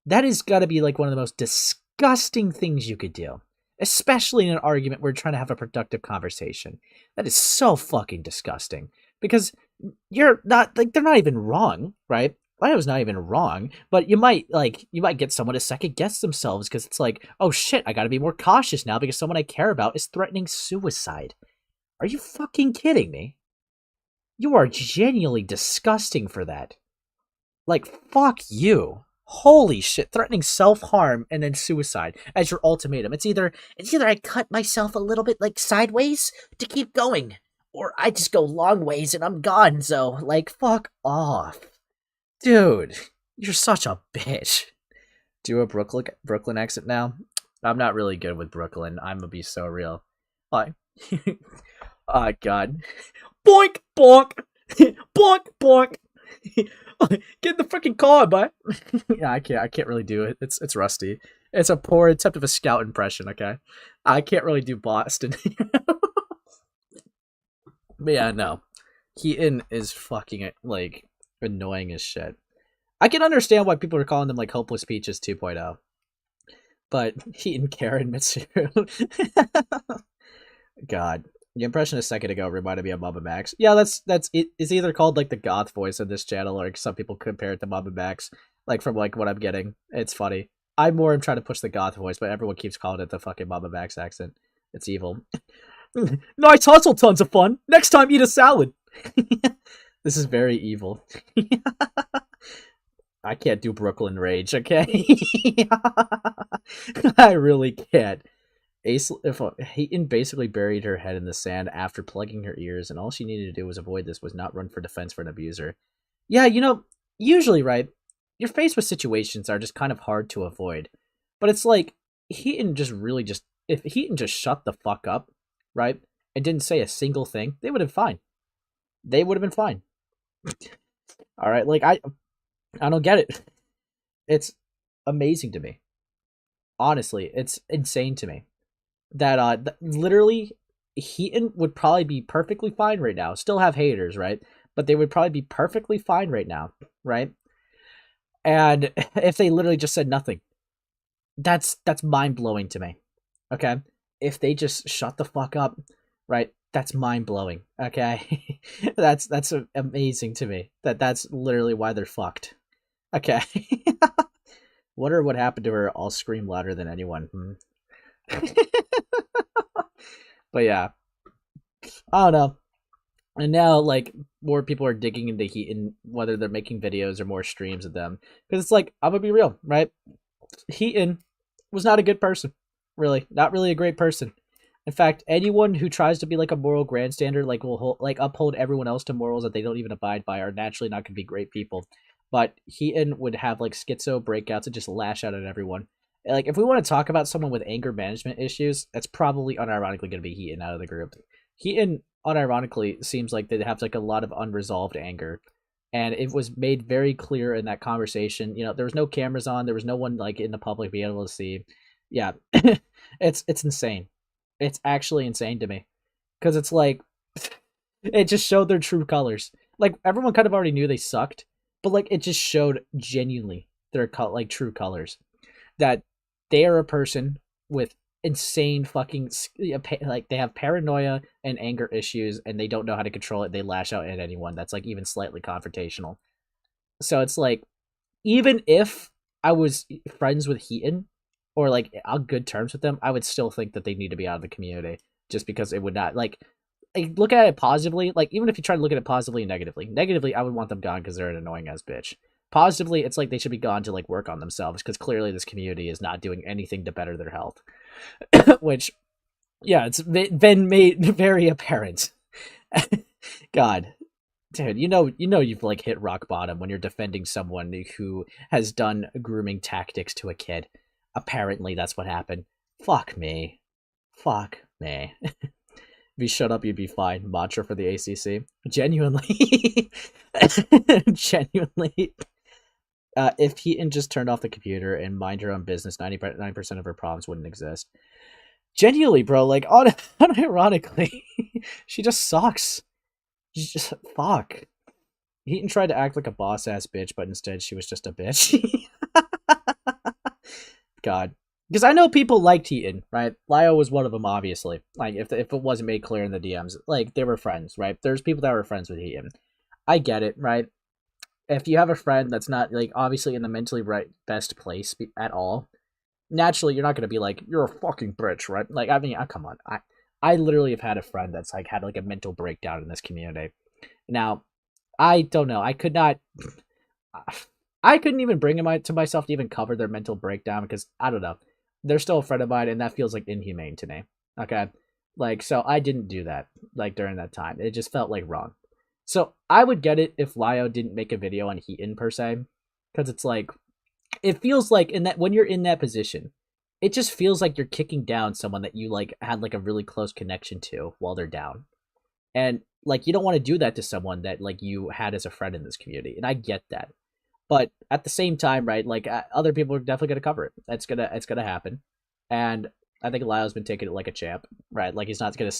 That has got to be, like, one of the most disgusting things you could do. Especially in an argument where you're trying to have a productive conversation. That is so fucking disgusting. Because you're not, like, they're not even wrong, right? Lio's not even wrong, but you might get someone to second guess themselves because it's like, oh shit, I gotta be more cautious now because someone I care about is threatening suicide. Are you fucking kidding me? You are genuinely disgusting for that. Like, fuck you. Holy shit, threatening self-harm and then suicide as your ultimatum. It's either I cut myself a little bit, like, sideways to keep going, or I just go long ways and I'm gone, so, like, fuck off. Dude, you're such a bitch. Do a Brooklyn exit now? I'm not really good with Brooklyn. I'm gonna be so real. Hi. Oh, God. Boink, bonk. Bonk, bonk. Get in the freaking car, bud. Yeah, I can't really do it. It's rusty. It's a poor attempt of a scout impression, okay? I can't really do Boston. But yeah, no. Heaton is fucking, like, annoying as shit. I can understand why people are calling them, like, Hopeless Peaches 2.0. but Heaton, Karen, Mitsuru. God. The impression a second ago reminded me of Mama Max. Yeah, that's it. It's either called like the goth voice of this channel, or some people compare it to Mama Max. Like from like what I'm getting, it's funny. I more am trying to push the goth voice, but everyone keeps calling it the fucking Mama Max accent. It's evil. Nice hustle, tons of fun. Next time, eat a salad. This is very evil. I can't do Brooklyn Rage, okay? I really can't. Heaton basically buried her head in the sand after plugging her ears, and all she needed to do was avoid this, was not run for defense for an abuser. Yeah, you know, usually, right, you're faced with situations that are just kind of hard to avoid. But it's like, Heaton just really just... If Heaton just shut the fuck up, right, and didn't say a single thing, they would have been fine. They would have been fine. Alright, like, I don't get it. It's amazing to me. Honestly, it's insane to me. That literally Heaton would probably be perfectly fine right now. Still have haters, right? But they would probably be perfectly fine right now, right? And if they literally just said nothing, that's mind-blowing to me. Okay? If they just shut the fuck up, right? That's mind-blowing. Okay? that's amazing to me. That's literally why they're fucked. Okay. Wonder what happened to her. I'll scream louder than anyone. But yeah, I don't know. And now, like, more people are digging into Heaton, whether they're making videos or more streams of them. Because it's like, I'm gonna be real, right? Heaton was not a good person. Really. Not really a great person. In fact, anyone who tries to be like a moral grandstander, like will uphold everyone else to morals that they don't even abide by, are naturally not gonna be great people. But Heaton would have like schizo breakouts and just lash out at everyone. Like, if we want to talk about someone with anger management issues, that's probably unironically going to be Heaton out of the group. Heaton, unironically, seems like they have like a lot of unresolved anger, and it was made very clear in that conversation. You know, there was no cameras on, there was no one like in the public being able to see. Yeah, it's insane. It's actually insane to me, because it's like it just showed their true colors. Like, everyone kind of already knew they sucked, but like it just showed genuinely their like true colors. That they are a person with insane fucking, like, they have paranoia and anger issues, and they don't know how to control it. They lash out at anyone that's like even slightly confrontational. So it's like, even if I was friends with Heaton, or like on good terms with them, I would still think that they need to be out of the community, just because it would not, like, look at it positively. Like, even if you try to look at it positively and negatively, I would want them gone because they're an annoying ass bitch. Positively, it's like they should be gone to like work on themselves, because clearly this community is not doing anything to better their health. Which, yeah, it's been made very apparent. God, dude, you know you've like hit rock bottom when you're defending someone who has done grooming tactics to a kid. Apparently, that's what happened. Fuck me. Fuck me. If you shut up, you'd be fine. Mantra for the ACC. Genuinely. Genuinely. If Heaton just turned off the computer and mind her own business, 90% of her problems wouldn't exist. Genuinely, bro, like, unironically, she just sucks. She's just, fuck. Heaton tried to act like a boss-ass bitch, but instead she was just a bitch. God. Because I know people liked Heaton, right? Lio was one of them, obviously. Like, if it wasn't made clear in the DMs, like, they were friends, right? There's people that were friends with Heaton. I get it, right? If you have a friend that's not, like, obviously in the mentally best place at all, naturally you're not going to be like, you're a fucking bitch, right? Like, I mean, come on. I literally have had a friend that's, like, had, like, a mental breakdown in this community. Now, I don't know. I couldn't even bring him to myself to even cover their mental breakdown, because, I don't know. They're still a friend of mine, and that feels, like, inhumane to me. Okay? Like, so I didn't do that, like, during that time. It just felt, like, wrong. So I would get it if Lio didn't make a video on Heaton per se, because it's like, it feels like when you're in that position, it just feels like you're kicking down someone that you like had like a really close connection to while they're down, and like you don't want to do that to someone that like you had as a friend in this community, and I get that, but at the same time, right? Like other people are definitely gonna cover it. It's gonna happen, and I think Lio's been taking it like a champ, right? Like he's not gonna.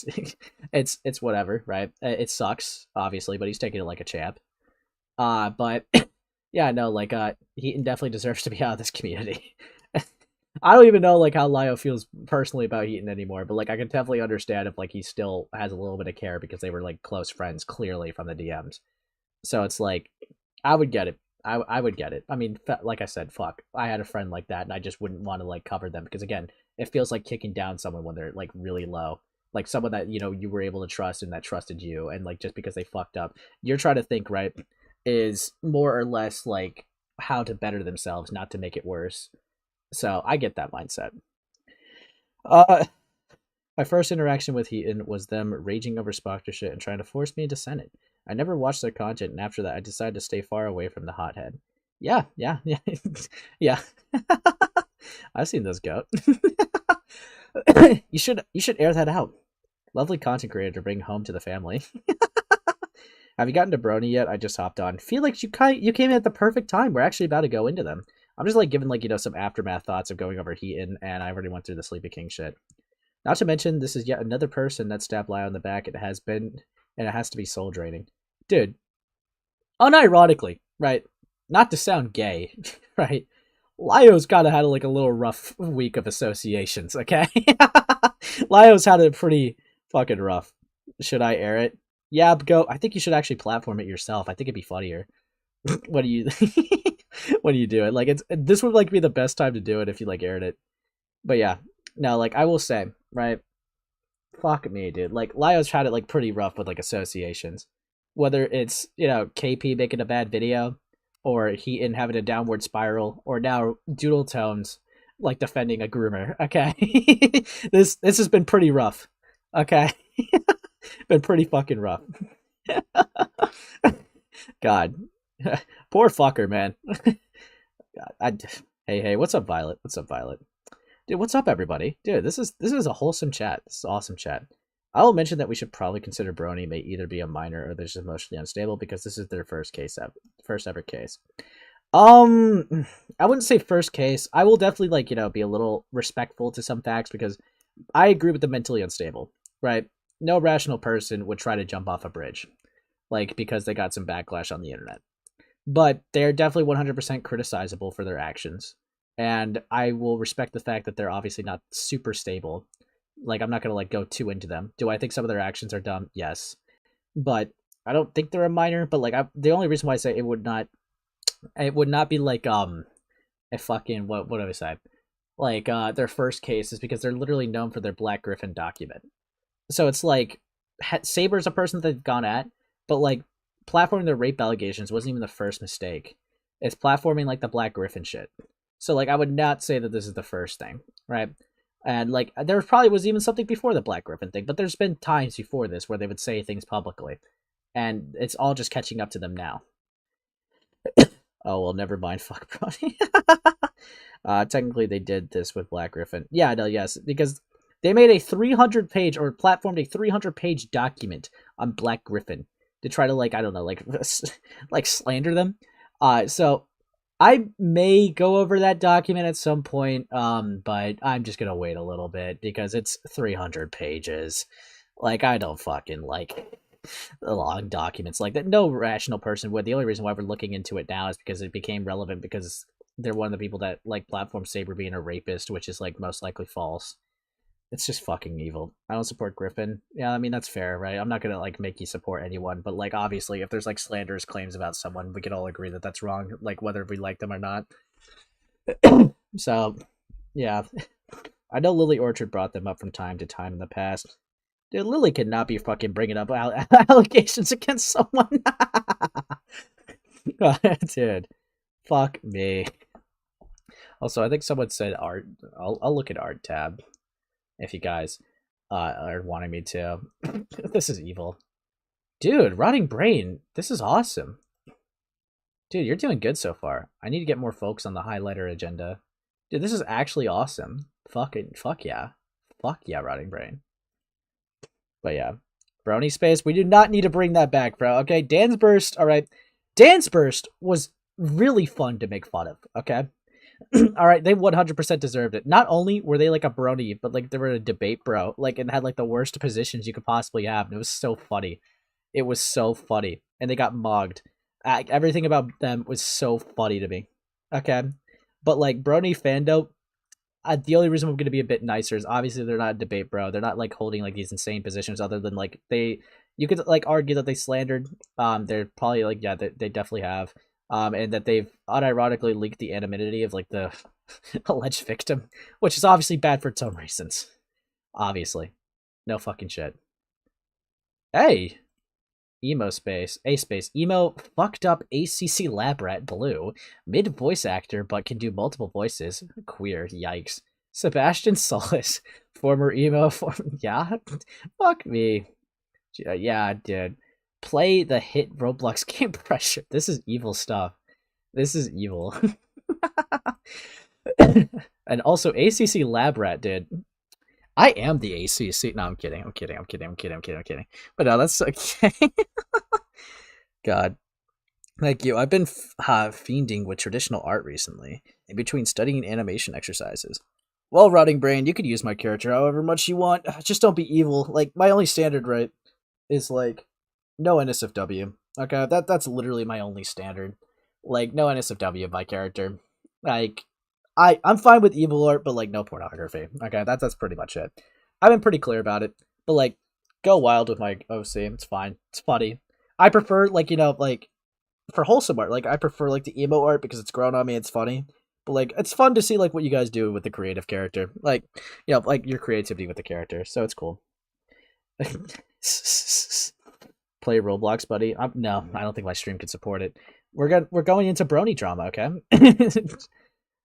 It's whatever, right? It sucks, obviously, but he's taking it like a champ. But yeah, no, like Heaton definitely deserves to be out of this community. I don't even know like how Lio feels personally about Heaton anymore, but like I can definitely understand if like he still has a little bit of care because they were like close friends clearly from the DMs. So it's like I would get it. I would get it. I mean, like I said, fuck. I had a friend like that, and I just wouldn't want to like cover them because again, it feels like kicking down someone when they're like really low, like someone that you were able to trust and that trusted you, and like just because they fucked up, you're trying to think right is more or less like how to better themselves, not to make it worse. So I get that mindset. My first interaction with Heaton was them raging over sponsorship and trying to force me into Senate. I never watched their content, and after that, I decided to stay far away from the hothead. Yeah, yeah. I've seen those go. You should air that out. Lovely content creator to bring home to the family. Have you gotten to Brony yet? I just hopped on. Feel like you came in at the perfect time. We're actually about to go into them. I'm just like giving like some aftermath thoughts of going over Heaton, and I already went through the Sleepykinq shit. Not to mention, this is yet another person that stabbed Lio in the back. It has been, and it has to be soul draining. Dude, unironically, right? Not to sound gay, right? Lio's kind of had like a little rough week of associations, okay? Lio's had it pretty fucking rough. Should I air it? Yeah, go. I think you should actually platform it yourself. I think it'd be funnier. What do you when do you do it? Like this would like be the best time to do it if you like aired it. But yeah, no, like I will say, right? Fuck me, dude. Like Lio's had it like pretty rough with like associations. Whether it's, KP making a bad video, or Heaton having a downward spiral, or now Doodle Tones like defending a groomer. Okay. This has been pretty rough. Okay. Been pretty fucking rough. God. Poor fucker, man. God, hey, what's up, Violet? What's up, Violet? Dude, what's up, everybody? Dude, this is a wholesome chat. This is awesome chat. I will mention that we should probably consider Brony may either be a minor or they're just emotionally unstable because this is their first ever case. I wouldn't say first case. I will definitely like be a little respectful to some facts because I agree with the mentally unstable. Right? No rational person would try to jump off a bridge, like because they got some backlash on the internet. But they're definitely 100% criticizable for their actions. And I will respect the fact that they're obviously not super stable. Like, I'm not going to like go too into them. Do I think some of their actions are dumb? Yes. But I don't think they're a minor, but like the only reason why I say it would not be like a fucking what do I say? Like their first case is because they're literally known for their Black Griffin document. So it's like Saber's a person that they've gone at, but like platforming their rape allegations wasn't even the first mistake. It's platforming like the Black Griffin shit. So like I would not say that this is the first thing, right? And like there probably was even something before the Black Griffin thing, but there's been times before this where they would say things publicly, and it's all just catching up to them now. Oh well, never mind. Fuck Brony. Technically, they did this with Black Griffin. Yeah, no, yes, because they made a 300-page or platformed a 300-page document on Black Griffin to try to like I don't know like slander them. So I may go over that document at some point, but I'm just gonna wait a little bit because it's 300 pages. Like I don't fucking like long documents like that. No rational person would. The only reason why we're looking into it now is because it became relevant because they're one of the people that like platform Saber being a rapist, which is like most likely false. It's just fucking evil. I don't support Griffin. Yeah, I mean that's fair, right? I'm not gonna like make you support anyone, but like obviously, if there's like slanderous claims about someone, we can all agree that that's wrong, like whether we like them or not. So, yeah, I know Lily Orchard brought them up from time to time in the past. Dude, Lily could not be fucking bringing up allegations against someone. Dude, fuck me. Also, I think someone said art. I'll look at art tab. If you guys are wanting me to. This is evil. Dude, Rotting Brain, this is awesome. Dude, you're doing good so far. I need to get more folks on the highlighter agenda. Dude, this is actually awesome. Fuck yeah. Fuck yeah, Rotting Brain. But yeah. Brony Space, we do not need to bring that back, bro. Okay, Dan's Burst, alright. Dan's Burst was really fun to make fun of, okay? All right, they 100% deserved it. Not only were they like a brony, but like they were a debate bro, like and had like the worst positions you could possibly have, and it was so funny. It was so funny, and they got mogged. Everything about them was so funny to me. Okay, but like BronyFandont, the only reason I'm going to be a bit nicer is obviously they're not a debate, bro. They're not like holding like these insane positions other than like you could like argue that they slandered. They're probably like, yeah, they definitely have. And that they've unironically leaked the anonymity of like the alleged victim, which is obviously bad for its own reasons. Obviously. No fucking shit. Hey! Emo space. A space. Emo fucked up ACC lab rat blue. Mid voice actor, but can do multiple voices. Queer. Yikes. Sebastian Solis. Former emo. Yeah? Fuck me. Yeah, dude. Play the hit Roblox game Pressure. This is evil stuff. This is evil. And also ACC lab rat, dude. I am the ACC. No, I'm kidding. I'm kidding. But no, that's okay. God. Thank you. I've been fiending with traditional art recently, in between studying animation exercises. Well, Rotting Brain, you could use my character however much you want. Just don't be evil. Like, my only standard, right, is, like, no NSFW. Okay, that's literally my only standard. Like, no NSFW of my character. Like, I'm fine with evil art, but, like, no pornography. Okay, that's pretty much it. I've been pretty clear about it. But, like, go wild with my OC. It's fine. It's funny. I prefer, like, you know, like, for wholesome art, like, I prefer, like, the emo art because it's grown on me. It's funny. But, like, it's fun to see, like, what you guys do with the creative character. Like, you know, like, your creativity with the character. So it's cool. Play Roblox, buddy. No, I don't think my stream could support it. We're going into Brony drama, okay?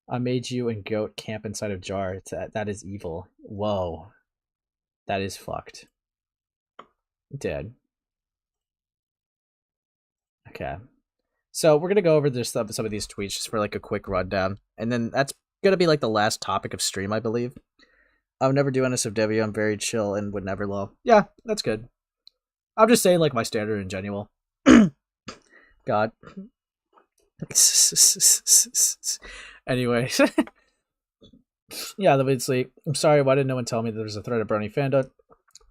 I made you and Goat camp inside of jar. That is evil. Whoa. That is fucked. Dead. Okay. So we're gonna go over this some of these tweets just for like a quick rundown, and then that's gonna be like the last topic of stream, I believe. I would never do NSFW. I'm very chill and would never low. Yeah, that's good. I'm just saying like my standard in general. God. Anyways. Yeah, obviously. I'm sorry, why didn't no one tell me that there's a thread of BronyFandont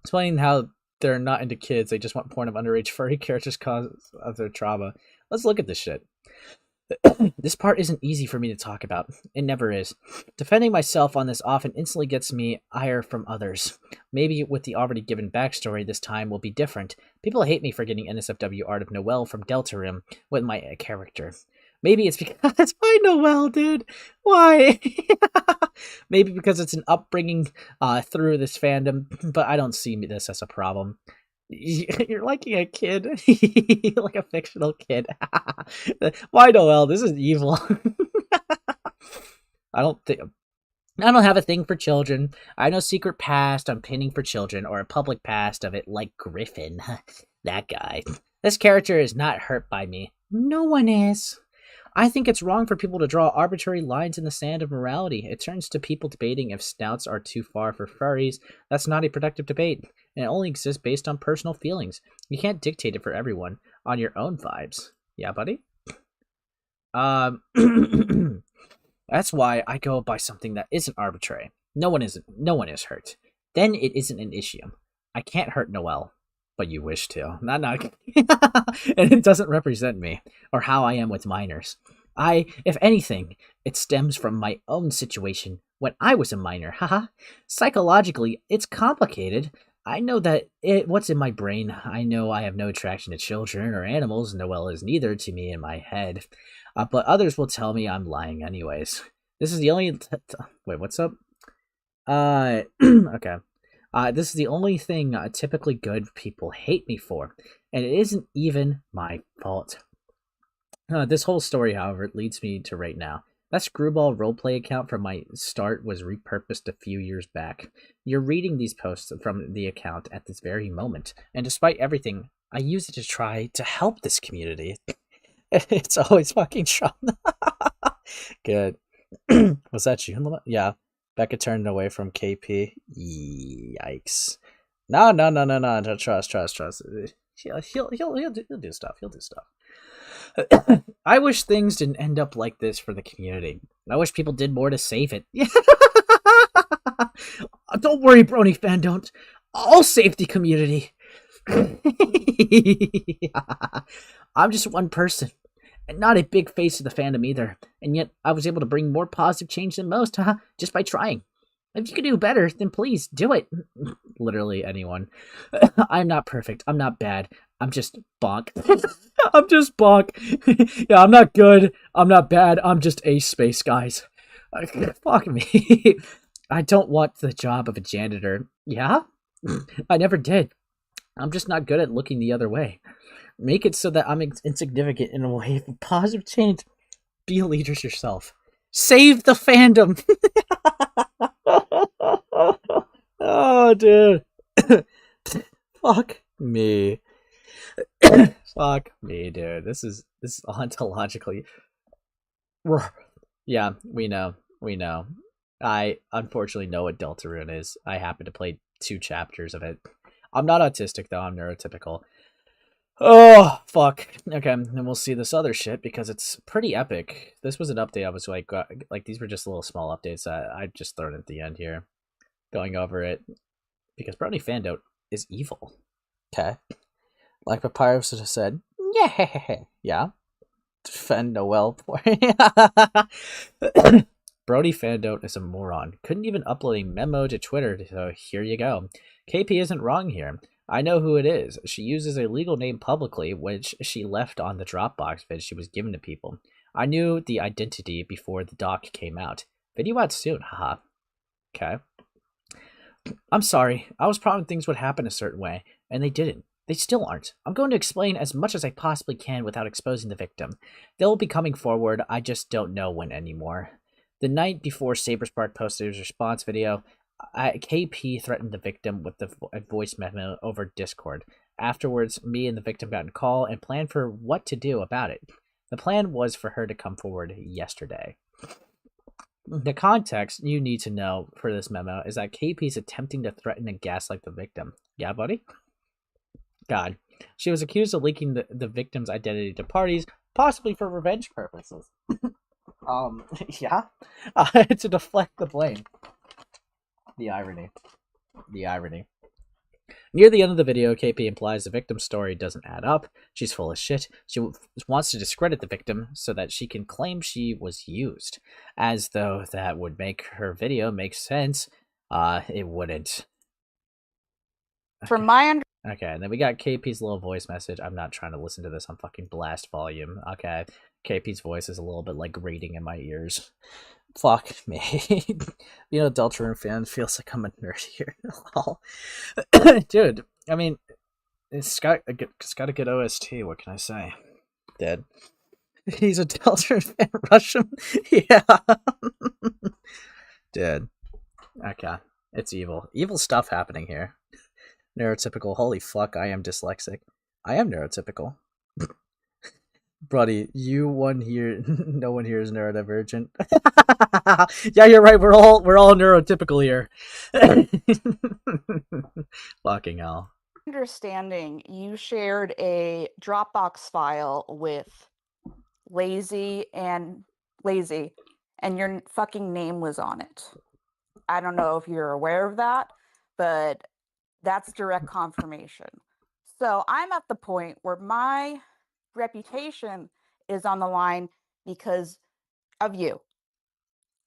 explaining how they're not into kids, they just want porn of underage furry characters cause of their trauma. Let's look at this shit. This part isn't easy for me to talk about. It never is. Defending myself on this often instantly gets me ire from others. Maybe with the already given backstory, this time will be different. People hate me for getting NSFW art of Noelle from Deltarune with my character. Maybe it's because why Noelle, dude? Why? Maybe because it's an upbringing through this fandom, but I don't see this as a problem. You're liking a kid, like a fictional kid. Why Noelle? This is evil. I don't have a thing for children. I have no secret past I'm pinning for children, or a public past of it like Griffin. That guy. This character is not hurt by me. No one is. I think it's wrong for people to draw arbitrary lines in the sand of morality. It turns to people debating if snouts are too far for furries. That's not a productive debate, and it only exists based on personal feelings. You can't dictate it for everyone on your own vibes. Yeah, buddy? That's why I go by something that isn't arbitrary. No one is hurt. Then it isn't an issue. I can't hurt Noelle. But you wish to. Not and it doesn't represent me, or how I am with minors. If anything, it stems from my own situation when I was a minor. Haha. Psychologically, it's complicated. I know what's in my brain. I know I have no attraction to children or animals. Noelle is neither to me in my head. But others will tell me I'm lying anyways. This is the only... Wait, what's up? Okay. This is the only thing typically good people hate me for, and it isn't even my fault. This whole story, however, leads me to right now. That Screwball roleplay account from my start was repurposed a few years back. You're reading these posts from the account at this very moment, and despite everything, I use it to try to help this community. It's always fucking strong. Good. Was that you? Yeah. Becca turned away from KP. Yikes. No. Trust. He'll do stuff. He'll do stuff. I wish things didn't end up like this for the community. I wish people did more to save it. Don't worry, BronyFandont. I'll save the community. I'm just one person. And not a big face of the fandom either. And yet I was able to bring more positive change than most, just by trying. If you could do better, then please do it. Literally anyone. I'm not perfect. I'm not bad. I'm just bonk. I'm just bonk. Yeah, I'm not good. I'm not bad. I'm just a space, guys. Fuck me. I don't want the job of a janitor. Yeah? I never did. I'm just not good at looking the other way. Make it so that I'm insignificant in a way of positive change. Be leaders yourself. Save the fandom. Oh, dude. Fuck me. Fuck me, dude. This is ontologically. Yeah, we know. I unfortunately know what Deltarune is. I happen to play 2 chapters of it. I'm not autistic though. I'm neurotypical. Oh, fuck. Okay, and we'll see this other shit because it's pretty epic. This was an update. I was like these were just little small updates. I just thrown at the end here, going over it because BronyFandont is evil. Okay, like Papyrus has said. Yeah. Defend Noel. BronyFandont is a moron. Couldn't even upload a memo to Twitter. So here you go. KP isn't wrong here. I know who it is. She uses a legal name publicly, which she left on the Dropbox vid she was given to people. I knew the identity before the doc came out. Video out soon, haha. Okay. I'm sorry. I was promised things would happen a certain way, and they didn't. They still aren't. I'm going to explain as much as I possibly can without exposing the victim. They'll be coming forward, I just don't know when anymore. The night before Saberspark posted his response video, KP threatened the victim with a voice memo over Discord. Afterwards, me and the victim got in a call and planned for what to do about it. The plan was for her to come forward yesterday. The context you need to know for this memo is that KP is attempting to threaten and gaslight the victim. Yeah, buddy? God. She was accused of leaking the victim's identity to parties, possibly for revenge purposes. Yeah? To deflect the blame. The irony. Near the end of the video, KP implies the victim's story doesn't add up. She's full of shit. She wants to discredit the victim so that she can claim she was used. As though that would make her video make sense. It wouldn't. From my Okay, and then we got KP's little voice message. I'm not trying to listen to this on fucking blast volume. Okay, KP's voice is a little bit like grating in my ears. Fuck me. You know, Deltarune fan feels like I'm a nerd here. Dude, I mean, it's got a good OST. What can I say? Dead. He's a Deltarune fan. Russian? Yeah. Dead. Okay. It's evil. Evil stuff happening here. Neurotypical. Holy fuck, I am dyslexic. I am neurotypical. Brody, you one here. No one here is neurodivergent. Yeah, you're right. We're all neurotypical here. Fucking hell. Understanding, you shared a Dropbox file with Lazy, and your fucking name was on it. I don't know if you're aware of that, but that's direct confirmation. So I'm at the point where my reputation is on the line because of you.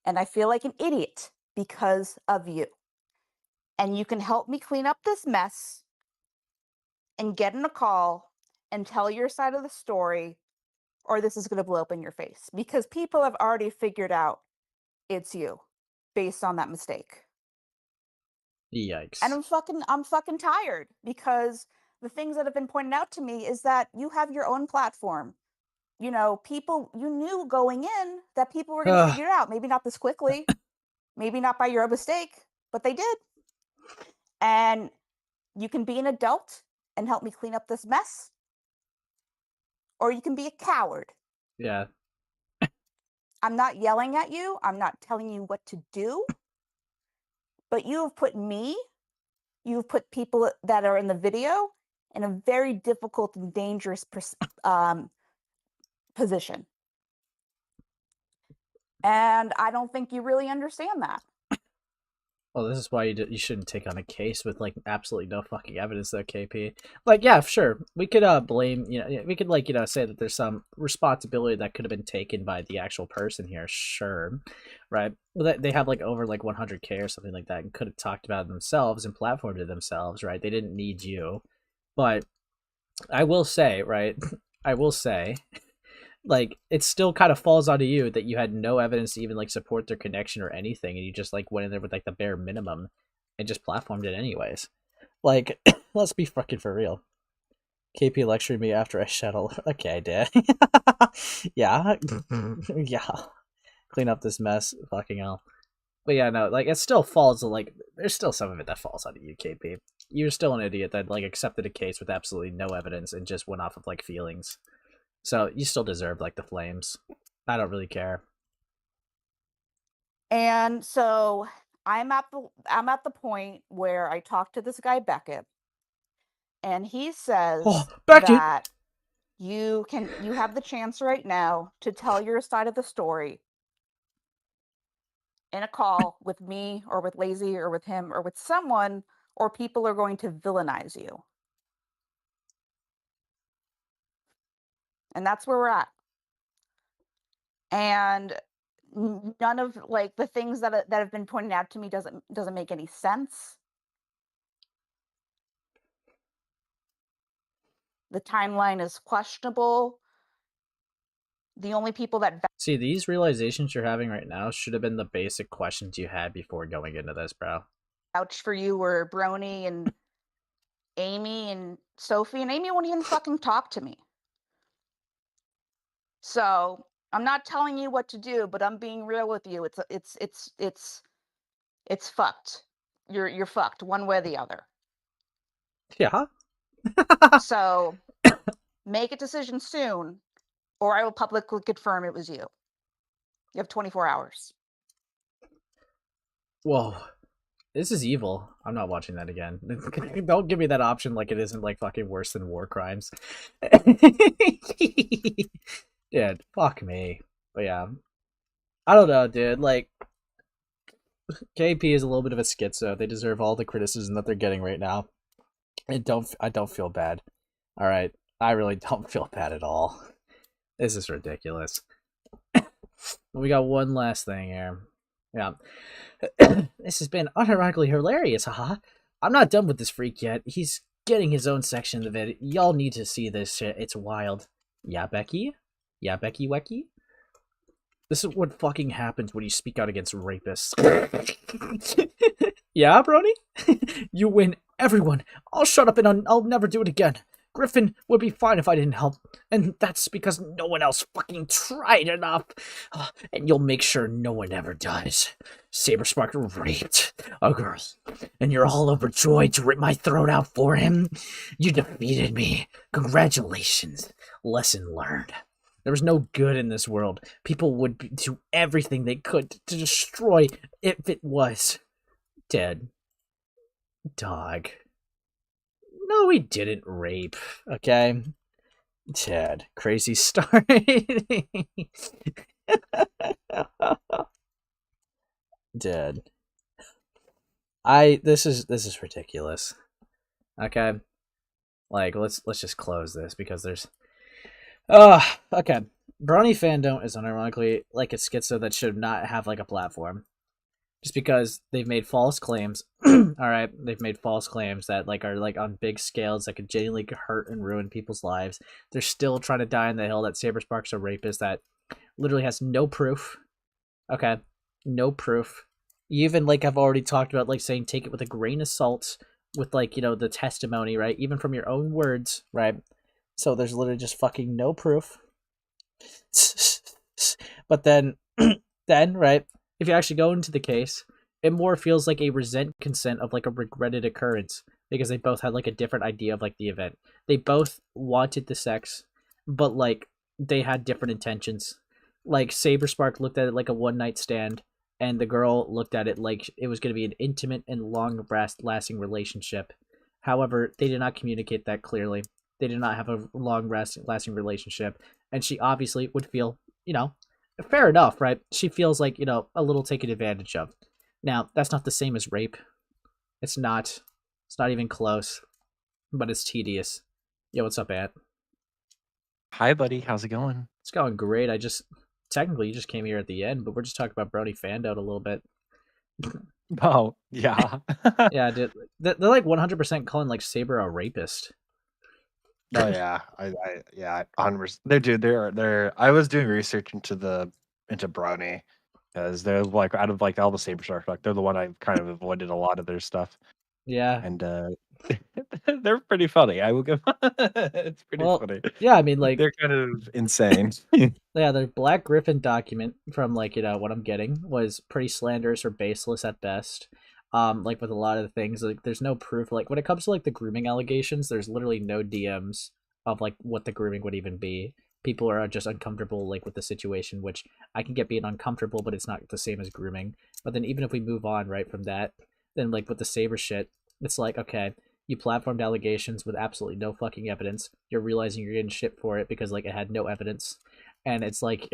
And I feel like an idiot because of you. And you can help me clean up this mess and get in a call and tell your side of the story, or this is going to blow up in your face. Because people have already figured out it's you based on that mistake. Yikes. And I'm fucking tired because the things that have been pointed out to me is that you have your own platform. You know, people, you knew going in that people were going to figure it out. Maybe not this quickly, maybe not by your own mistake, but they did. And you can be an adult and help me clean up this mess, or you can be a coward. Yeah. I'm not yelling at you. I'm not telling you what to do. But you've put people that are in the video in a very difficult and dangerous position. And I don't think you really understand that. Well, this is why you shouldn't take on a case with like absolutely no fucking evidence, though, KP. Like, yeah, sure, we could blame, we could like say that there's some responsibility that could have been taken by the actual person here, sure, right? Well, they have like over like 100K or something like that, and could have talked about it themselves and platformed it themselves, right? They didn't need you, but I will say, right? I will say, like, it still kind of falls onto you that you had no evidence to even like support their connection or anything, and you just like went in there with like the bare minimum and just platformed it anyways. Like, let's be fucking for real. KP lecturing me after I shuttle. Okay, Dad. Yeah. Yeah. Clean up this mess. Fucking hell. But yeah, no, like, it still falls, like, there's still some of it that falls onto you, KP. You're still an idiot that, like, accepted a case with absolutely no evidence and just went off of, like, feelings. So you still deserve like the flames. I don't really care. And so I'm at the point where I talk to this guy Beckett, and he says that you have the chance right now to tell your side of the story in a call with me or with Lazy or with him or with someone, or people are going to villainize you. And that's where we're at. And none of like the things that have been pointed out to me doesn't make any sense. The timeline is questionable. The only people that see these realizations you're having right now should have been the basic questions you had before going into this, bro. Vouch for you were Brony and Amy and Sophie, and Amy won't even fucking talk to me. So I'm not telling you what to do, but I'm being real with you. It's fucked. You're fucked one way or the other. Yeah. So make a decision soon, or I will publicly confirm it was you. You have 24 hours. Whoa. This is evil. I'm not watching that again. Don't give me that option like it isn't like fucking worse than war crimes. Dude, fuck me. But yeah. I don't know, dude. Like, KP is a little bit of a schizo. They deserve all the criticism that they're getting right now. I don't feel bad. Alright. I really don't feel bad at all. This is ridiculous. We got one last thing here. Yeah. This has been unironically hilarious, haha. I'm not done with this freak yet. He's getting his own section of the vid. Y'all need to see this shit. It's wild. Yeah, Becky? Yeah, Becky Wecky? This is what fucking happens when you speak out against rapists. Yeah, Brony? You win everyone. I'll shut up and I'll never do it again. Griffin would be fine if I didn't help, and that's because no one else fucking tried enough. And you'll make sure no one ever does. Saberspark raped a girl, and you're all overjoyed to rip my throat out for him? You defeated me. Congratulations. Lesson learned. There was no good in this world. People would do everything they could to destroy if it was dead. Dog. No, we didn't rape, okay? Ted, crazy start. Dead. This is ridiculous. Okay? Like, let's just close this because there's okay. BronyFandont is unironically like a schizo that should not have like a platform. Just because they've made false claims. Alright, they've made false claims that like are like on big scales that could genuinely hurt and ruin people's lives. They're still trying to die on the hill that Saberspark's a rapist that literally has no proof. Okay. No proof. You even like I've already talked about like saying take it with a grain of salt with like, the testimony, right? Even from your own words, right? So there's literally just fucking no proof. But then right? If you actually go into the case, it more feels like a resent consent of like a regretted occurrence because they both had like a different idea of like the event. They both wanted the sex, but like they had different intentions. Like Saberspark looked at it like a one night stand, and the girl looked at it like it was going to be an intimate and long lasting relationship. However, they did not communicate that clearly. They did not have a long lasting relationship, and she obviously would feel, fair enough, right? She feels like, a little taken advantage of. Now, that's not the same as rape. It's not. It's not even close. But it's tedious. Yo, what's up, Ant? Hi, buddy. How's it going? It's going great. Technically, you just came here at the end, but we're just talking about BronyFandont a little bit. Oh, yeah. Yeah, dude. They're like 100% calling like Saber a rapist. Oh yeah, yeah, 100%. They're. I was doing research into Brony because they're like out of like all the Saber Shark, like they're the one I kind of avoided a lot of their stuff. Yeah, and they're pretty funny. I will give. It's pretty funny. Yeah, I mean, like they're kind of insane. Yeah, the Black Griffin document from like what I'm getting was pretty slanderous or baseless at best. Like with a lot of the things, like there's no proof. Like when it comes to like the grooming allegations, there's literally no DMs of like what the grooming would even be. People are just uncomfortable like with the situation, which I can get being uncomfortable, but it's not the same as grooming. But then even if we move on right from that, then like with the Saber shit, it's like, okay, you platformed allegations with absolutely no fucking evidence. You're realizing you're getting shit for it because like it had no evidence. And it's like,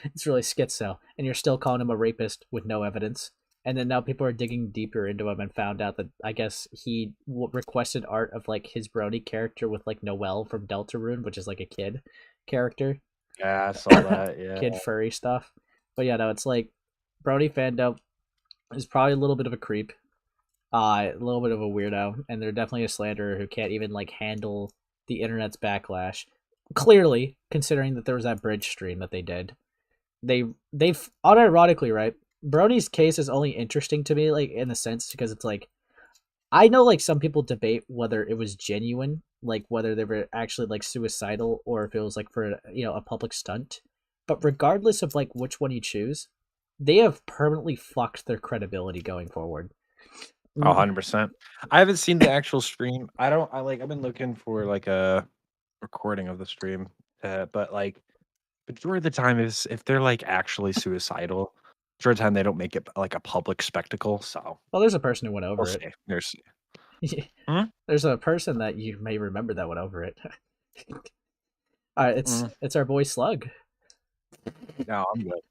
it's really schizo. And you're still calling him a rapist with no evidence. And then now people are digging deeper into him and found out that I guess he requested art of like his Brony character with like Noelle from Deltarune, which is like a kid character. Yeah, I saw that. Yeah, kid furry stuff. But yeah, no, it's like BronyFandont is probably a little bit of a creep, a little bit of a weirdo, and they're definitely a slanderer who can't even like handle the internet's backlash. Clearly, considering that there was that bridge stream that they did, they've unironically, right? Brony's case is only interesting to me, like in the sense because it's like I know like some people debate whether it was genuine, like whether they were actually like suicidal or if it was like for a public stunt. But regardless of like which one you choose, they have permanently fucked their credibility going forward. 100%. I haven't seen the actual stream. I've been looking for like a recording of the stream, but like majority of the time is if they're like actually suicidal, majority of the time they don't make it like a public spectacle. So well, there's a person who went over it. There's a person that you may remember that went over it. All right, it's our boy Slug. No, I'm good.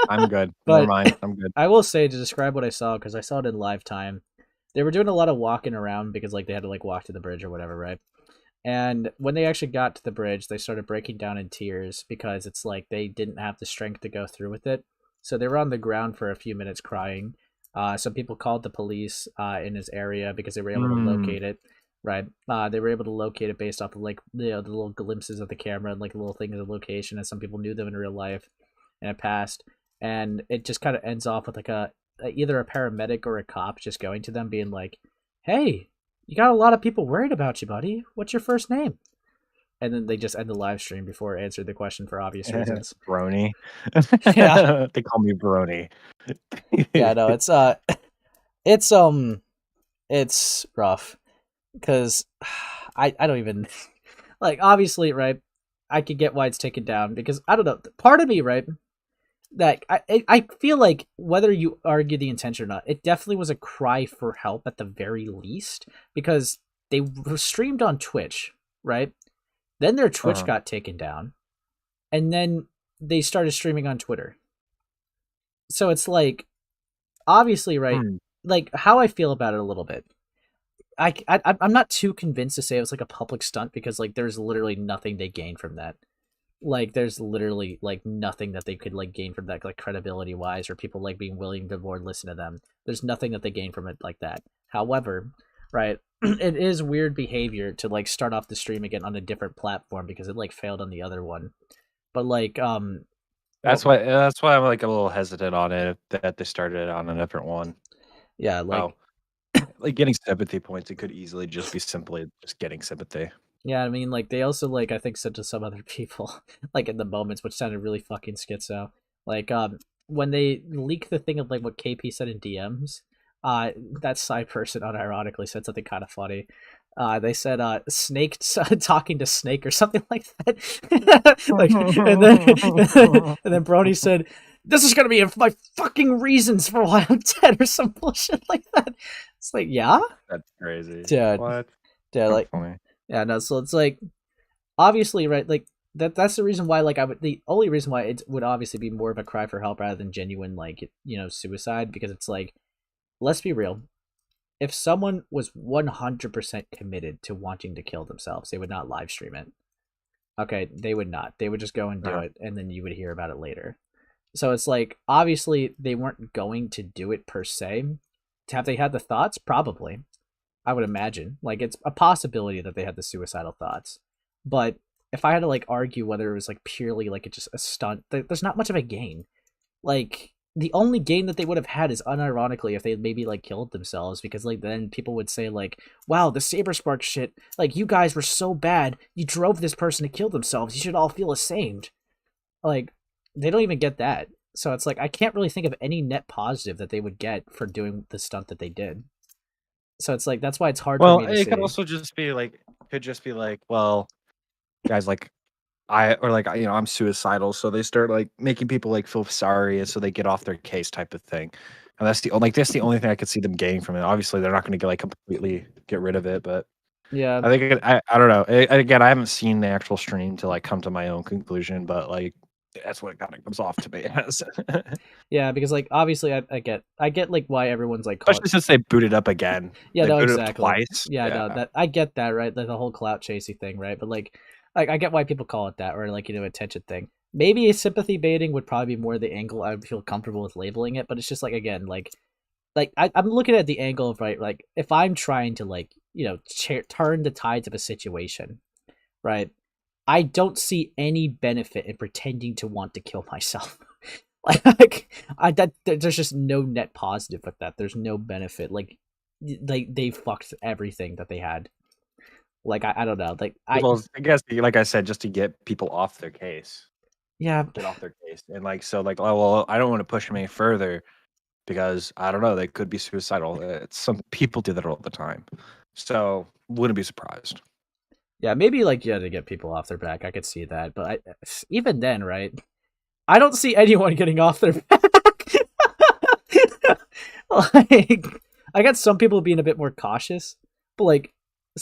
I'm good. Never mind. I'm good. I will say to describe what I saw because I saw it in live time. They were doing a lot of walking around because like they had to like walk to the bridge or whatever, right? And when they actually got to the bridge, they started breaking down in tears because it's like they didn't have the strength to go through with it. So they were on the ground for a few minutes crying. Some people called the police in his area because they were able to locate it. Right. They were able to locate it based off of like the little glimpses of the camera and like little things of location, and some people knew them in real life, and it passed. And it just kind of ends off with like either a paramedic or a cop just going to them being like, "Hey, you got a lot of people worried about you, buddy. What's your first name?" And then they just end the live stream before answering the question for obvious reasons. Brony. Yeah. They call me Brony. Yeah, no, it's rough because I don't even like, obviously, right? I could get why it's taken down because I don't know. Part of me, right? That I feel like whether you argue the intention or not, it definitely was a cry for help at the very least because they were streamed on Twitch, right? Then their Twitch got taken down, and then they started streaming on Twitter. So it's like, obviously, right? Like how I feel about it a little bit. I'm not too convinced to say it was like a public stunt because like there's literally nothing they gained from that. Like there's literally like nothing that they could like gain from that, like credibility wise, or people like being willing to more listen to them. There's nothing that they gain from it like that. However, right, it is weird behavior to like start off the stream again on a different platform because it like failed on the other one. But like that's why I'm like a little hesitant on it that they started it on a different one. Yeah, like like getting sympathy points, it could easily just be simply just getting sympathy. Yeah, I mean, like, they also, like, I think said to some other people, like, in the moments, which sounded really fucking schizo. Like, when they leaked the thing of, like, what KP said in DMs, that side person unironically said something kind of funny. They said, Snake talking to Snake or something like that. Like, and then Brony said, "This is gonna be my fucking reasons for why I'm dead," or some bullshit like that. It's like, yeah? That's crazy. Dude. What? Dude, like... Yeah, no, so it's like, obviously, right, like, that's the reason why, like, the only reason why it would obviously be more of a cry for help rather than genuine, like, suicide, because it's like, let's be real. If someone was 100% committed to wanting to kill themselves, they would not live stream it. Okay, they would not. They would just go and do it, and then you would hear about it later. So it's like, obviously, they weren't going to do it per se. Have they had the thoughts? Probably. I would imagine. Like, it's a possibility that they had the suicidal thoughts. But if I had to, like, argue whether it was, like, purely, like, it's just a stunt, there's not much of a gain. Like, the only gain that they would have had is unironically if they maybe, like, killed themselves, because, like, then people would say, like, wow, the Saberspark shit, like, you guys were so bad, you drove this person to kill themselves, you should all feel ashamed. Like, they don't even get that. So it's like, I can't really think of any net positive that they would get for doing the stunt that they did. So it's like, that's why it's hard for me to it say. could also just be like, well, guys, like, I'm suicidal, so they start like making people like feel sorry, and so they get off their case type of thing. And that's the only thing I could see them gaining from it. Obviously, they're not going to like completely get rid of it, but Yeah, I think I don't know. Again, I haven't seen the actual stream to like come to my own conclusion, but like that's what it kind of comes off to me as. yeah, because like obviously I get like why everyone's like Especially since they booted up again. Yeah, they no, booted exactly. up twice. Yeah, no, that I get that, right? Like the whole clout chasing thing, right? But like I get why people call it that, or like, you know, attention thing. Maybe a sympathy baiting would probably be more the angle I would feel comfortable with labeling it, but it's just like, again, like I'm looking at the angle of, right, like if I'm trying to, like, you know, turn the tides of a situation, right? I don't see any benefit in pretending to want to kill myself. There's just no net positive with that. There's no benefit. Like they fucked everything that they had. Like I don't know. Like I guess, like I said, just to get people off their case. Yeah, get off their case, and like, so like, oh well, I don't want to push them any further because I don't know, they could be suicidal. Some people do that all the time, so wouldn't be surprised. Yeah, maybe like, yeah, to get people off their back, I could see that, but even then, right? I don't see anyone getting off their back. Like, I got some people being a bit more cautious, but like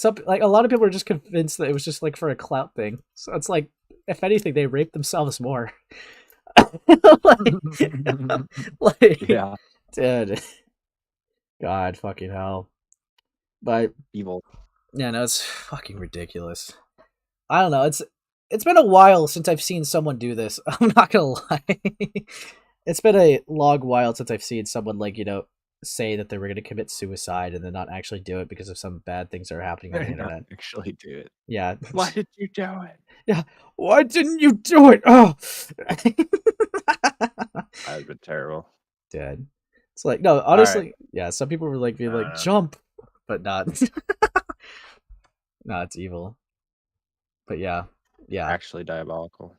a lot of people are just convinced that it was just like for a clout thing. So it's like, if anything, they raped themselves more. like, Yeah, dude, God, fucking hell. But evil. Yeah, no, it's fucking ridiculous. I don't know. It's been a while since I've seen someone do this. I'm not gonna lie. It's been a long while since I've seen someone, like, you know, say that they were gonna commit suicide and then not actually do it because of some bad things that are happening on the internet. Actually do it. Yeah. Why did you do it? Yeah. Why didn't you do it? Oh. That's been terrible. Dead. It's like, no, honestly, yeah. Some people were like being like, jump, but not. No, it's evil. But yeah. Actually diabolical.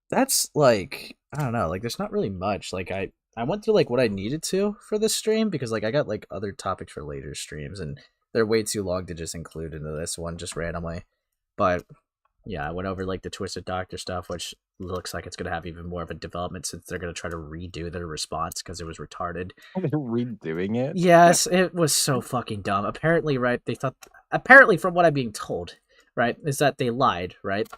That's like, I don't know, like there's not really much. Like I went through like what I needed to for this stream, because like I got like other topics for later streams and they're way too long to just include into this one just randomly. But yeah, I went over like the Twisted Doctor stuff, which looks like it's going to have even more of a development since they're going to try to redo their response because it was retarded. Redoing it? Yes, it was so fucking dumb. Apparently, right, apparently from what I'm being told, right, is that they lied, right?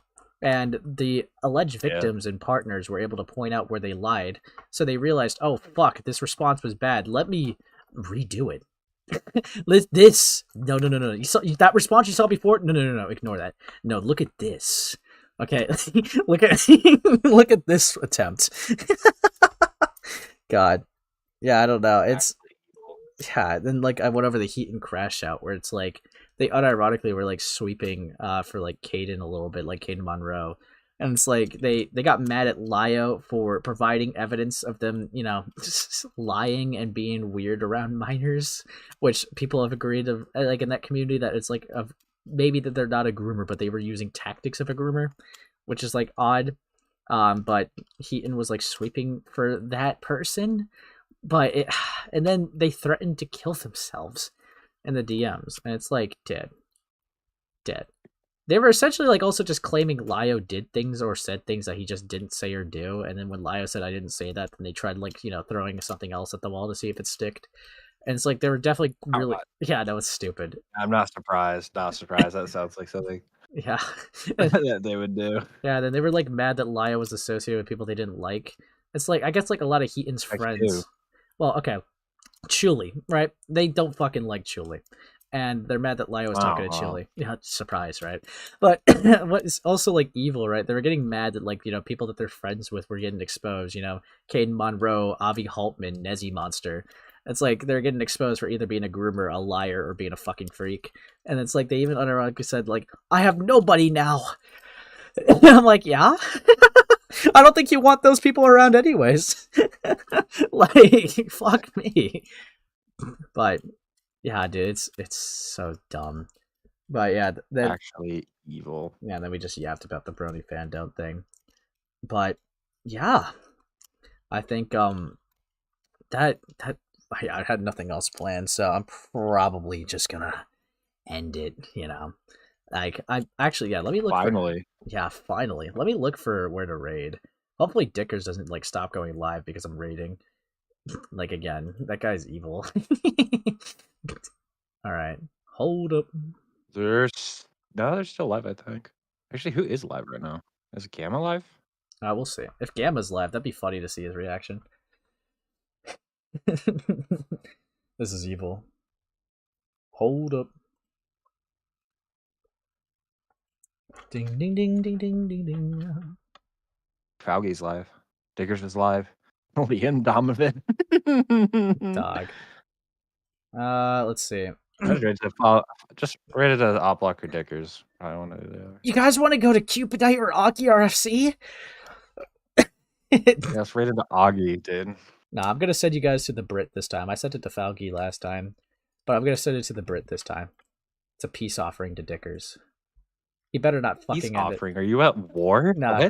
And the alleged victims and partners were able to point out where they lied. So they realized, oh, fuck, this response was bad. Let me redo it. No. You saw that response you saw before? No. Ignore that. No, look at this. Okay, look at this attempt. God, yeah, I don't know. It's Then like I went over the Heaton crash out where it's like they unironically were like sweeping for like Kaden a little bit, like Kaden Monroe. And it's like they got mad at Lio for providing evidence of them, you know, lying and being weird around minors, which people have agreed of, like in that community, that it's like maybe that they're not a groomer, but they were using tactics of a groomer, which is like odd. But Heaton was like sweeping for that person, and then they threatened to kill themselves in the DMs, and it's like dead. They were essentially like also just claiming Lio did things or said things that he just didn't say or do, and then when Lio said I didn't say that, then they tried like, you know, throwing something else at the wall to see if it sticked. And it's like they were definitely really that was stupid. I'm not surprised. That sounds like something yeah that they would do. Yeah, then they were like mad that Lio was associated with people they didn't like. It's like, I guess like a lot of Heaton's friends. Well, okay. Chuli, right? They don't fucking like Chuli. And they're mad that Lio was talking to Chuli. Yeah, surprise, right? But what is also like evil, right? They were getting mad that like, people that they're friends with were getting exposed, Caden Monroe, Avi Haltman, Nezzy Monster. It's like they're getting exposed for either being a groomer, a liar, or being a fucking freak. And it's like they even unironically said, like, I have nobody now. I'm like, yeah? I don't think you want those people around anyways. Like, fuck me. But yeah, dude, it's so dumb. But yeah, then Actually, evil. yeah, then we just yapped about the BronyFandont thing. But yeah, I think that I had nothing else planned, so I'm probably just gonna end it. Like I actually let me look. Finally. Finally. Let me look for where to raid. Hopefully Dickers doesn't like stop going live because I'm raiding. Like again, that guy's evil. All right, hold up. They're still live, I think. Actually, who is live right now? Is Gamma live? We'll see. If Gamma's live, that'd be funny to see his reaction. This is evil. Hold up. Ding ding ding ding ding ding ding. Faugi's live. Diggers is live. Leon Donovan. Dog. Let's see. Just rated as op block or Dickers. I don't want to. You guys want to go to Cupidite or Aki RFC? Yes, rated to Augie, dude. Nah, I'm gonna send you guys to the Brit this time. I sent it to Falgi last time, but I'm gonna send it to the Brit this time. It's a peace offering to Dickers. He better not fucking Peace end offering. Are you at war? No.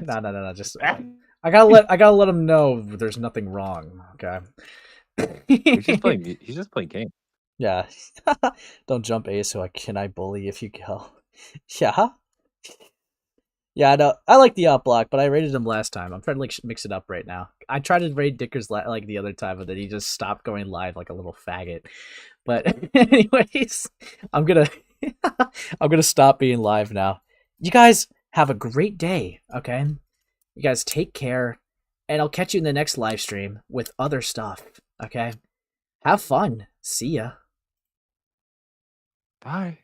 Just I gotta let him know there's nothing wrong. Okay. He's just playing game. Yeah. Don't jump A so can I bully if you go. Yeah. Yeah, no, I like the up block, but I raided him last time. I'm trying to like mix it up right now. I tried to raid Dickers like the other time, but then he just stopped going live like a little faggot. But anyways, I'm gonna stop being live now. You guys have a great day, okay? You guys take care, and I'll catch you in the next live stream with other stuff, okay? Have fun. See ya. Bye.